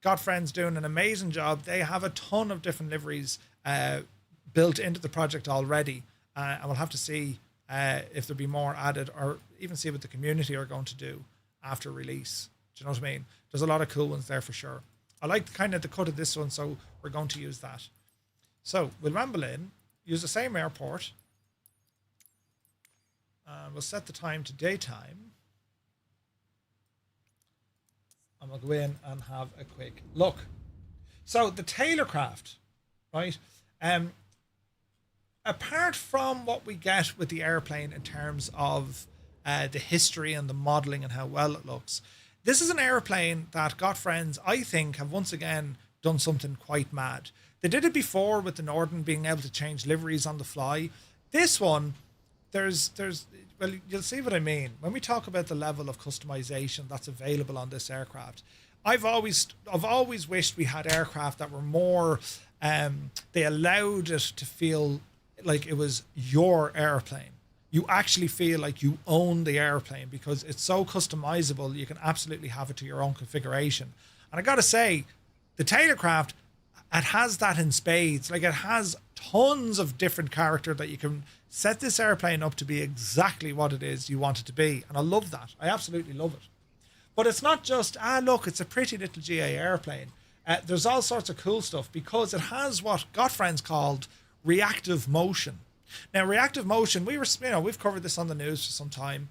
GotFriends doing an amazing job. They have a ton of different liveries built into the project already, and we'll have to see if there'll be more added, or even see what the community are going to do after release. Do you know what I mean? There's a lot of cool ones there for sure. I like kind of the cut of this one, so we're going to use that. So we'll ramble in, use the same airport, and we'll set the time to daytime. And we'll go in and have a quick look. So the Taylorcraft, right? Apart from what we get with the airplane in terms of the history and the modeling and how well it looks, this is an airplane that GotFriends, I think, have once again done something quite mad. They did it before with the Norden being able to change liveries on the fly. This one, well, you'll see what I mean. When we talk about the level of customization that's available on this aircraft, I've always wished we had aircraft that were more, they allowed it to feel like it was your airplane. You actually feel like you own the airplane because it's so customizable. You can absolutely have it to your own configuration. And I got to say, the Taylorcraft, it has that in spades. Like, it has tons of different character that you can set this airplane up to be exactly what it is you want it to be. And I love that. I absolutely love it. But it's not just, look, it's a pretty little GA airplane. There's all sorts of cool stuff because it has what GotFriends called reactive motion. Now, reactive motion, we've covered this on the news for some time.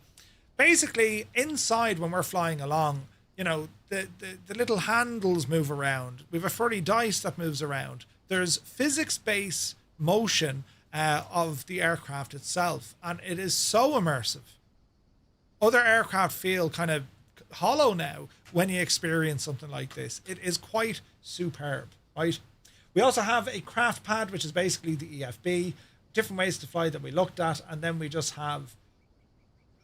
Basically, inside when we're flying along, the little handles move around. We have a furry dice that moves around. There's physics-based motion of the aircraft itself, and it is so immersive. Other aircraft feel kind of hollow now when you experience something like this. It is quite superb, right? We also have a craft pad, which is basically the EFB, different ways to fly that we looked at, and then we just have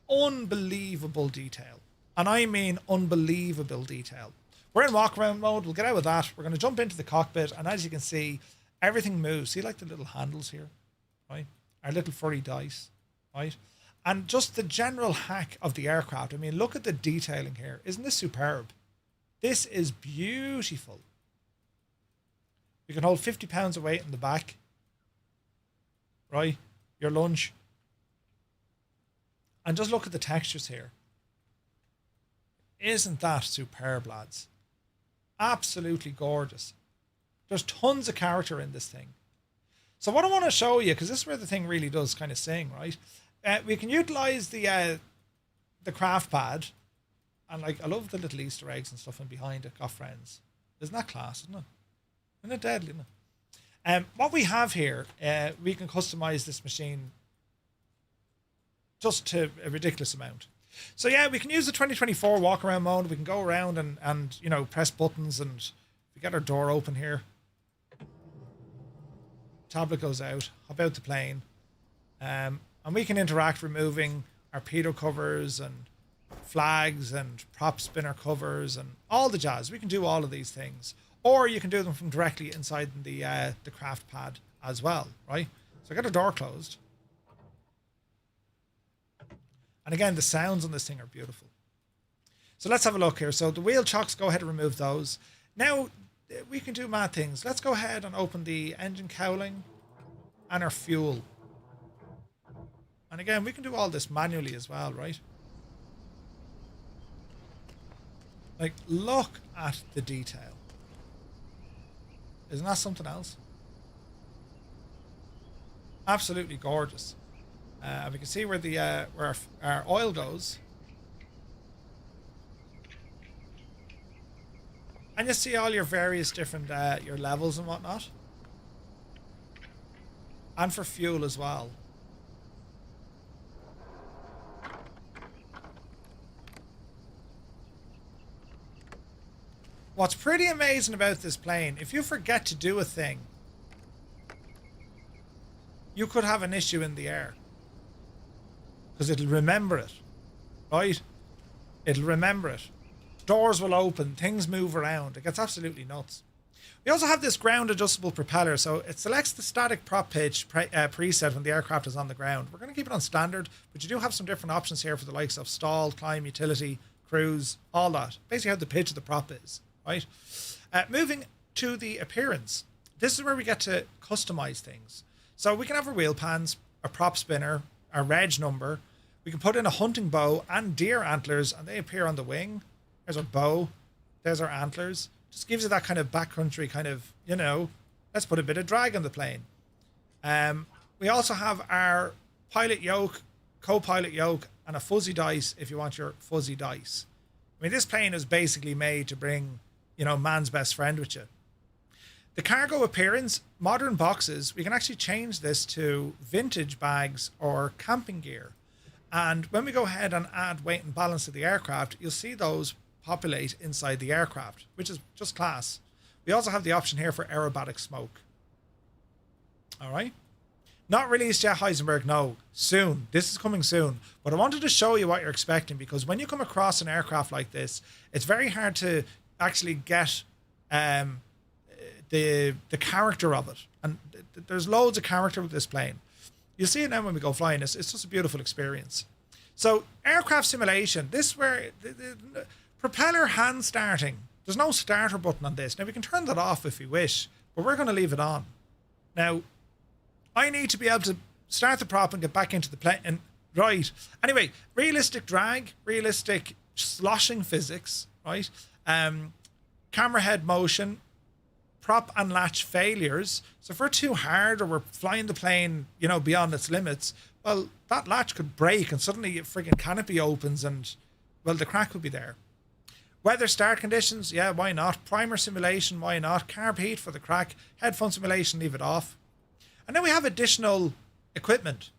unbelievable detail. And I mean unbelievable detail. We're in walk around mode. We'll get out of that. We're going to jump into the cockpit, and as you can see, everything moves. See, like the little handles here, right? Our little furry dice, right? And just the general hack of the aircraft. I mean, look at the detailing here. Isn't this superb? This is beautiful. You can hold 50 pounds of weight in the back, right? Your lunch. And just look at the textures here. Isn't that superb, lads? Absolutely gorgeous. There's tons of character in this thing. So what I want to show you, because this is where the thing really does kind of sing, right? We can utilize the craft pad, and like I love the little Easter eggs and stuff in behind it. GotFriends, isn't that class? Isn't it? Isn't it deadly? Isn't it? What we have here, we can customize this machine just to a ridiculous amount. So yeah, we can use the 2024 walk around mode. We can go around and press buttons, and we get our door open here. Tablet goes out. Hop out the plane. And we can interact removing our pitot covers and flags and prop spinner covers and all the jazz. We can do all of these things. Or you can do them from directly inside the craft pad as well, right? So I got a door closed. And again, the sounds on this thing are beautiful. So let's have a look here. So the wheel chocks, go ahead and remove those. Now, we can do mad things. Let's go ahead and open the engine cowling and our fuel. And again, we can do all this manually as well, right? Like, look at the detail. Isn't that something else? Absolutely gorgeous. We can see where the where our oil goes. And you see all your various different your levels and whatnot. And for fuel as well. What's pretty amazing about this plane, if you forget to do a thing, you could have an issue in the air. Because it'll remember it. Right? It'll remember it. Doors will open, things move around. It gets absolutely nuts. We also have this ground adjustable propeller, so it selects the static prop pitch preset when the aircraft is on the ground. We're going to keep it on standard, but you do have some different options here for the likes of stall, climb, utility, cruise, all that. Basically how the pitch of the prop is, right? Moving to the appearance. This is where we get to customize things. So we can have our wheel pans, a prop spinner, our reg number. We can put in a hunting bow and deer antlers, and they appear on the wing. There's our bow. There's our antlers. Just gives it that kind of backcountry kind of, you know, let's put a bit of drag on the plane. We also have our pilot yoke, co-pilot yoke, and a fuzzy dice if you want your fuzzy dice. I mean, this plane is basically made to bring, you know, man's best friend with you. The cargo appearance, modern boxes, we can actually change this to vintage bags or camping gear. And when we go ahead and add weight and balance to the aircraft, you'll see those populate inside the aircraft, which is just class. We also have the option here for aerobatic smoke. All right. Not released yet, Heisenberg. No, soon. This is coming soon. But I wanted to show you what you're expecting, because when you come across an aircraft like this, it's very hard to actually get the character of it. And there's loads of character with this plane. You'll see it now when we go flying. It's just a beautiful experience. So aircraft simulation. This is where the propeller hand starting. There's no starter button on this. Now we can turn that off if we wish, but we're going to leave it on. Now, I need to be able to start the prop and get back into the plane. And right. Anyway, realistic drag, realistic sloshing physics, right? Camera head motion, prop and latch failures. So if we're too hard or we're flying the plane, you know, beyond its limits, well, that latch could break and suddenly a friggin' canopy opens and, well, the crack would be there. Weather start conditions, yeah, why not? Primer simulation, why not? Carb heat for the crack. Headphone simulation, leave it off. And then we have additional equipment.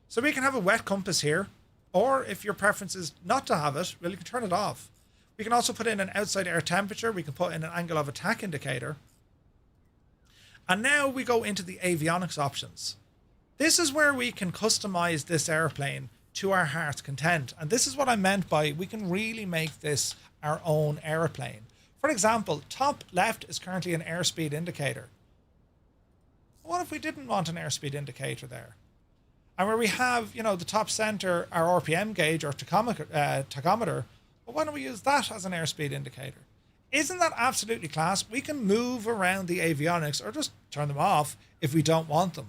So we can have a wet compass here, or if your preference is not to have it, well, you can turn it off. We can also put in an outside air temperature. We can put in an angle of attack indicator. And now we go into the avionics options. This is where we can customize this airplane to our heart's content. And this is what I meant by we can really make this our own airplane. For example, top left is currently an airspeed indicator. What if we didn't want an airspeed indicator there? And where we have, you know, the top center, our RPM gauge or tachometer, well, why don't we use that as an airspeed indicator? Isn't that absolutely class? We can move around the avionics or just turn them off if we don't want them.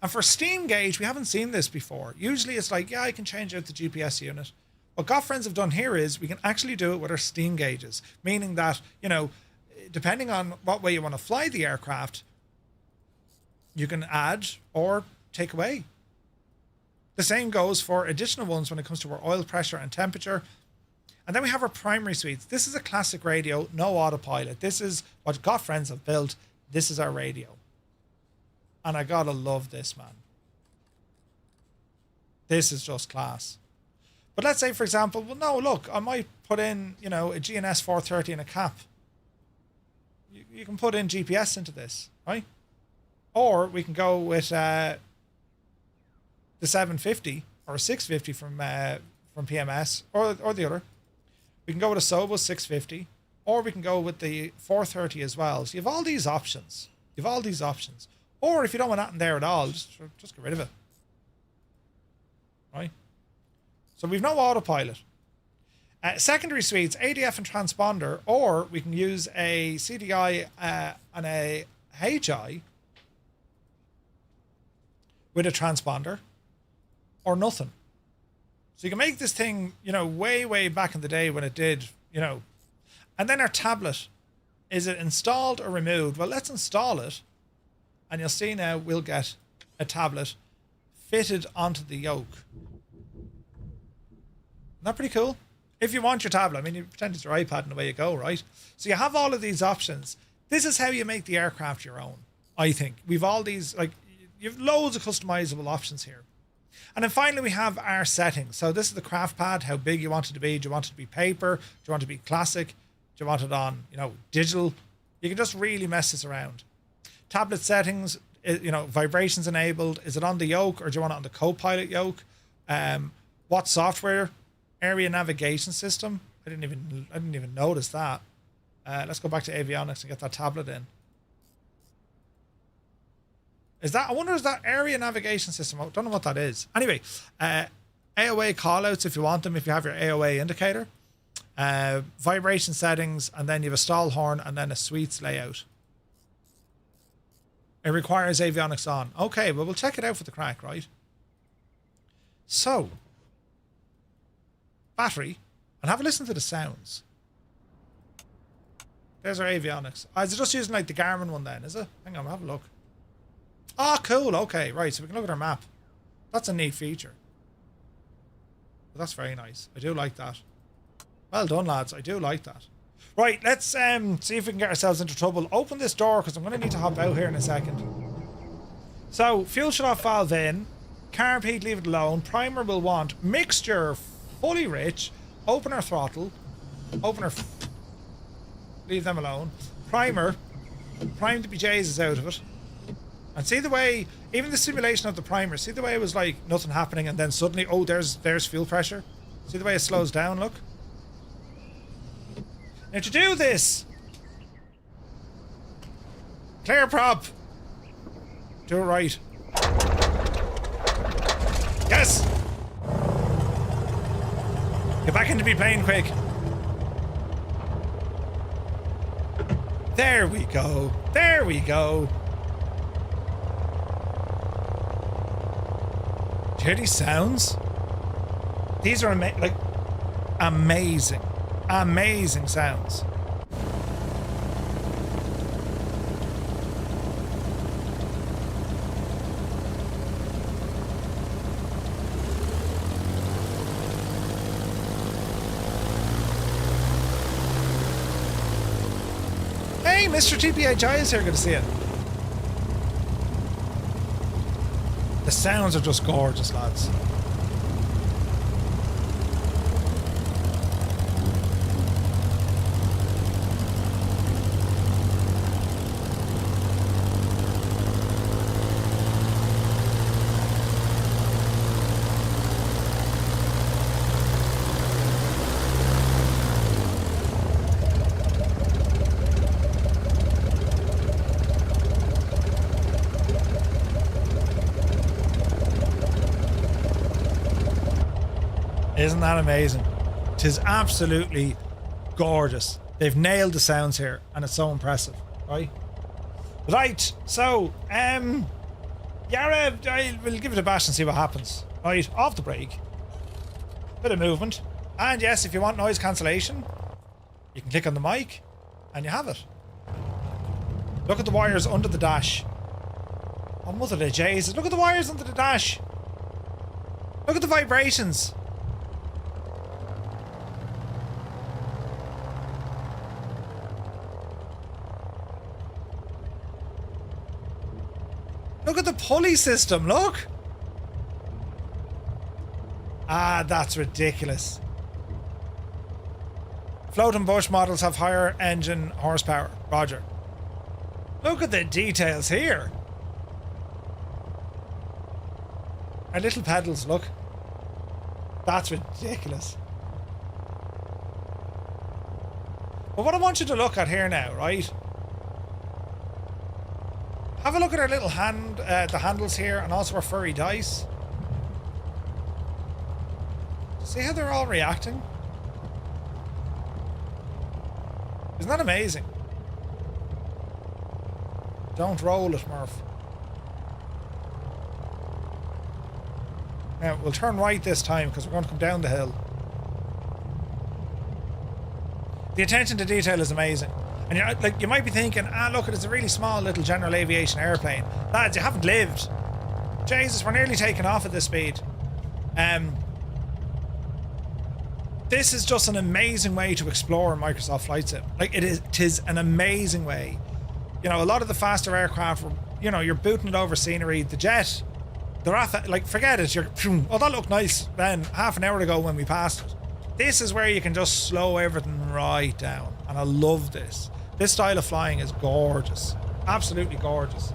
And for steam gauge, we haven't seen this before. Usually it's like, yeah, I can change out the GPS unit. What GotFriends have done here is we can actually do it with our steam gauges, meaning that, you know, depending on what way you want to fly the aircraft, you can add or take away. The same goes for additional ones when it comes to our oil pressure and temperature. And then we have our primary suites. This is a classic radio, no autopilot. This is what GotFriends have built. This is our radio. And I gotta love this, man. This is just class. But let's say, for example, well, no, look, I might put in, you know, a GNS 430 and a cap. You can put in GPS into this, right? Or we can go with the 750 or 650 from PMS or the other. We can go with a Sobus 650, or we can go with the 430 as well. So you have all these options. Or if you don't want that in there at all, just get rid of it. Right? So we've no autopilot. Secondary suites, ADF and transponder, or we can use a CDI and a HI with a transponder, or nothing. So you can make this thing, way back in the day when it did, And then our tablet, is it installed or removed? Well, let's install it, and you'll see now we'll get a tablet fitted onto the yoke. Isn't that pretty cool? If you want your tablet, I mean, you pretend it's your iPad and away you go, right? So you have all of these options. This is how you make the aircraft your own, I think. We've all these, you have loads of customizable options here. And then finally, we have our settings. So this is the craft pad, how big you want it to be. Do you want it to be paper? Do you want it to be classic? Do you want it on, digital? You can just really mess this around. Tablet settings, vibrations enabled. Is it on the yoke, or do you want it on the co-pilot yoke? What software? Area navigation system. I didn't even notice that. Let's go back to avionics and get that tablet in. I wonder is that area navigation system? I don't know what that is. Anyway, AOA callouts if you want them, if you have your AOA indicator. Vibration settings, and then you have a stall horn, and then a suites layout. It requires avionics on. Okay, well, we'll check it out for the crack, right? So, battery, and have a listen to the sounds. There's our avionics. Is it just using the Garmin one then, is it? Hang on, have a look. Oh, cool. Okay, right. So we can look at our map. That's a neat feature. But that's very nice. I do like that. Well done, lads. I do like that. Right, let's see if we can get ourselves into trouble. Open this door, because I'm going to need to hop out here in a second. So, fuel shut-off valve in. Carb heat, leave it alone. Primer will want. Mixture, fully rich. Opener throttle. Opener... leave them alone. Primer. Prime the BJs is out of it. And see the way, even the simulation of the primer, see the way it was like nothing happening, and then suddenly, oh, there's fuel pressure. See the way it slows down, look. Now to do this, clear prop. Do it right. Yes! Get back into me plane quick. There we go. There we go. Do you hear these sounds? These are amazing. Amazing sounds. Hey, Mr. TPHI is here. Good to see you. The sounds are just gorgeous, lads. Isn't that amazing? 'Tis absolutely gorgeous. They've nailed the sounds here, and it's so impressive, right? Right, so, Yara, we'll give it a bash and see what happens. Right, off the brake. Bit of movement. And yes, if you want noise cancellation, you can click on the mic, and you have it. Look at the wires under the dash. Oh, mother of Jesus. Look at the wires under the dash. Look at the vibrations. Look at the pulley system, look! Ah, that's ridiculous. Floating bush models have higher engine horsepower. Roger. Look at the details here. Our little pedals, look. That's ridiculous. But what I want you to look at here now, right? Have a look at our little the handles here, and also our furry dice. See how they're all reacting? Isn't that amazing? Don't roll it, Murph. Now, we'll turn right this time because we're going to come down the hill. The attention to detail is amazing. And you're, like, you might be thinking, look, it's a really small little general aviation airplane. Lads, you haven't lived. Jesus, we're nearly taking off at this speed. This is just an amazing way to explore Microsoft Flight Sim. Like, it is an amazing way. You know, a lot of the faster aircraft, you know, you're booting it over scenery. The jet, the Rafale, like, forget it. Oh, that looked nice then half an hour ago when we passed it. This is where you can just slow everything right down. And I love this. This style of flying is gorgeous. Absolutely gorgeous.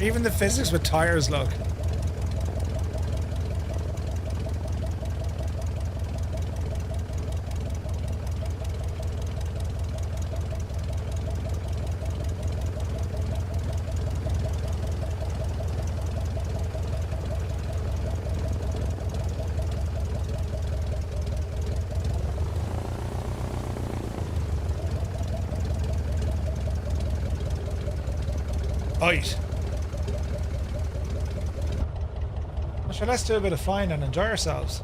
Even the physics with tires, look. Right. So let's do a bit of flying and enjoy ourselves.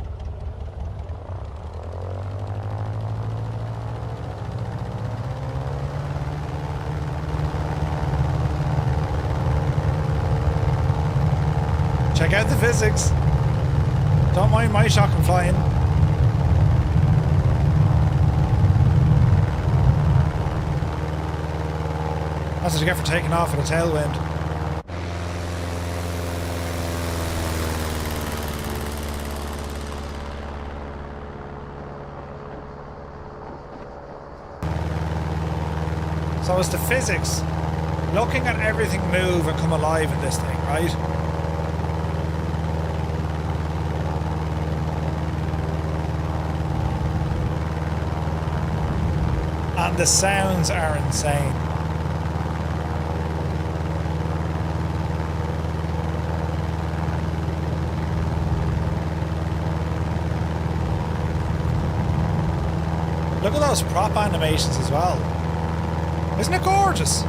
Check out the physics. Don't mind my shock and flying. That's what you get for taking off in a tailwind. So it's the physics, looking at everything move and come alive in this thing, right? And the sounds are insane. Look at those prop animations as well. Isn't it gorgeous?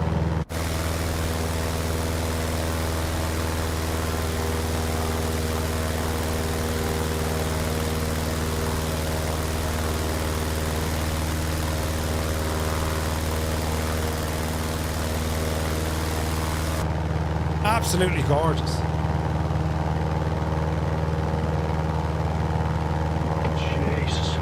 Absolutely gorgeous. Jesus.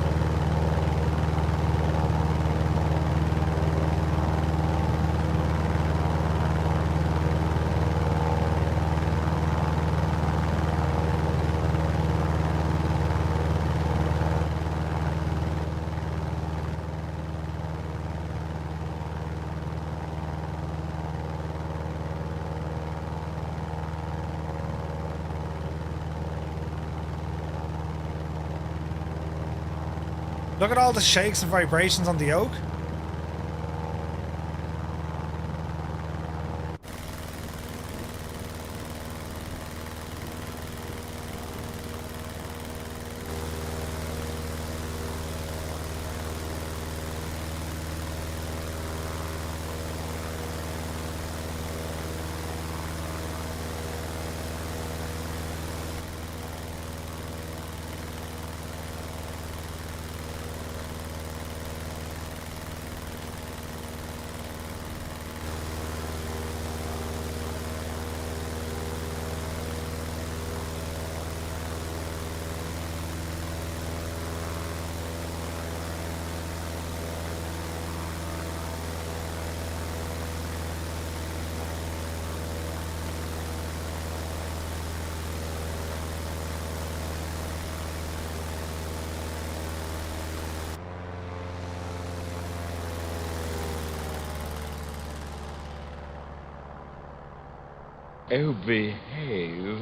Look at all the shakes and vibrations on the yoke. Oh, behave.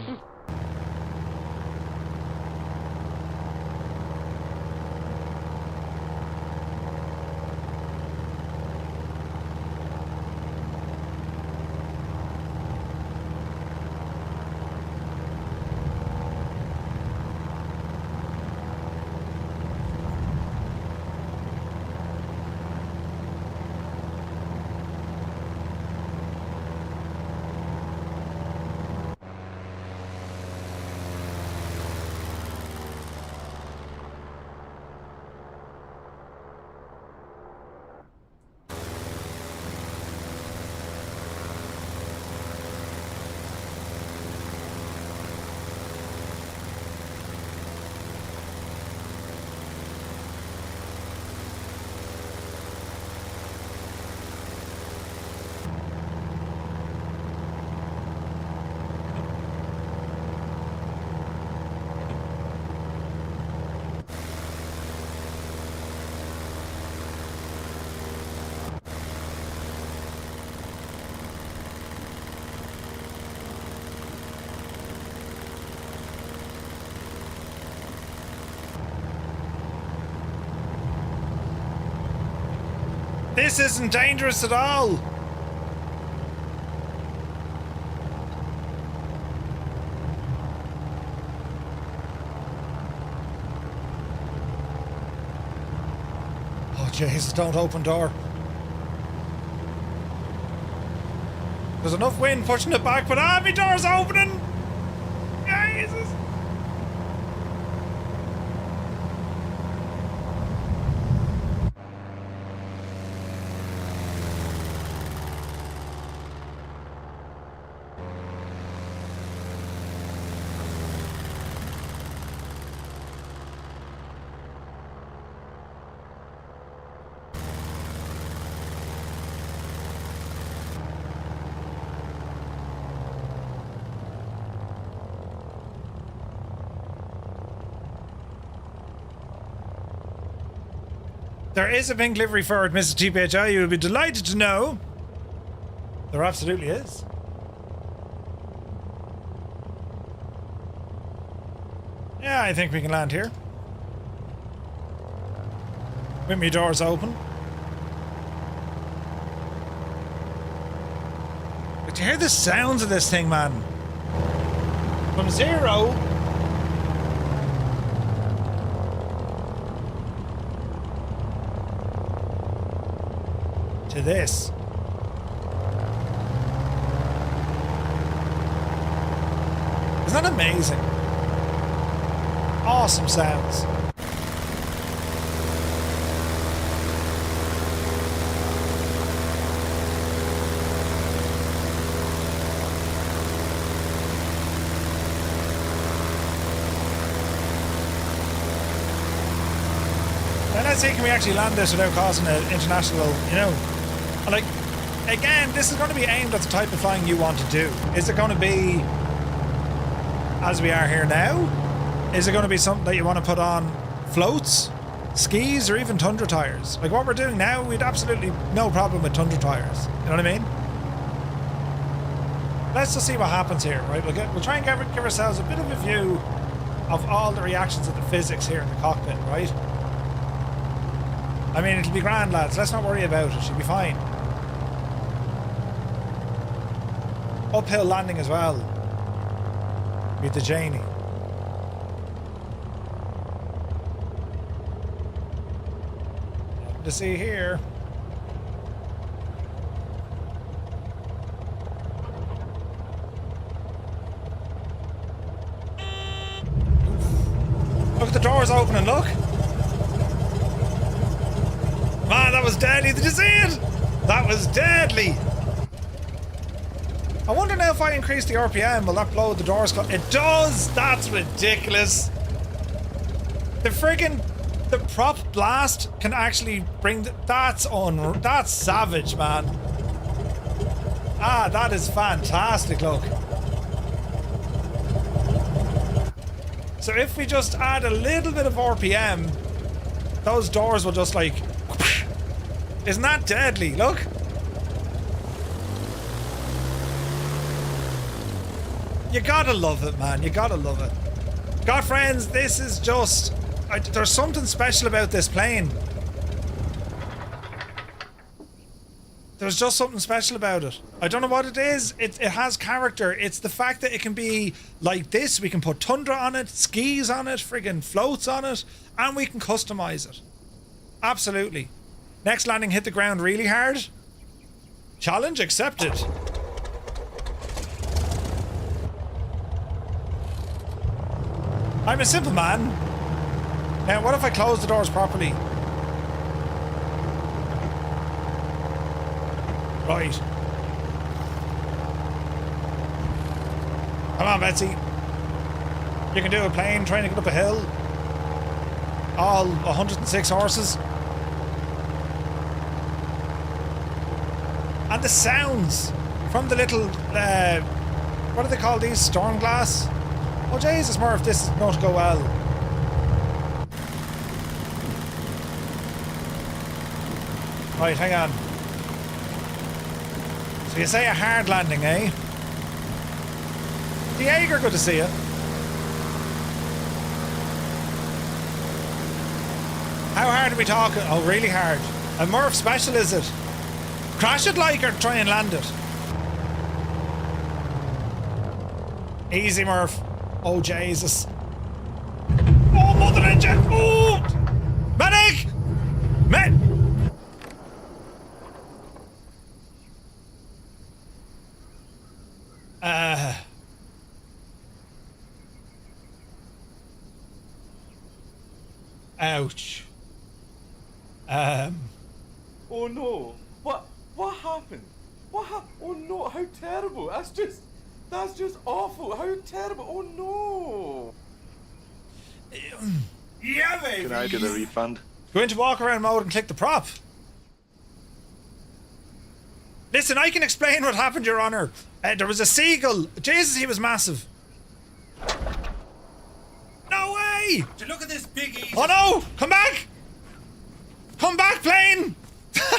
This isn't dangerous at all. Oh Jesus, don't open door. There's enough wind pushing it back, but my door's opening. Jesus. There is a pink livery for it, Mrs. TPHI. You will be delighted to know. There absolutely is. Yeah, I think we can land here. With me doors open. But you hear the sounds of this thing, man. From 0 to this. Isn't that amazing? Awesome sounds. Now let's see, can we actually land this without causing an international, you know? And like, again, this is going to be aimed at the type of flying you want to do. Is it going to be as we are here now? Is it going to be something that you want to put on floats, skis, or even tundra tires? Like what we're doing now, we'd absolutely no problem with tundra tires. You know what I mean? Let's just see what happens here, right? We'll try and give ourselves a bit of a view of all the reactions of the physics here in the cockpit, right? I mean, it'll be grand, lads. Let's not worry about it. It'll be fine. Uphill landing as well. With the Janie. Nothing to see here. Look, the door's opening, look. Man, that was deadly. Did you see it? That was deadly. I wonder now if I increase the RPM, will that blow the doors? It does. That's ridiculous. The prop blast can actually bring that's savage, man. Ah, that is fantastic. Look. So if we just add a little bit of RPM, those doors will just like. Isn't that deadly? Look. You gotta love it, man. You gotta love it. GotFriends, this is just... there's something special about this plane. There's just something special about it. I don't know what it is. It has character. It's the fact that it can be like this. We can put tundra on it, skis on it, friggin' floats on it, and we can customize it. Absolutely. Next landing, hit the ground really hard. Challenge accepted. I'm a simple man. Now, what if I close the doors properly? Right. Come on, Betsy. You can do a plane trying to get up a hill. All 106 horses. And the sounds from the little, what do they call these? Storm glass? Oh, Jesus, Murph, this is not go well. Right, hang on. So you say a hard landing, eh? Jaeger, good to see you. How hard are we talking? Oh, really hard. A Murph special, is it? Crash it like or try and land it? Easy, Murph. Oh, Jesus. Oh, mother engine. Oh! Medic! Ouch. Oh no! What happened? Oh no! How terrible! That's just awful! How terrible! Oh no! Yeah, baby. Can I get a refund? Go into walk around mode and click the prop. Listen, I can explain what happened, Your Honor. There was a seagull. Jesus, he was massive. No way! Look at this piggy. Oh no! Come back! Come back, plane!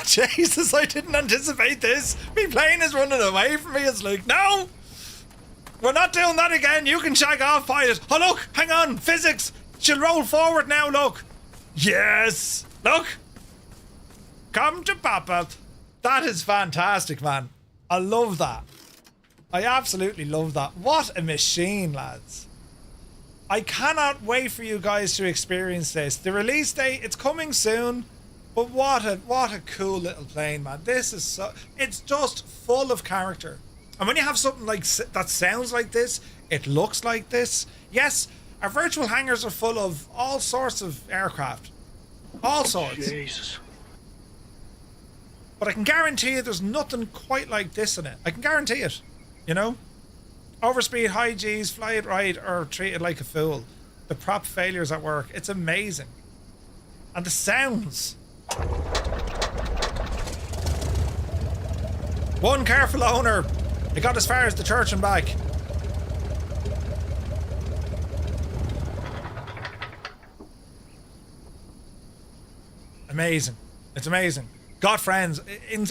Jesus, I didn't anticipate this. My plane is running away from me. It's like, no! We're not doing that again. You can shag off, pilot. Oh, look! Hang on! Physics! She'll roll forward now, look! Yes! Look! Come to Papa. That is fantastic, man. I love that. I absolutely love that. What a machine, lads. I cannot wait for you guys to experience this. The release date, it's coming soon. But what a cool little plane, man. This is so... It's just full of character. And when you have something like that sounds like this, it looks like this. Yes, our virtual hangars are full of all sorts of aircraft. All sorts. Jesus. But I can guarantee you there's nothing quite like this in it. I can guarantee it. You know? Overspeed, high G's, fly it right, or treat it like a fool. The prop failures at work. It's amazing. And the sounds. One careful owner. It got as far as the church and back. Amazing. It's amazing. GotFriends,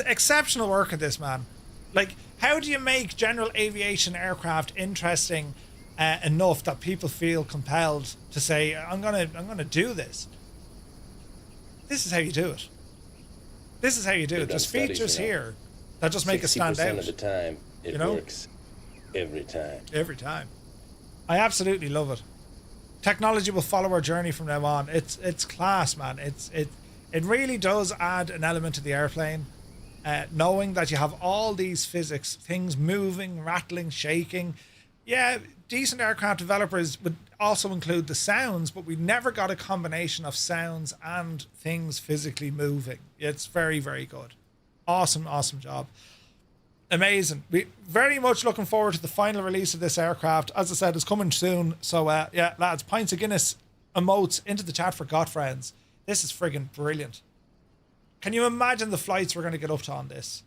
exceptional work at this, man. Like, how do you make general aviation aircraft interesting enough that people feel compelled to say, I'm gonna do this? This is how you do it. This is how you do it. There's features here that just make it stand out. 60% of the time, it works every time. Every time. I absolutely love it. Technology will follow our journey from now on. It's class, man. It really does add an element to the airplane. Knowing that you have all these physics, things moving, rattling, shaking. Yeah, decent aircraft developers would also include the sounds, but we never got a combination of sounds and things physically moving. It's very, very good. Awesome, awesome job. Amazing. We very much looking forward to the final release of this aircraft. As I said, it's coming soon. So yeah, lads, pints of Guinness emotes into the chat for GotFriends. This is friggin' brilliant. Can you imagine the flights we're going to get up to on this?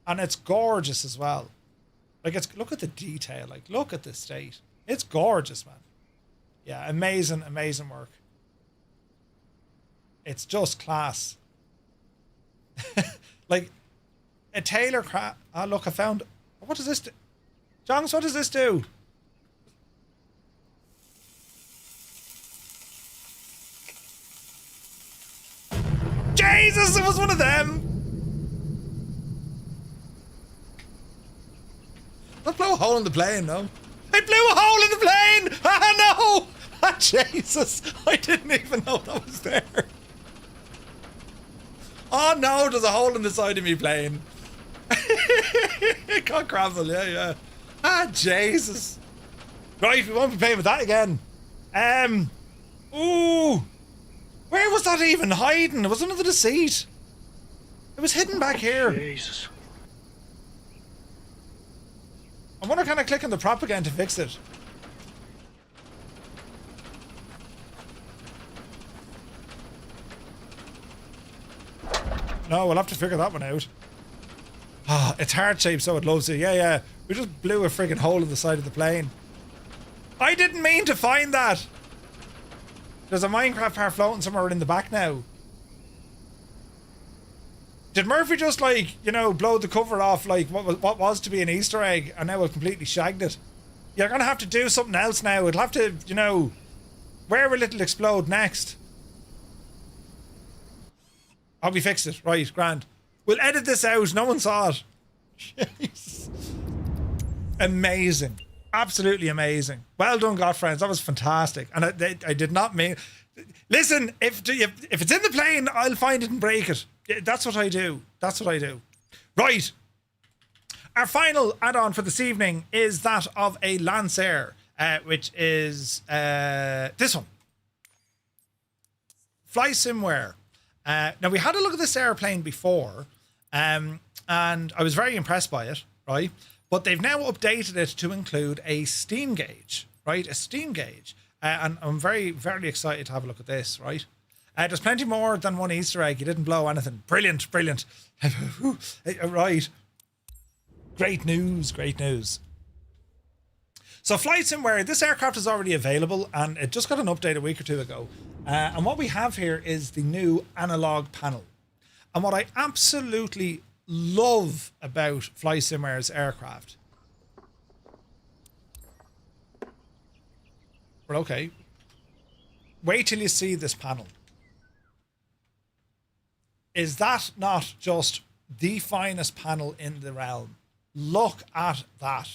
And it's gorgeous as well. Like, look at the detail. Like, look at the state. It's gorgeous, man. Yeah, amazing, amazing work. It's just class. Like, a Taylorcraft... Oh, look, I found... What is this? Jonks, what does this do? Jesus, it was one of them! That blew a hole in the plane, no? It blew a hole in the plane! Ah, no! Ah, Jesus, I didn't even know that was there. Oh no, there's a hole in the side of me plane. It got gravel, yeah. Ah, Jesus. Right, we won't be playing with that again. Ooh. Where was that even hiding? It was under the seat. It was hidden back here. Jesus. I wonder, can I click on the prop again to fix it? No, we'll have to figure that one out. Ah, it's heart-shaped, so it loves it. Yeah. We just blew a friggin' hole in the side of the plane. I didn't mean to find that. There's a Minecraft part floating somewhere in the back now. Did Murphy just, like, you know, blow the cover off, like, what was to be an Easter egg, and now I've completely shagged it? You're gonna have to do something else now. It'll have to, you know, where will it explode next? Oh, we fixed it. Right, grand. We'll edit this out. No one saw it. Jeez. Amazing. Absolutely amazing. Well done, GotFriends. That was fantastic. And I did not mean... Listen, if it's in the plane, I'll find it and break it. That's what I do. That's what I do. Right. Our final add-on for this evening is that of a Lancair, which is this one. FlySimWare. Now, we had a look at this airplane before, and I was very impressed by it, right? But they've now updated it to include a steam gauge, right? A steam gauge. And I'm very, very excited to have a look at this, right? There's plenty more than one Easter egg. You didn't blow anything. Brilliant, brilliant. Right. Great news, great news. So FlySimWare, this aircraft is already available, and it just got an update a week or two ago. And what we have here is the new analogue panel. And what I absolutely love about FlySimWare's aircraft... Well, okay. Wait till you see this panel. Is that not just the finest panel in the realm? Look at that.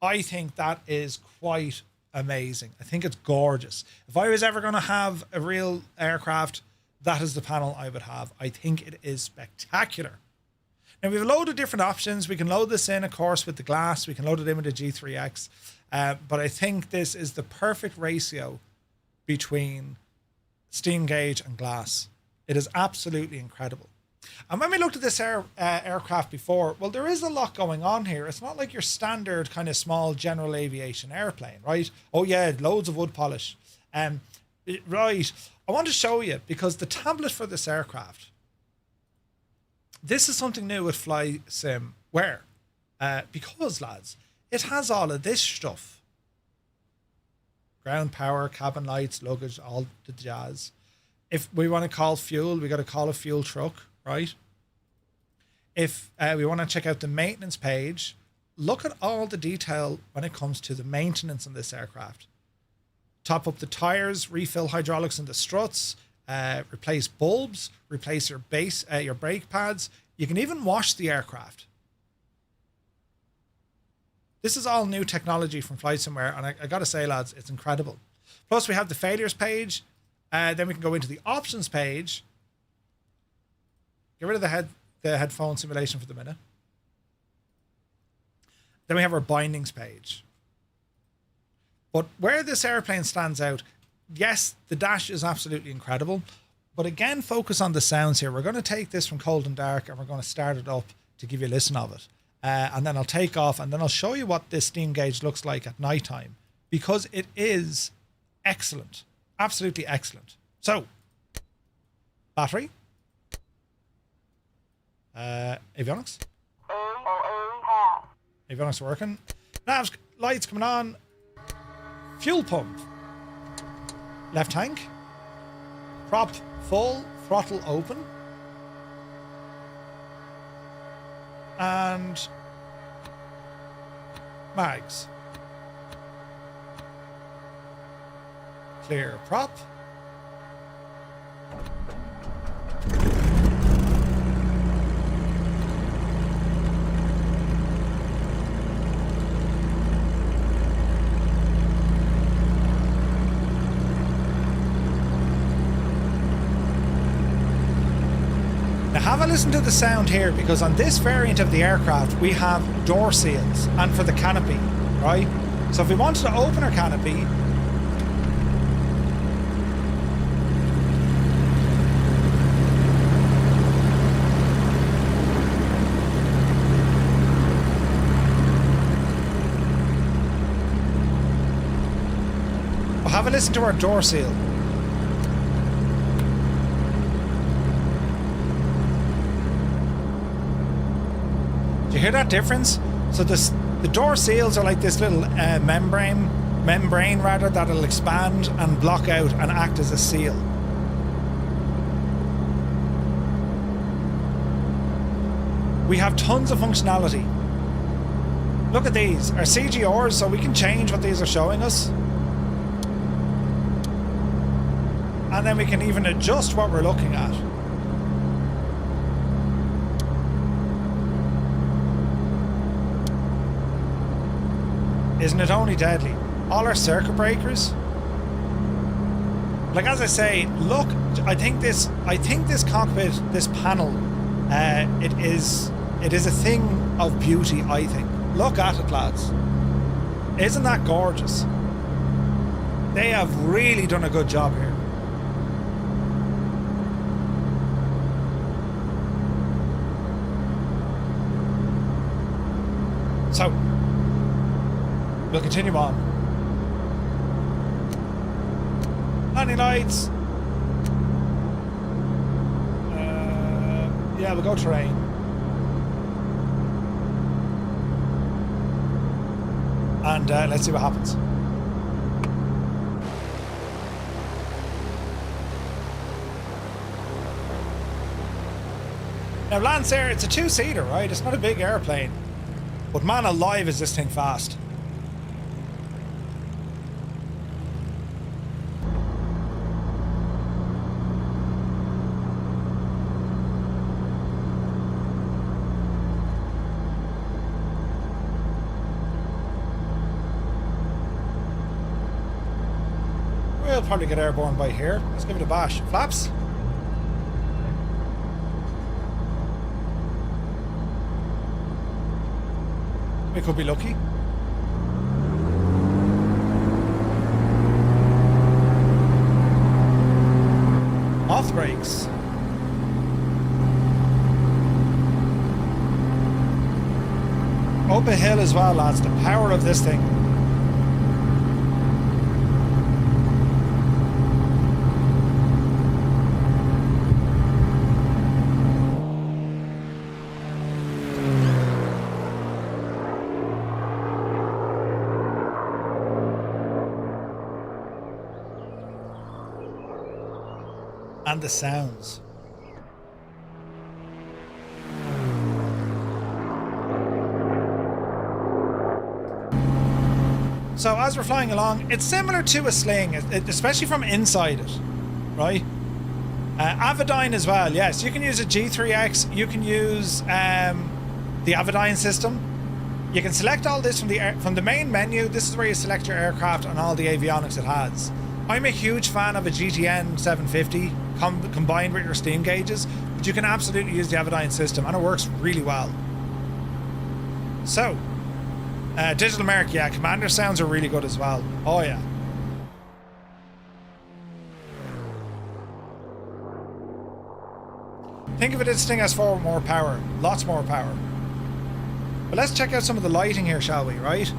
I think that is quite amazing. I think it's gorgeous. If I was ever going to have a real aircraft, that is the panel I would have. I think it is spectacular. Now, we have a load of different options. We can load this in, of course, with the glass. We can load it in with the G3X. But I think this is the perfect ratio between steam gauge and glass. It is absolutely incredible. And when we looked at this aircraft before, well, there is a lot going on here. It's not like your standard kind of small general aviation airplane, right? Oh yeah, loads of wood polish. Right, I want to show you, because the tablet for this aircraft, this is something new with FlySimWare. Because, lads, it has all of this stuff. Ground power, cabin lights, luggage, all the jazz. If we want to call fuel, we got to call a fuel truck, right? If we want to check out the maintenance page, look at all the detail when it comes to the maintenance on this aircraft. Top up the tires, refill hydraulics in the struts, replace bulbs, replace your brake pads. You can even wash the aircraft. This is all new technology from FlySimWare, and I got to say, lads, it's incredible. Plus, we have the failures page. Then we can go into the options page. Get rid of the headphone simulation for the minute. Then we have our bindings page. But where this airplane stands out, yes, the dash is absolutely incredible. But again, focus on the sounds here. We're going to take this from cold and dark, and we're going to start it up to give you a listen of it. And then I'll take off, and then I'll show you what this steam gauge looks like at night time, because it is excellent. Absolutely excellent. So, battery. Avionics. Avionics working. Navs, lights coming on. Fuel pump. Left tank. Prop full. Throttle open. And Mags. Clear prop. Now have a listen to the sound here, because on this variant of the aircraft we have door seals and for the canopy, right? So if we wanted to open our canopy, well, have a listen to our door seal. Do you hear that difference? So the door seals are like this little membrane rather, that'll expand and block out and act as a seal. We have tons of functionality. Look at these, our CGRs, so we can change what these are showing us. And then we can even adjust what we're looking at. Isn't it only deadly? All our circuit breakers. Like, as I say, look, I think this cockpit, this panel, it is a thing of beauty, I think. Look at it, lads. Isn't that gorgeous? They have really done a good job here. So we'll continue on. Landing lights. Yeah, we'll go terrain. And let's see what happens. Now, Lancair, it's a two-seater, right? It's not a big airplane. But man alive, is this thing fast. We'll probably get airborne by here. Let's give it a bash. Flaps. We could be lucky. Off the brakes. Up a hill as well, lads. The power of this thing. And the sounds. So as we're flying along, it's similar to a sling, especially from inside it, right? Aviation as well, yes. You can use a G3X. You can use the Aviation system. You can select all this from the main menu. This is where you select your aircraft and all the avionics it has. I'm a huge fan of a GTN 750 combined with your steam gauges, but you can absolutely use the Aviation system and it works really well. So, digital Merc, yeah, commander sounds are really good as well. Oh yeah. Think of it, this thing has far more power, lots more power. But let's check out some of the lighting here, shall we, right?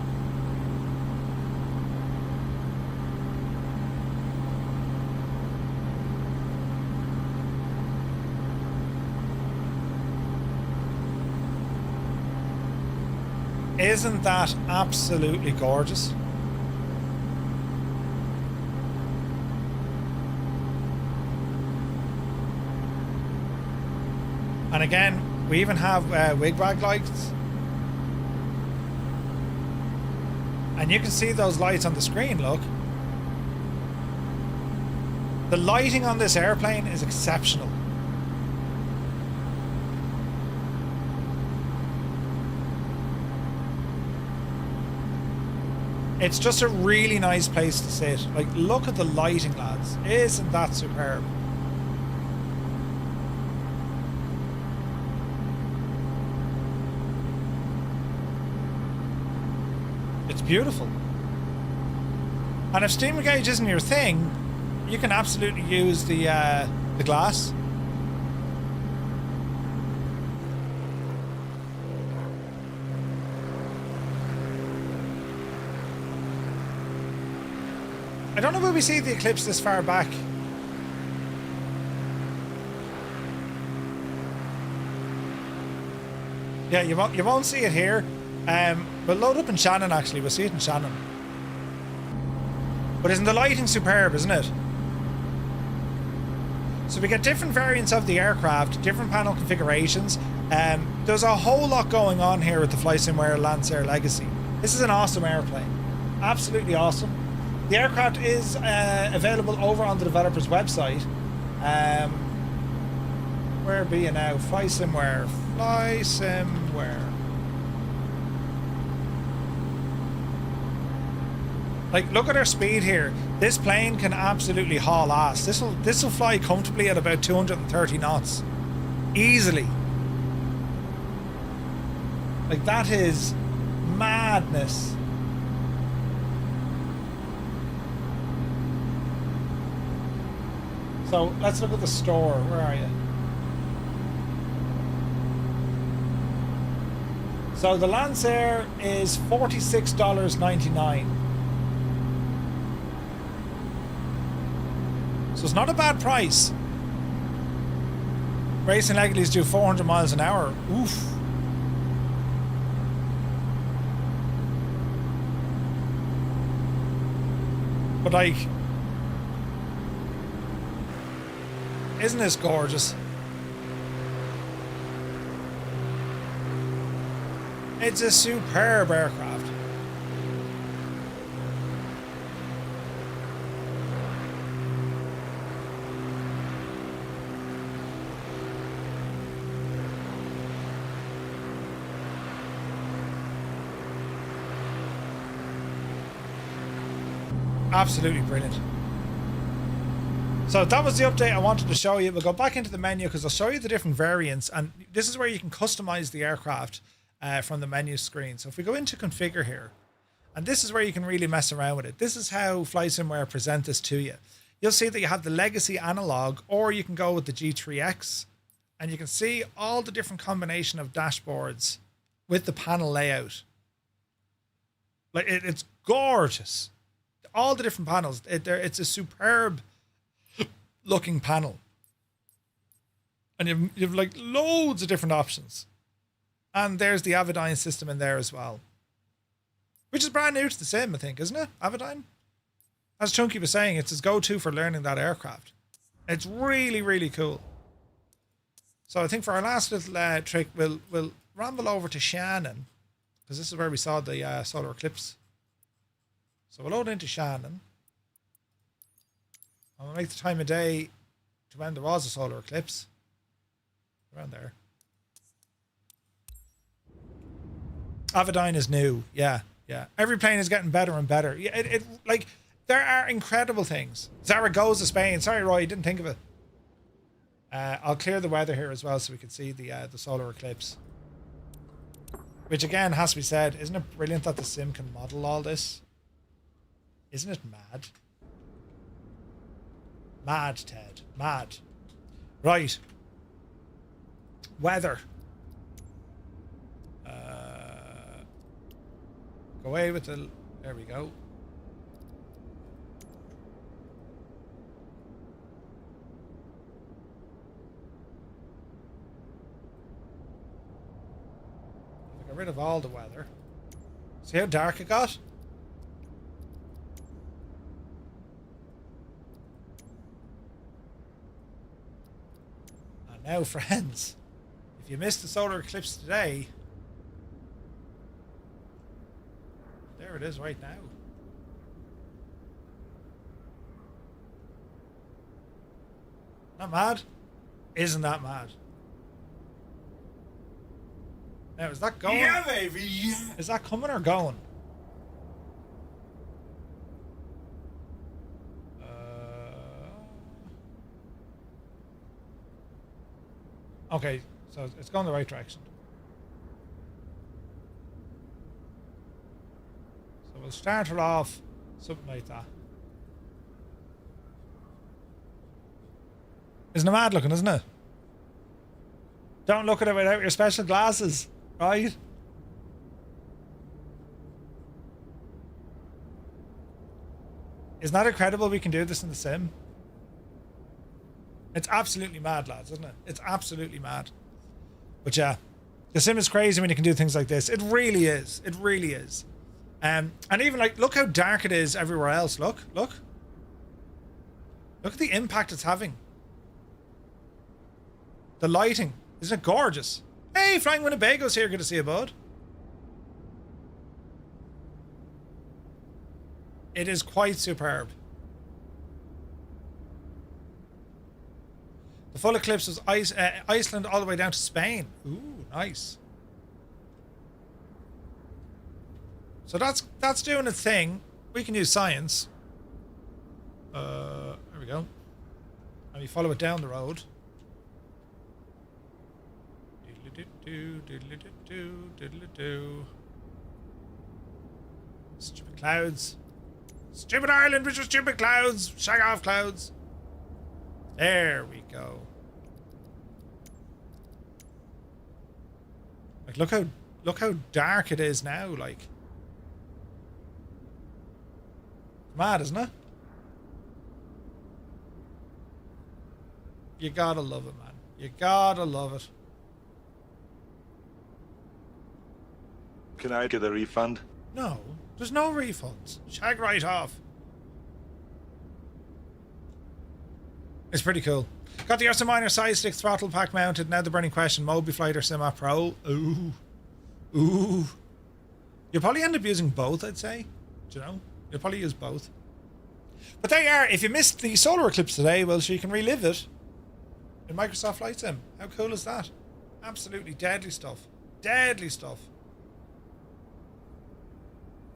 Isn't that absolutely gorgeous? And again, we even have wigwag lights. And you can see those lights on the screen, look. The lighting on this airplane is exceptional. It's just a really nice place to sit. Like, look at the lighting, lads. Isn't that superb? It's beautiful. And if steam gauge isn't your thing, you can absolutely use the glass. I don't know where we see the eclipse this far back. Yeah, you won't see it here. We'll load up in Shannon, actually. We'll see it in Shannon. But isn't the lighting superb, isn't it? So we get different variants of the aircraft, different panel configurations. There's a whole lot going on here with the FlySimWare Lancair Legacy. This is an awesome airplane. Absolutely awesome. The aircraft is available over on the developer's website. Where be you now? FlySimWare. FlySimWare. Like, look at our speed here. This plane can absolutely haul ass. This will fly comfortably at about 230 knots. Easily. Like, that is madness. So, let's look at the store. Where are you? So, the Lancair is $46.99. So it's not a bad price. Racing Legleys do 400 miles an hour. Oof. But like, isn't this gorgeous? It's a superb aircraft. Absolutely brilliant. So that was the update I wanted to show you. We'll go back into the menu because I'll show you the different variants, and this is where you can customize the aircraft from the menu screen. So if we go into configure here, and this is where you can really mess around with it. This is how FlySimWare present this to you. You'll see that you have the legacy analog, or you can go with the G3X, and you can see all the different combination of dashboards with the panel layout. Like, it's gorgeous. All the different panels. It's a superb looking panel. And you've like loads of different options. And there's the Aviation system in there as well. Which is brand new to the sim, I think, isn't it? Aviation? As Chunky was saying, it's his go-to for learning that aircraft. It's really, really cool. So I think for our last little trick, we'll ramble over to Shannon. Because this is where we saw the solar eclipse. So we'll load into Shannon. And we'll make the time of day to when there was a solar eclipse. Around there. Aviation is new. Yeah, yeah. Every plane is getting better and better. Yeah, it like, there are incredible things. Zaragoza, Spain. Sorry, Roy, didn't think of it. I'll clear the weather here as well so we can see the solar eclipse. Which again has to be said, isn't it brilliant that the sim can model all this? Isn't it mad? Mad, Ted. Mad. Right. Weather. Go away with the... There we go. Get rid of all the weather. See how dark it got? Now, friends, if you missed the solar eclipse today, there there it is right now. Not mad? Isn't that mad? Now, is that going? Yeah, baby, yeah. Is that coming or going? Okay, so it's going the right direction. So we'll start it off something like that. Isn't it mad looking, isn't it? Don't look at it without your special glasses, right? Isn't that incredible we can do this in the sim? It's absolutely mad, lads, isn't it? It's absolutely mad. But yeah, the sim is crazy when you can do things like this. It really is. It really is. And even like, look how dark it is everywhere else. Look. Look at the impact it's having. The lighting. Isn't it gorgeous? Hey, Flying Winnebago's here. Good to see you, bud. It is quite superb. The full eclipse was Iceland all the way down to Spain. Ooh, nice. So that's doing its thing. We can use science. There we go. And we follow it down the road. Stupid clouds. Stupid Ireland with your stupid clouds. Shag off, clouds. There we go. Like, look how dark it is now. Like, mad, isn't it? You gotta love it, man. You gotta love it. Can I get a refund? No, there's no refunds. Shag right off. It's pretty cool. Got the Ursa Minor side stick throttle pack mounted. Now the burning question, Moby Flight or Sim Pro? Ooh. You'll probably end up using both, I'd say. Do you know? You'll probably use both. But there you are. If you missed the solar eclipse today, well, so you can relive it in Microsoft Flight Sim. How cool is that? Absolutely deadly stuff. Deadly stuff.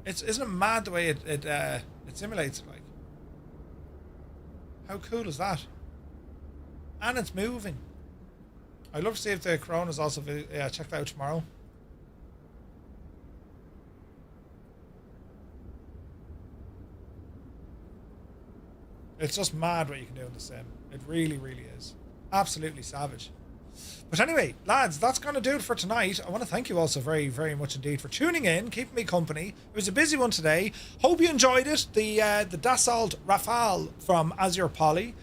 Isn't it mad the way it simulates it, like? How cool is that? And it's moving. I'd love to see if the Corona's also check that out tomorrow. It's just mad what you can do in the sim. It really, really is. Absolutely savage. But anyway, lads, that's going to do it for tonight. I want to thank you also very, very much indeed for tuning in, keeping me company. It was a busy one today. Hope you enjoyed it. The Dassault Rafale from AzurPoly,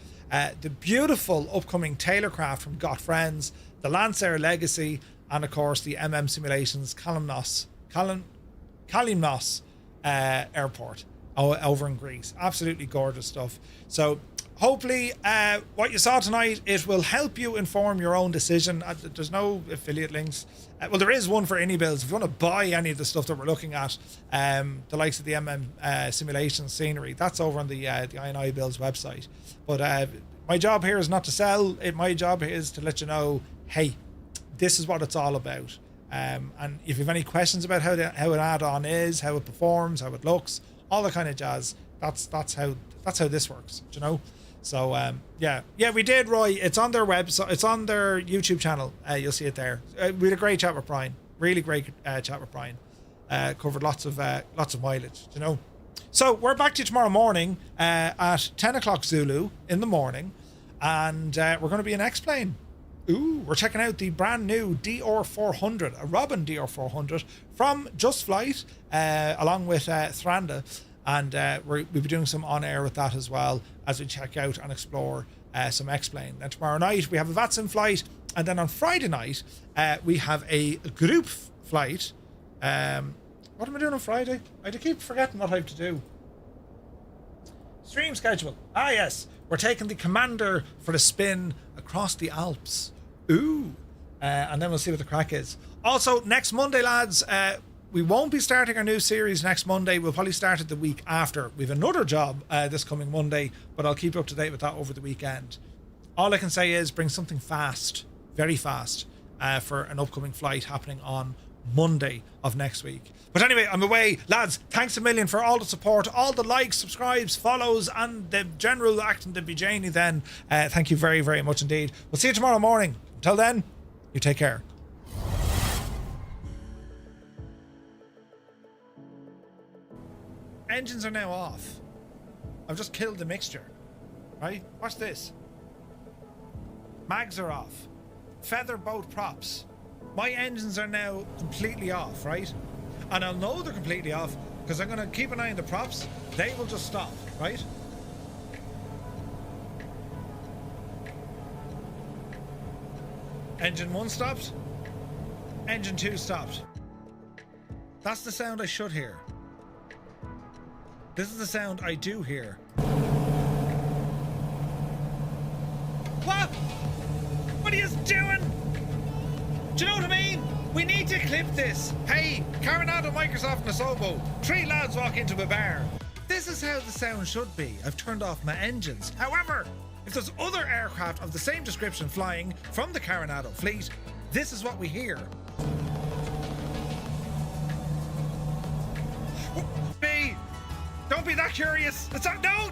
the beautiful upcoming Taylorcraft from GotFriends, the Lancair Legacy, and of course the Simulations Kalymnos Airport over in Greece. Absolutely gorgeous stuff. So hopefully what you saw tonight, it will help you inform your own decision. There's no affiliate links. Well, there is one for any builds. If you want to buy any of the stuff that we're looking at, the likes of the simulation scenery, that's over on the INI Builds website. But my job here is not to sell. My job is to let you know, hey, this is what it's all about. And if you have any questions about how an add-on is, how it performs, how it looks, all the kind of jazz, that's how this works, do you know? So yeah, we did, Roy. It's on their website. It's on their YouTube channel. You'll see it there. We had a great chat with Brian. Really great chat with Brian. Covered lots of mileage, you know. So we're back to you tomorrow morning at 10 o'clock Zulu in the morning, and we're going to be in X-Plane. Ooh, we're checking out the brand new DR400, a Robin DR400 from Just Flight, along with Thranda. And we'll be doing some on-air with that as well as we check out and explore some X-Plane. Then tomorrow night we have a VATSIM flight, and then on Friday night we have a group flight. What am I doing on Friday? I keep forgetting what I have to do. Stream schedule. Ah yes, we're taking the Commander for a spin across the Alps. Ooh. And then we'll see what the crack is. Also, next Monday, lads, we won't be starting our new series next Monday. We'll probably start it the week after. We've another job this coming Monday, but I'll keep you up to date with that over the weekend. All I can say is bring something fast, very fast, for an upcoming flight happening on Monday of next week. But anyway, I'm away. Lads, thanks a million for all the support, all the likes, subscribes, follows, and the general acting to be Janie then. Thank you very, very much indeed. We'll see you tomorrow morning. Until then, you take care. Engines are now off. I've just killed the mixture. Right? Watch this. Mags are off. Feather boat props. My engines are now completely off, right? And I'll know they're completely off because I'm going to keep an eye on the props. They will just stop, right? Engine 1 stopped. Engine 2 stopped. That's the sound I should hear. This is the sound I do hear. What? What are you doing? Do you know what I mean? We need to clip this. Hey, Coronado, Microsoft, Nasobo. 3 lads walk into a bar. This is how the sound should be. I've turned off my engines. However, if there's other aircraft of the same description flying from the Coronado fleet, this is what we hear. Don't be that curious. It's not, no!